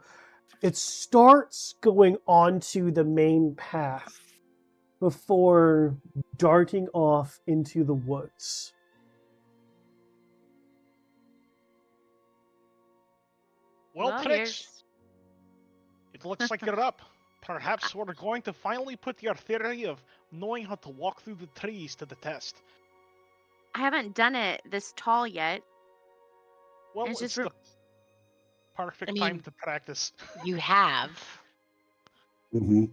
it starts going onto the main path before darting off into the woods.
Well, Trix,
here's
it looks like you're up. Perhaps we're going to finally put your theory of knowing how to walk through the trees to the test.
I haven't done it this tall yet.
Well,
It's
it's
just
the perfect
I
time
mean-
to practice.
You have
Mm-hmm.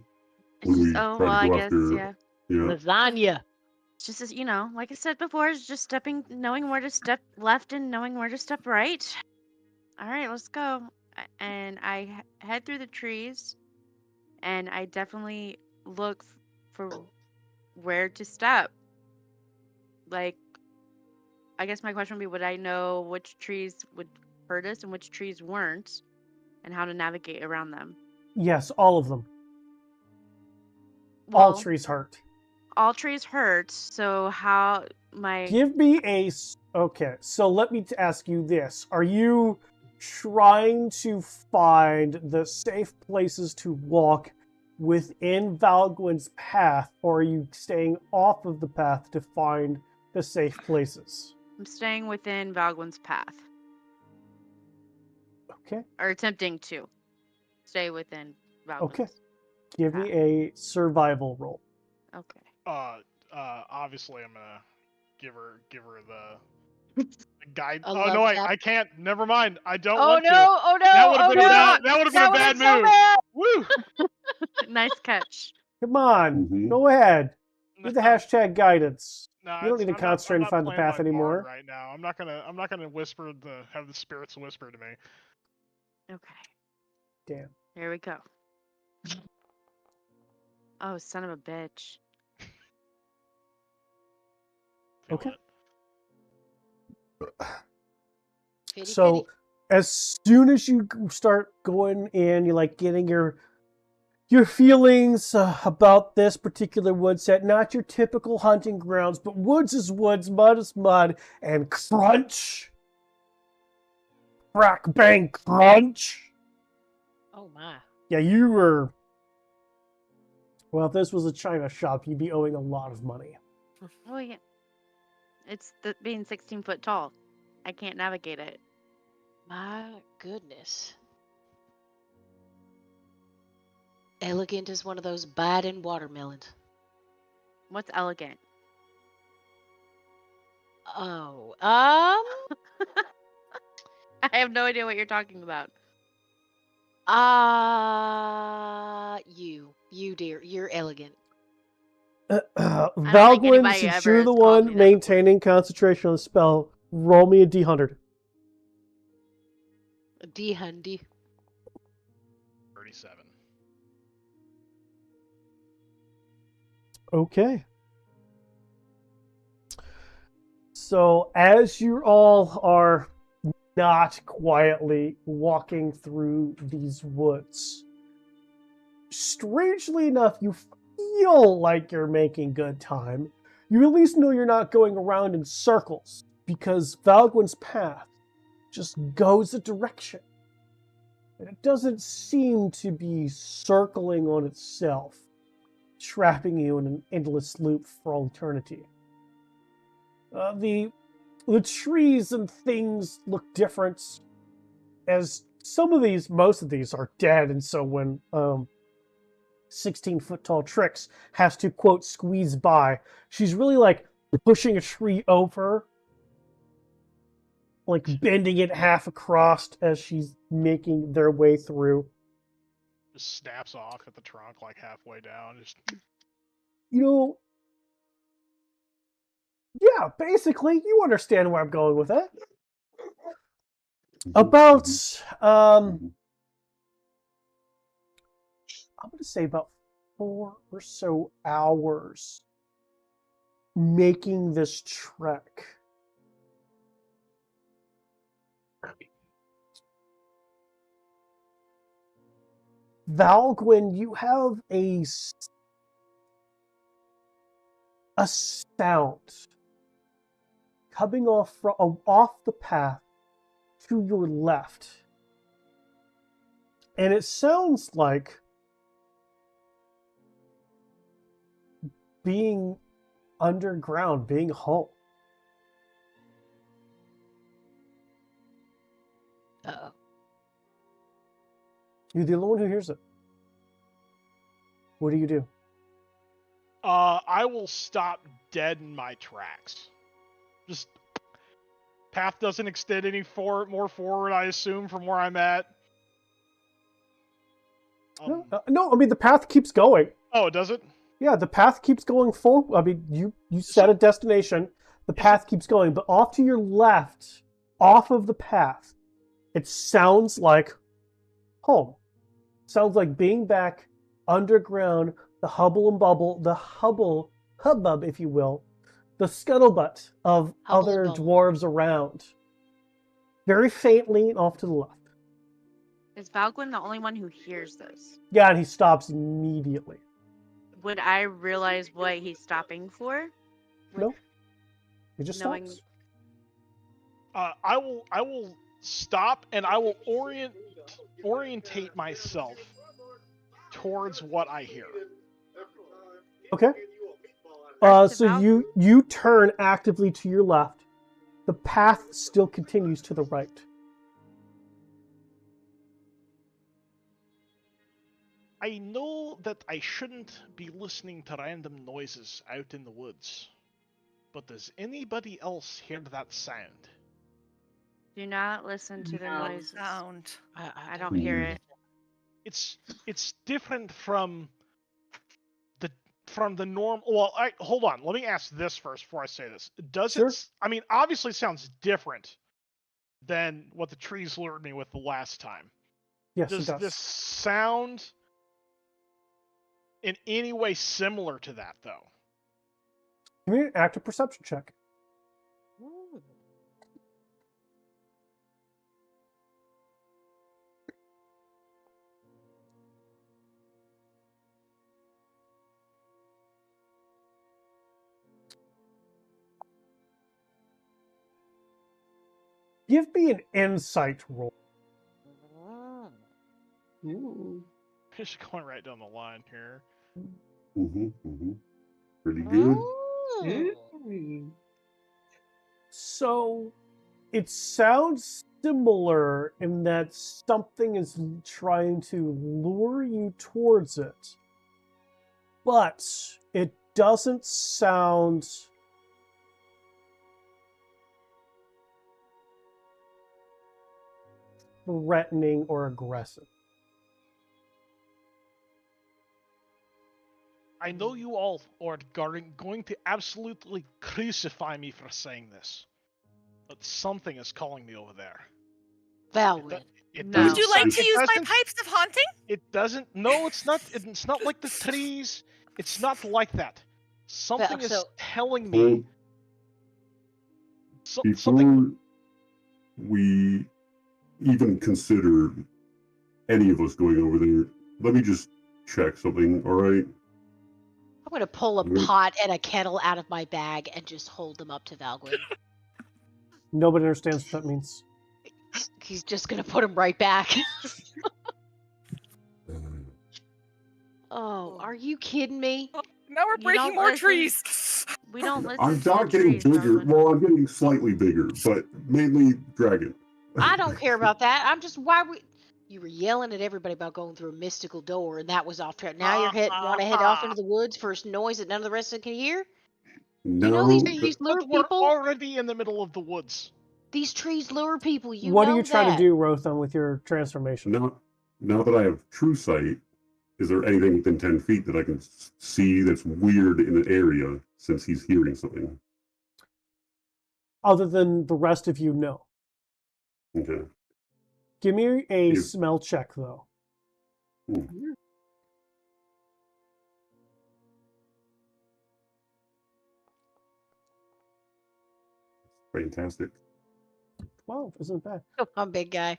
It's
When
just,
we
oh
try
well,
to
I
go
guess
after,
yeah.
yeah.
lasagna.
It's just as like I said before, it's just knowing where to step left and knowing where to step right. All right, let's go. And I head through the trees, and I definitely look for where to step. Like, I guess my question would be, would I know which trees would hurt us and which trees weren't, and how to navigate around them?
Yes, all of them. All
Well,
trees hurt.
all trees hurt, so how my
Give me a... Okay, so let me ask you this. Are you trying to find the safe places to walk within Valgwin's path, or are you staying off of the path to find the safe places?
I'm staying within Valgwin's path,
Okay,
or attempting to stay within Valgwin's.
Okay. Give me a survival roll.
Okay.
Obviously, I'm gonna give her the guide.
A
Oh
love
no,
tap.
I can't. Never mind. I don't
Oh
want to.
no! Oh no!
That would have
Oh
been a
no!
bad. That would have been a bad
so
move.
bad.
Woo!
Nice catch.
Come on,
Mhm.
go ahead. Do the
No,
hashtag guidance.
no,
You don't
it's-
need to
I'm not-
concentrate
I'm
and
not
find the
playing
path
my bard
anymore.
right now. I'm not gonna whisper have the spirits whisper to me.
Okay.
Damn.
Here we go. Oh, son of a bitch.
Feel
Okay.
it.
Fitty,
So
fitty.
as soon as you start going in, you're like getting your feelings about this particular wood set, not your typical hunting grounds, but woods is woods, mud is mud, and crunch, crack, bang, crunch.
Oh my.
Yeah, you were. Well, if this was a china shop, you'd be owing a lot of money.
Well, yeah. It's being 16 foot tall. I can't navigate it.
My goodness. Elegant is one of those Biden watermelons.
What's elegant?
Oh,
I have no idea what you're talking about.
you dear, you're elegant.
think
Valgwin,
anybody
since
ever
you're
has
the
called me
one
that before.
maintaining concentration on the spell, roll me a d100.
D Hundy.
37.
Okay. So as you all are not quietly walking through these woods, strangely enough, you feel like you're making good time. You at least know you're not going around in circles, because Valgwin's path just goes a direction. And it doesn't seem to be circling on itself. trapping you in an endless loop for all eternity. The trees and things look different, as most of these are dead, and so when 16-foot tall Trix has to, quote, squeeze by, she's really like pushing a tree over, like bending it half across as she's making their way through.
Just snaps off at the trunk like halfway down. Just
Yeah, basically, you understand where I'm going with that. About, I'm going to say about 4 or so hours making this trek. Valgwyn, you have a sound coming off the path to your left. And it sounds like being underground, being home.
Uh-oh.
You're the only one who hears it. What do?
I will stop dead in my tracks. Just path doesn't extend any more forward, I assume, from where I'm at.
No, I mean the path keeps going.
Oh, does it?
Yeah, the path keeps going forward. I mean, you set a destination. The path keeps going, but off to your left, off of the path, it sounds like home. Sounds like being back underground, the hubbub, if you will, the scuttlebutt of other dwarves around. Very faintly off to the left.
Is Valgwyn the only one who hears this?
Yeah, and he stops immediately.
Would I realize what he's stopping for?
No. He just
knowing...
stops.
I will stop and I will orientate myself towards what I hear.
Okay. So you turn actively to your left. The path still continues to the right.
I know that I shouldn't be listening to random noises out in the woods, but does anybody else hear that sound?
Do not listen to the noises.
Sound.
I don't hear it.
It's different from the norm. Well, hold on. Let me ask this first before I say this. Does it? I mean, obviously, it sounds different than what the trees lured me with the last time.
Yes,
does
it does.
This sound in any way similar to that, though?
Give me an active perception check.
Ooh.
Give me an insight roll.
Ooh.
Just going right down the line here.
Pretty good.
So, it sounds similar in that something is trying to lure you towards it, but it doesn't sound threatening or aggressive.
I know you all are going to absolutely crucify me for saying this, but something is calling me over there.
Valwyn.
Would you like to use my pipes of haunting?
It doesn't. No, it's not. It's not like the trees. It's not like that. Something is telling me.
Before we even consider any of us going over there, let me just check something, all right?
I'm going to pull a pot and a kettle out of my bag and just hold them up to Valgwyn.
Nobody understands what that means.
He's just going to put them right back. Oh, are you kidding me?
Now we're
You
breaking
don't
more
listen.
trees.
We don't listen
I'm
to
not
the
getting
trees,
bigger.
Baldwin.
Well, I'm getting slightly bigger, but mainly dragon.
I don't care about that. I'm just you were yelling at everybody about going through a mystical door, and that was off track. Now you're want to head off into the woods for noise that none of the rest of them can hear. You know
No,
these
Hey,
trees lure
but we're
people.
already in the middle of the woods.
These trees lure people. You
What
know
are you trying
that.
to do, Rothan, with your transformation?
now that I have true sight, is there anything within 10 feet that I can see that's weird in an area since he's hearing something?
Other than the rest of you, no.
Okay.
Give me a
If-
smell check, though.
Ooh. Fantastic.
12 isn't bad.
Come on, big guy.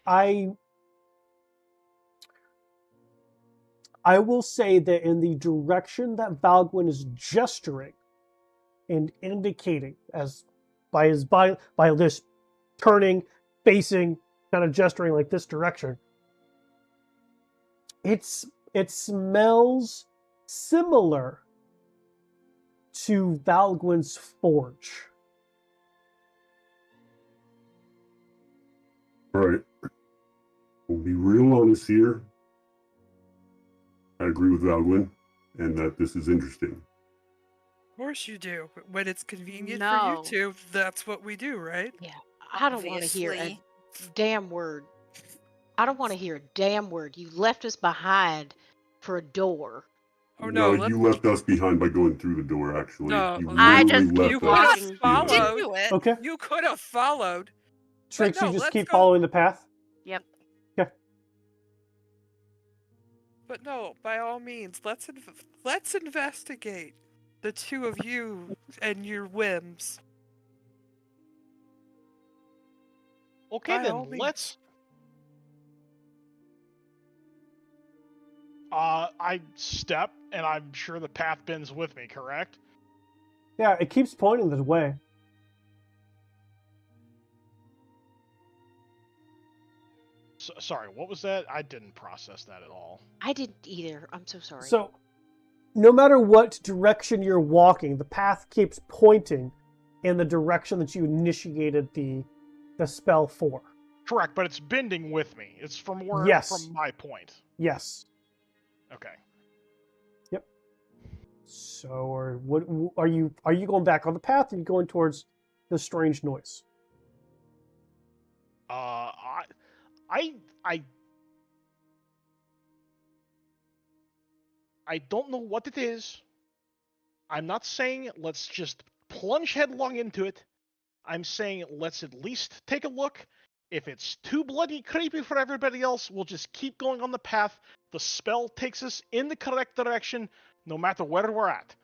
I will say that in the direction that Valgwin is gesturing and indicating as by his body, by this turning, facing, kind of gesturing like this direction, it smells similar to Valgwin's forge.
All right. We'll be real honest here. I agree with Valgwin, and that this is interesting.
Of course you do. But when it's convenient
No.
for you two, that's what we do, right?
Yeah, I don't want to hear a
Obviously.
damn word. I don't want to hear a damn word. You left us behind for a door.
Oh
No,
no,
you left us behind by going through the door, actually.
No,
You
I
literally
just
left
keep
you
us
could have
walking.
behind.
Didn't
followed.
do it.
Okay.
You could have followed.
Trix,
no,
you just
let's
keep
go.
following the path?
Yep.
Okay.
But no, by all means, let's investigate the two of you and your whims.
Okay,
By all
then
means.
let's. I step, and I'm sure the path bends with me. Correct?
Yeah, it keeps pointing this way.
Sorry, what was that? I didn't process that at all.
I didn't either. I'm so sorry.
So, no matter what direction you're walking, the path keeps pointing in the direction that you initiated the spell for.
Correct, but it's bending with me. It's from where
Yes.
from my point.
Yes.
Okay.
So, or what are you going back on the path, or are you going towards the strange noise?
I don't know what it is. I'm not saying let's just plunge headlong into it. I'm saying let's at least take a look. If it's too bloody creepy for everybody else, we'll just keep going on the path. The spell takes us in the correct direction, no matter where we're at.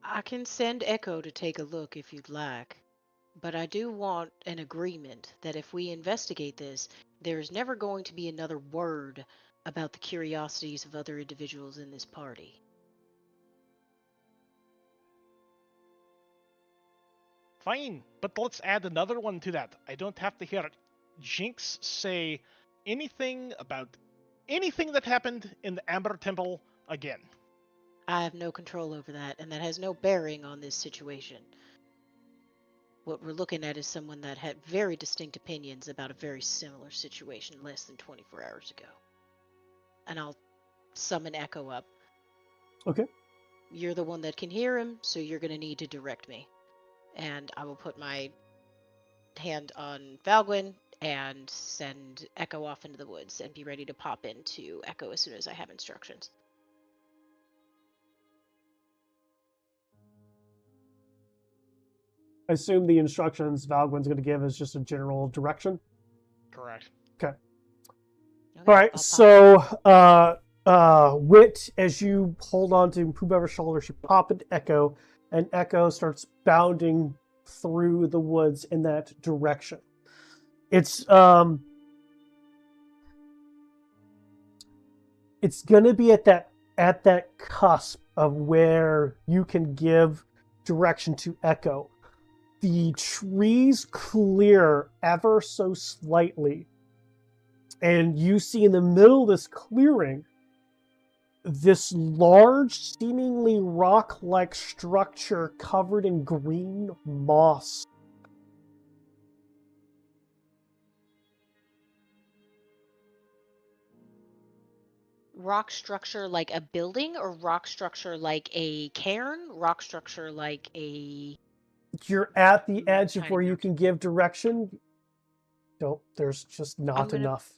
I can send Echo to take a look if you'd like. But I do want an agreement that if we investigate this, there's never going to be another word about the curiosities of other individuals in this party.
Fine, but let's add another one to that. I don't have to hear Jinx say anything about anything that happened in the Amber Temple again.
I have no control over that, and that has no bearing on this situation. What we're looking at is someone that had very distinct opinions about a very similar situation less than 24 hours ago. And I'll summon Echo up.
Okay.
You're the one that can hear him, so you're going to need to direct me. And I will put my hand on Valgwin and send Echo off into the woods and be ready to pop into Echo as soon as I have instructions.
I assume the instructions Valgwin's going to give is just a general direction.
Correct.
Okay.
Okay,
All right.
I'll
So, Wit, as you hold on to whoever's shoulder, you pop into Echo, and Echo starts bounding through the woods in that direction. It's going to be at that cusp of where you can give direction to Echo. The trees clear ever so slightly, And you see in the middle of this clearing this large, seemingly rock-like structure covered in green moss.
Rock structure like a building, or rock structure like a cairn? Rock structure like a...
You're at the edge of
Tiny
where you
mountain.
can give direction. Nope, there's just not
gonna-
enough.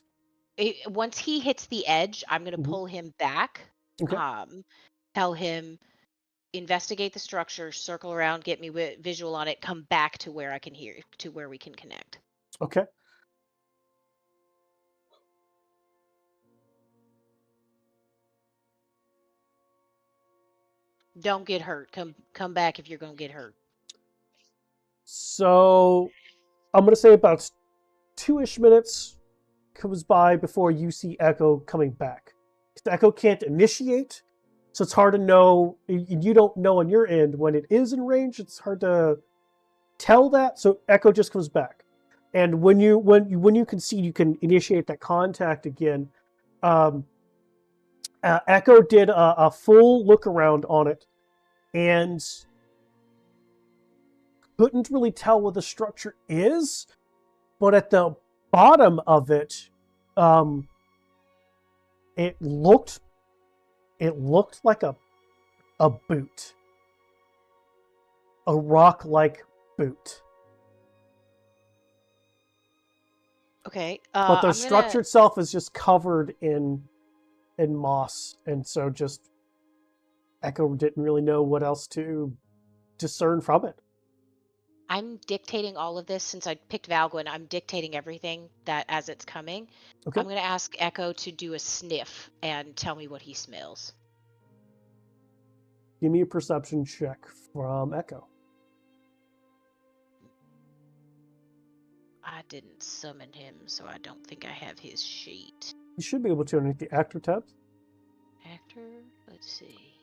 Once he hits the edge, I'm going to
Mhm.
pull him back.
Okay.
Tell him, investigate the structure, circle around, get me visual on it, come back to where I can hear, to where we can connect.
Okay.
Don't get hurt. Come back if you're going to get hurt.
So I'm going to say about 2-ish minutes comes by before you see Echo coming back. Echo can't initiate, so it's hard to know. You don't know on your end when it is in range. It's hard to tell that. So Echo just comes back, and when you concede, you can initiate that contact again. Echo did a full look around on it, and couldn't really tell what the structure is, but at the bottom of it, it looked like a boot, a rock-like boot.
Okay.
But the structure itself is just covered in moss, and so just Echo didn't really know what else to discern from it.
I'm dictating all of this since I picked Valguin. I'm dictating everything that as it's coming.
Okay.
I'm going to ask Echo to do a sniff and tell me what he smells.
Give me a perception check from Echo.
I didn't summon him, so I don't think I have his sheet.
You should be able to underneath the actor tab.
Actor, let's see.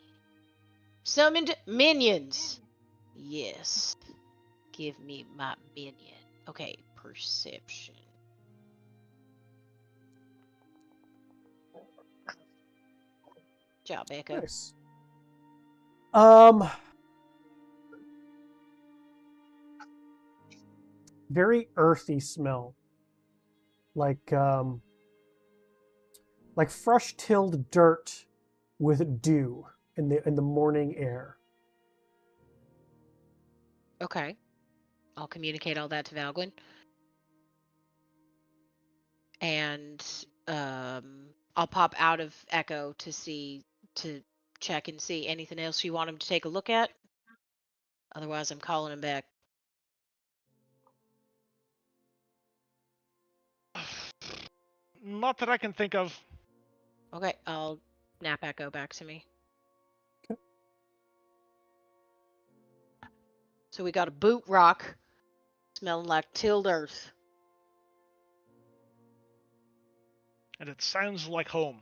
Summoned minions. Yes. Give me my minion. Okay, perception. Job, Echo.
Nice. Very earthy smell. Like fresh tilled dirt with dew in the morning air.
Okay. I'll communicate all that to Valguin. And I'll pop out of Echo to check and see anything else you want him to take a look at. Otherwise, I'm calling him back.
Not that I can think of.
Okay, I'll snap Echo back to me.
Okay.
So we got a boot rock smelling like tilled earth.
And it sounds like home.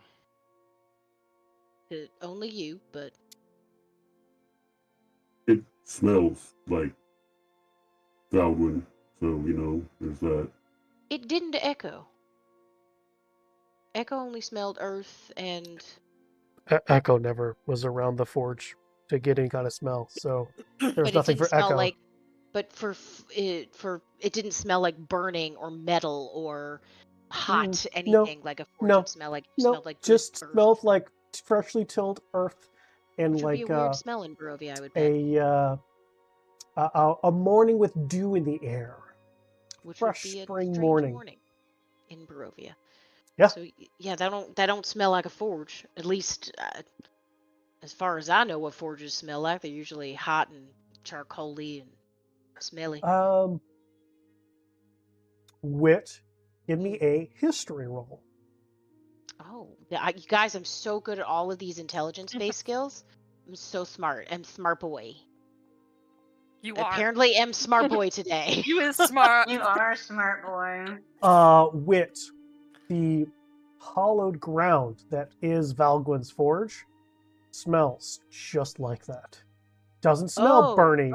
Only you, but
It smells like Valwyn, so, there's that.
it didn't to Echo. Echo only smelled earth and...
Echo never was around the forge to get any kind of smell, so there's nothing for
smell
Echo.
like... But it didn't smell like burning or metal or hot anything like a forge would smell like. It smelled like
just
good earth.
smelled like freshly tilled earth, and
Which would
like
be a weird smell in Barovia, I would bet.
a morning with dew in the air.
Which
fresh
would be a
spring
strange
morning.
In Barovia.
Yeah.
So yeah, that don't smell like a forge. At least as far as I know, what forges smell like. They're usually hot and charcoaly and smelly.
Wit, give me a history roll.
Oh, you guys, I'm so good at all of these intelligence-based skills. I'm so smart. I'm smart boy.
You are.
Apparently, am smart boy today.
You is smart.
You are a smart boy.
Wit, the hollowed ground that is Valguin's forge smells just like that. Doesn't smell burny.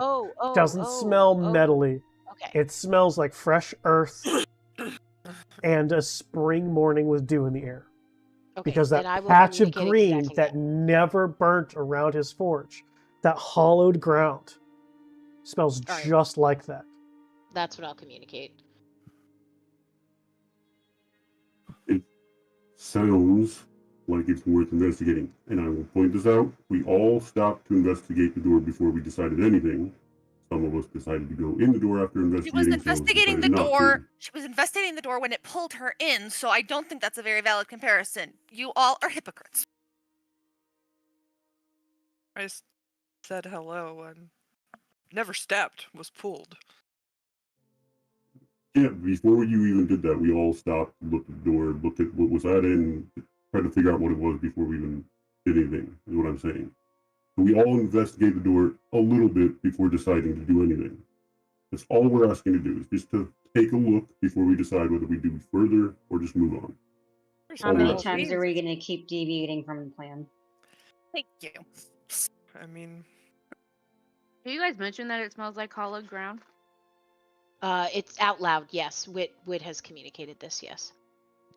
Doesn't smell metally.
Okay.
It smells like fresh earth and a spring morning with dew in the air.
Okay,
Because that
then I will
patch of
communicate
green
exactly
that never burnt around his forge, that hollowed ground, smells
All right.
just like that.
That's what I'll communicate.
It sounds like it's worth investigating. And I will point this out. We all stopped to investigate the door before we decided anything. Some of us decided to go in the door after
She was
investigating.
investigating the
Some of us decided not
door.
to.
She was investigating the door when it pulled her in, so I don't think that's a very valid comparison. You all are hypocrites.
I just said hello and never stepped, was pulled.
Yeah, before you even did that, we all stopped, looked at the door, looked at what was at it, and tried to figure out what it was before we even did anything, is what I'm saying. We all investigate the door a little bit before deciding to do anything. That's all we're asking to do, is just to take a look before we decide whether we do further or just move on.
How many
Alright.
times are we going to keep deviating from the plan?
Thank you.
I mean,
Did you guys mention that it smells like hollowed ground?
It's out loud, yes. Wit has communicated this, yes.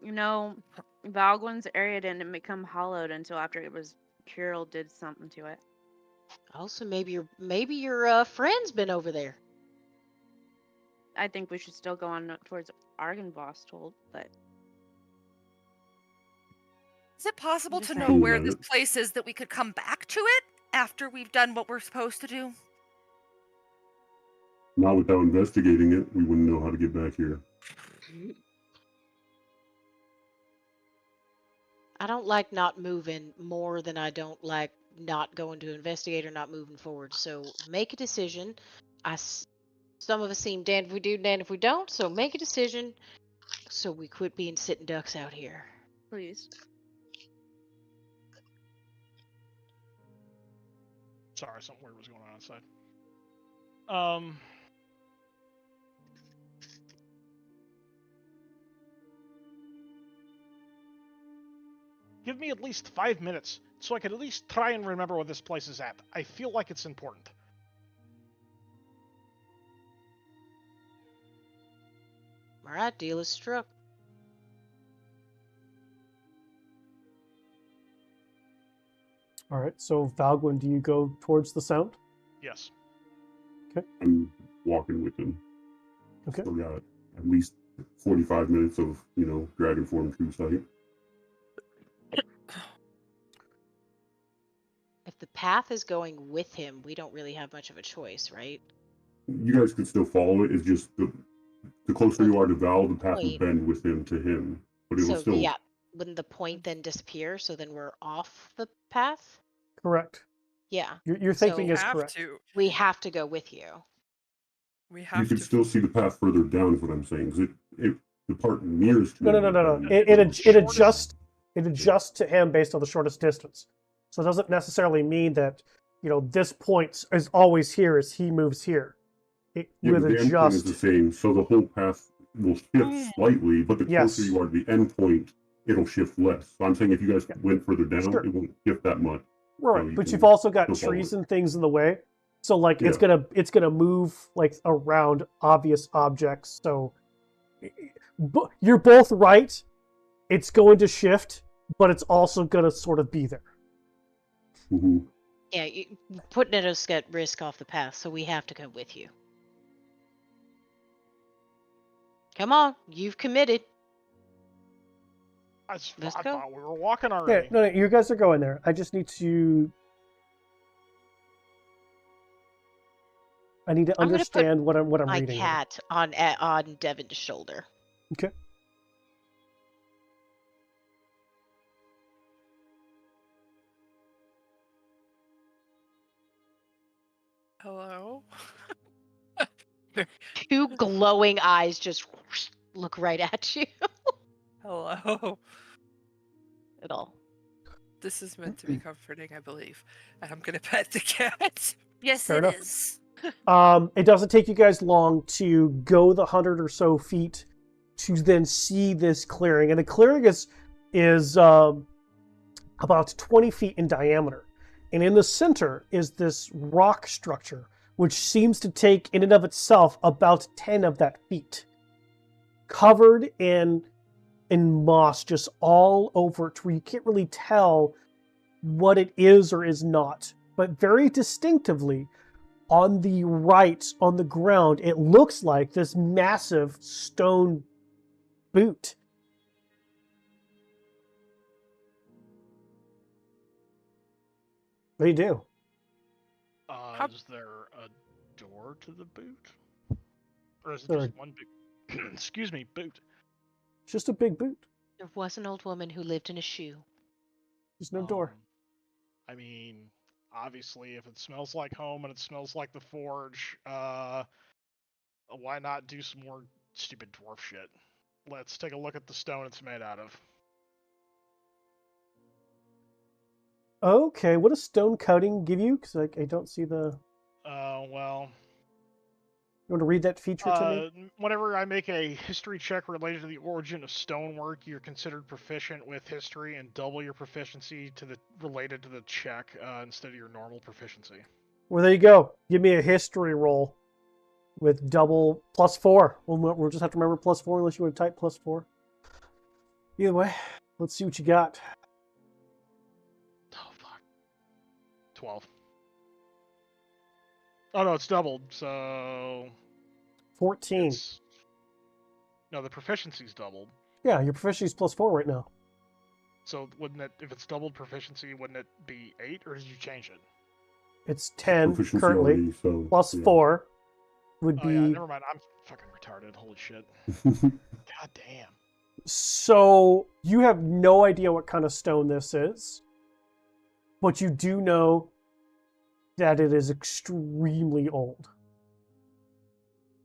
You know, Valgwyn's area didn't become hollowed until after it was Kirill did something to it.
Also, maybe your friend's been over there.
I think we should still go on towards Argynvost told, but
Is it possible
Just
to know
saying.
where this place is that we could come back to it after we've done what we're supposed to do?
Not without investigating it, we wouldn't know how to get back here.
I don't like not moving more than I don't like not going to investigate or not moving forward. So make a decision. Some of us seem damned if we do, damned if we don't. So make a decision so we quit being sitting ducks out here.
please.
Sorry, something weird was going on outside. Give me at least 5 minutes so I can at least try and remember where this place is at. I feel like it's important.
All right, deal is struck.
All right, so Valgwyn, do you go towards the sound?
Yes.
I'm walking with him.
Okay.
Still got at least 45 minutes of, dragon form true sight.
If the path is going with him, we don't really have much of a choice, right?
You guys could still follow it. It's just the closer you are to Val, the path will
Point.
bend with him to him. But it will
So
still.
yeah, wouldn't the point then disappear? So then we're off the path?
Correct.
Yeah.
Your thinking
So-
is
have
correct.
to.
We have to go with you.
We
You
have
can
to.
still see the path further down, is what I'm saying. Because the part nearest to
No.
him will bend.
It adjusts to him based on the shortest distance. So it doesn't necessarily mean that this point is always here as he moves here. It
Yeah,
would
but the end point is the
adjust.
same, so the whole path will shift slightly, but the
Yes.
closer you are to the end point, it'll shift less. So I'm saying if you guys went further down,
Sure.
it won't shift that much.
Right,
you
but
can
you've also got
still follow
trees
it.
and things in the way. So like it's
Yeah.
gonna move like around obvious objects. So you're both right. It's going to shift, but it's also gonna sort of be there.
Mm-hmm.
Yeah, putting us at risk off the path, so we have to go with you. Come on, you've committed.
Let's
Let's
I
go.
thought we were walking
Yeah,
already.
no, you guys are going there. I just need to. I need to
I'm gonna put
understand what I'm
My
reading. here.
cat on Devin's shoulder.
Okay.
Hello?
Two glowing eyes just look right at you.
Hello.
At all.
This is meant to be comforting, I believe. And I'm gonna pet the cat.
Yes,
Fair
it
enough.
is.
It doesn't take you guys long to go the 100 or so feet to then see this clearing, and the clearing is about 20 feet in diameter, and in the center is this rock structure, which seems to take in and of itself about 10 of that feet, covered in and moss just all over it to where you can't really tell what it is or is not. But very distinctively, on the right, on the ground, it looks like this massive stone boot. What do you do?
Is there a door to the boot? Or is it
There
just
are-
one boot? Excuse me, boot.
It's just a big boot.
There was an old woman who lived in a shoe.
There's no door.
I mean, obviously, if it smells like home and it smells like the forge, why not do some more stupid dwarf shit? Let's take a look at the stone it's made out of.
Okay, what does stone cutting give you? Because I don't see the...
Well,
You want to read that feature to me?
whenever I make a history check related to the origin of stonework, you're considered proficient with history and double your proficiency related to the check instead of your normal proficiency.
Well, there you go. Give me a history roll with double +4. We'll just have to remember +4 unless you want to type +4. Either way, let's see what you got.
Oh, fuck. 12. Oh, no, it's doubled, so...
14.
No, the proficiency's doubled.
Yeah, your proficiency's +4 right now.
So wouldn't it, if it's doubled proficiency, wouldn't it be 8, or did you change it?
It's 10
Proficiency
currently.
already, so,
Plus
yeah.
4 would
Oh
be...
yeah, never mind. I'm fucking retarded. Holy shit. God damn.
So you have no idea what kind of stone this is, but you do know that it is extremely old.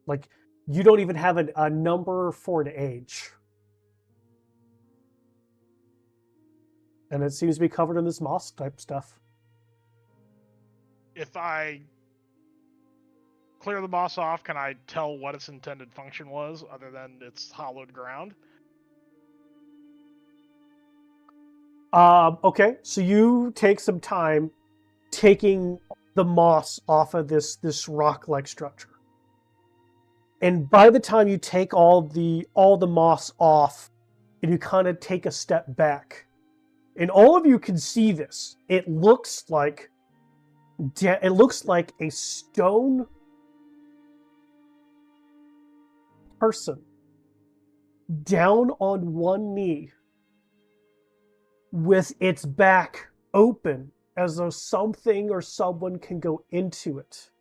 Like, you don't even have a number for an age. And it seems to be covered in this moss type stuff.
If I clear the moss off, can I tell what its intended function was, other than it's hollowed ground?
Okay, so you take some time taking the moss off of this rock-like structure. And by the time you take all the moss off, and you kind of take a step back, and all of you can see this, it looks like a stone person down on one knee with its back open as though something or someone can go into it.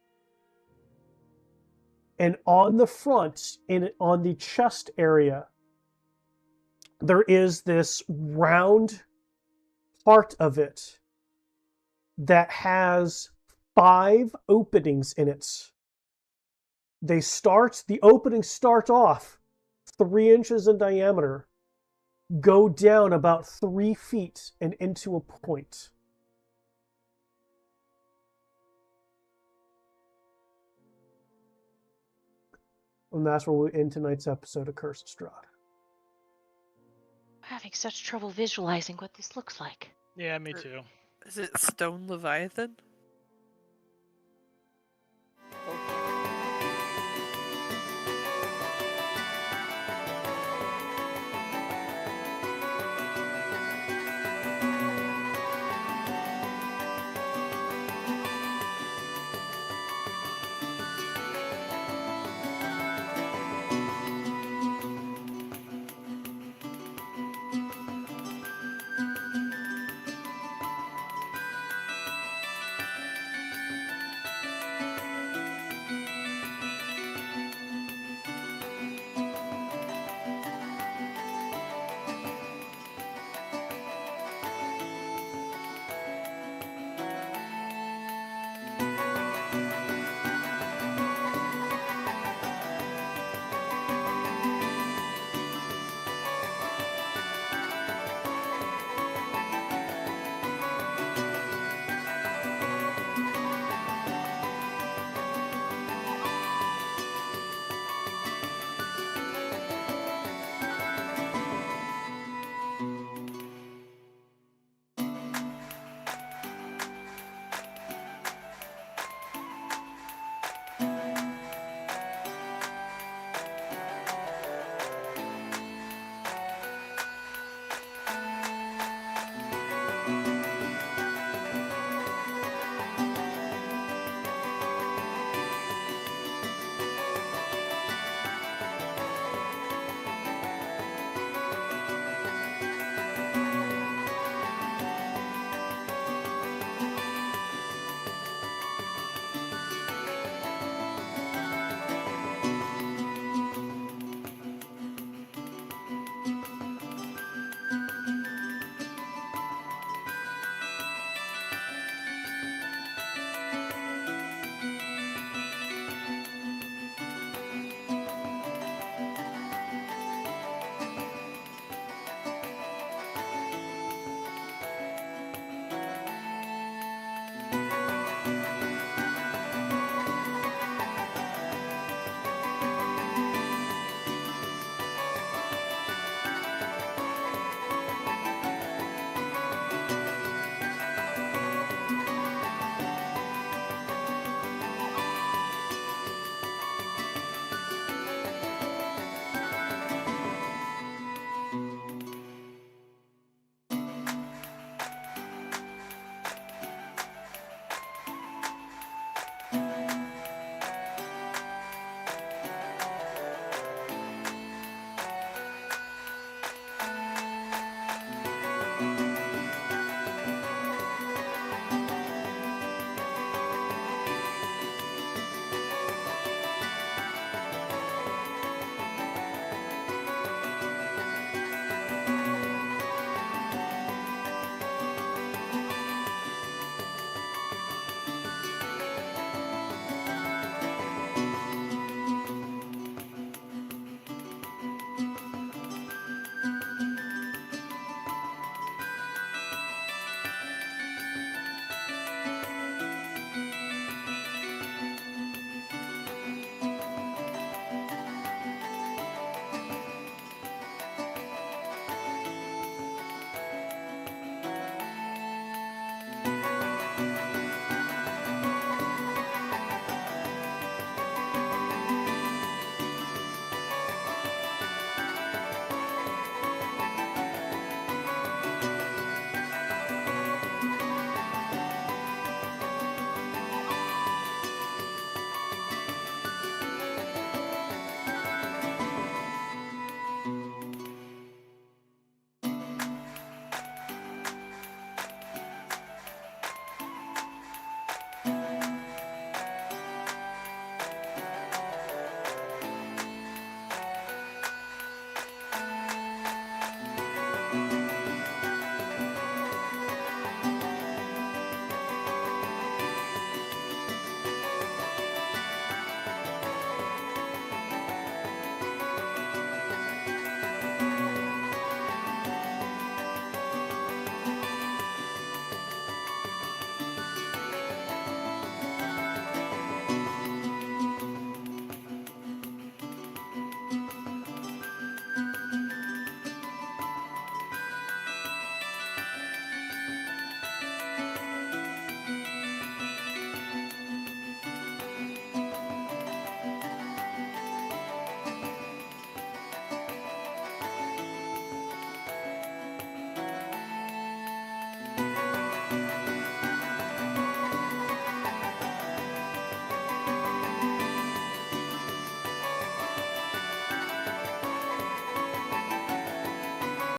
And on the front, on the chest area, there is this round part of it that has 5 openings in it. The openings start off 3 inches in diameter, go down about 3 feet and into a point. And that's where we end tonight's episode of Curse of Strahd.
I'm having such trouble visualizing what this looks like.
Yeah, me too.
Is it Stone Leviathan?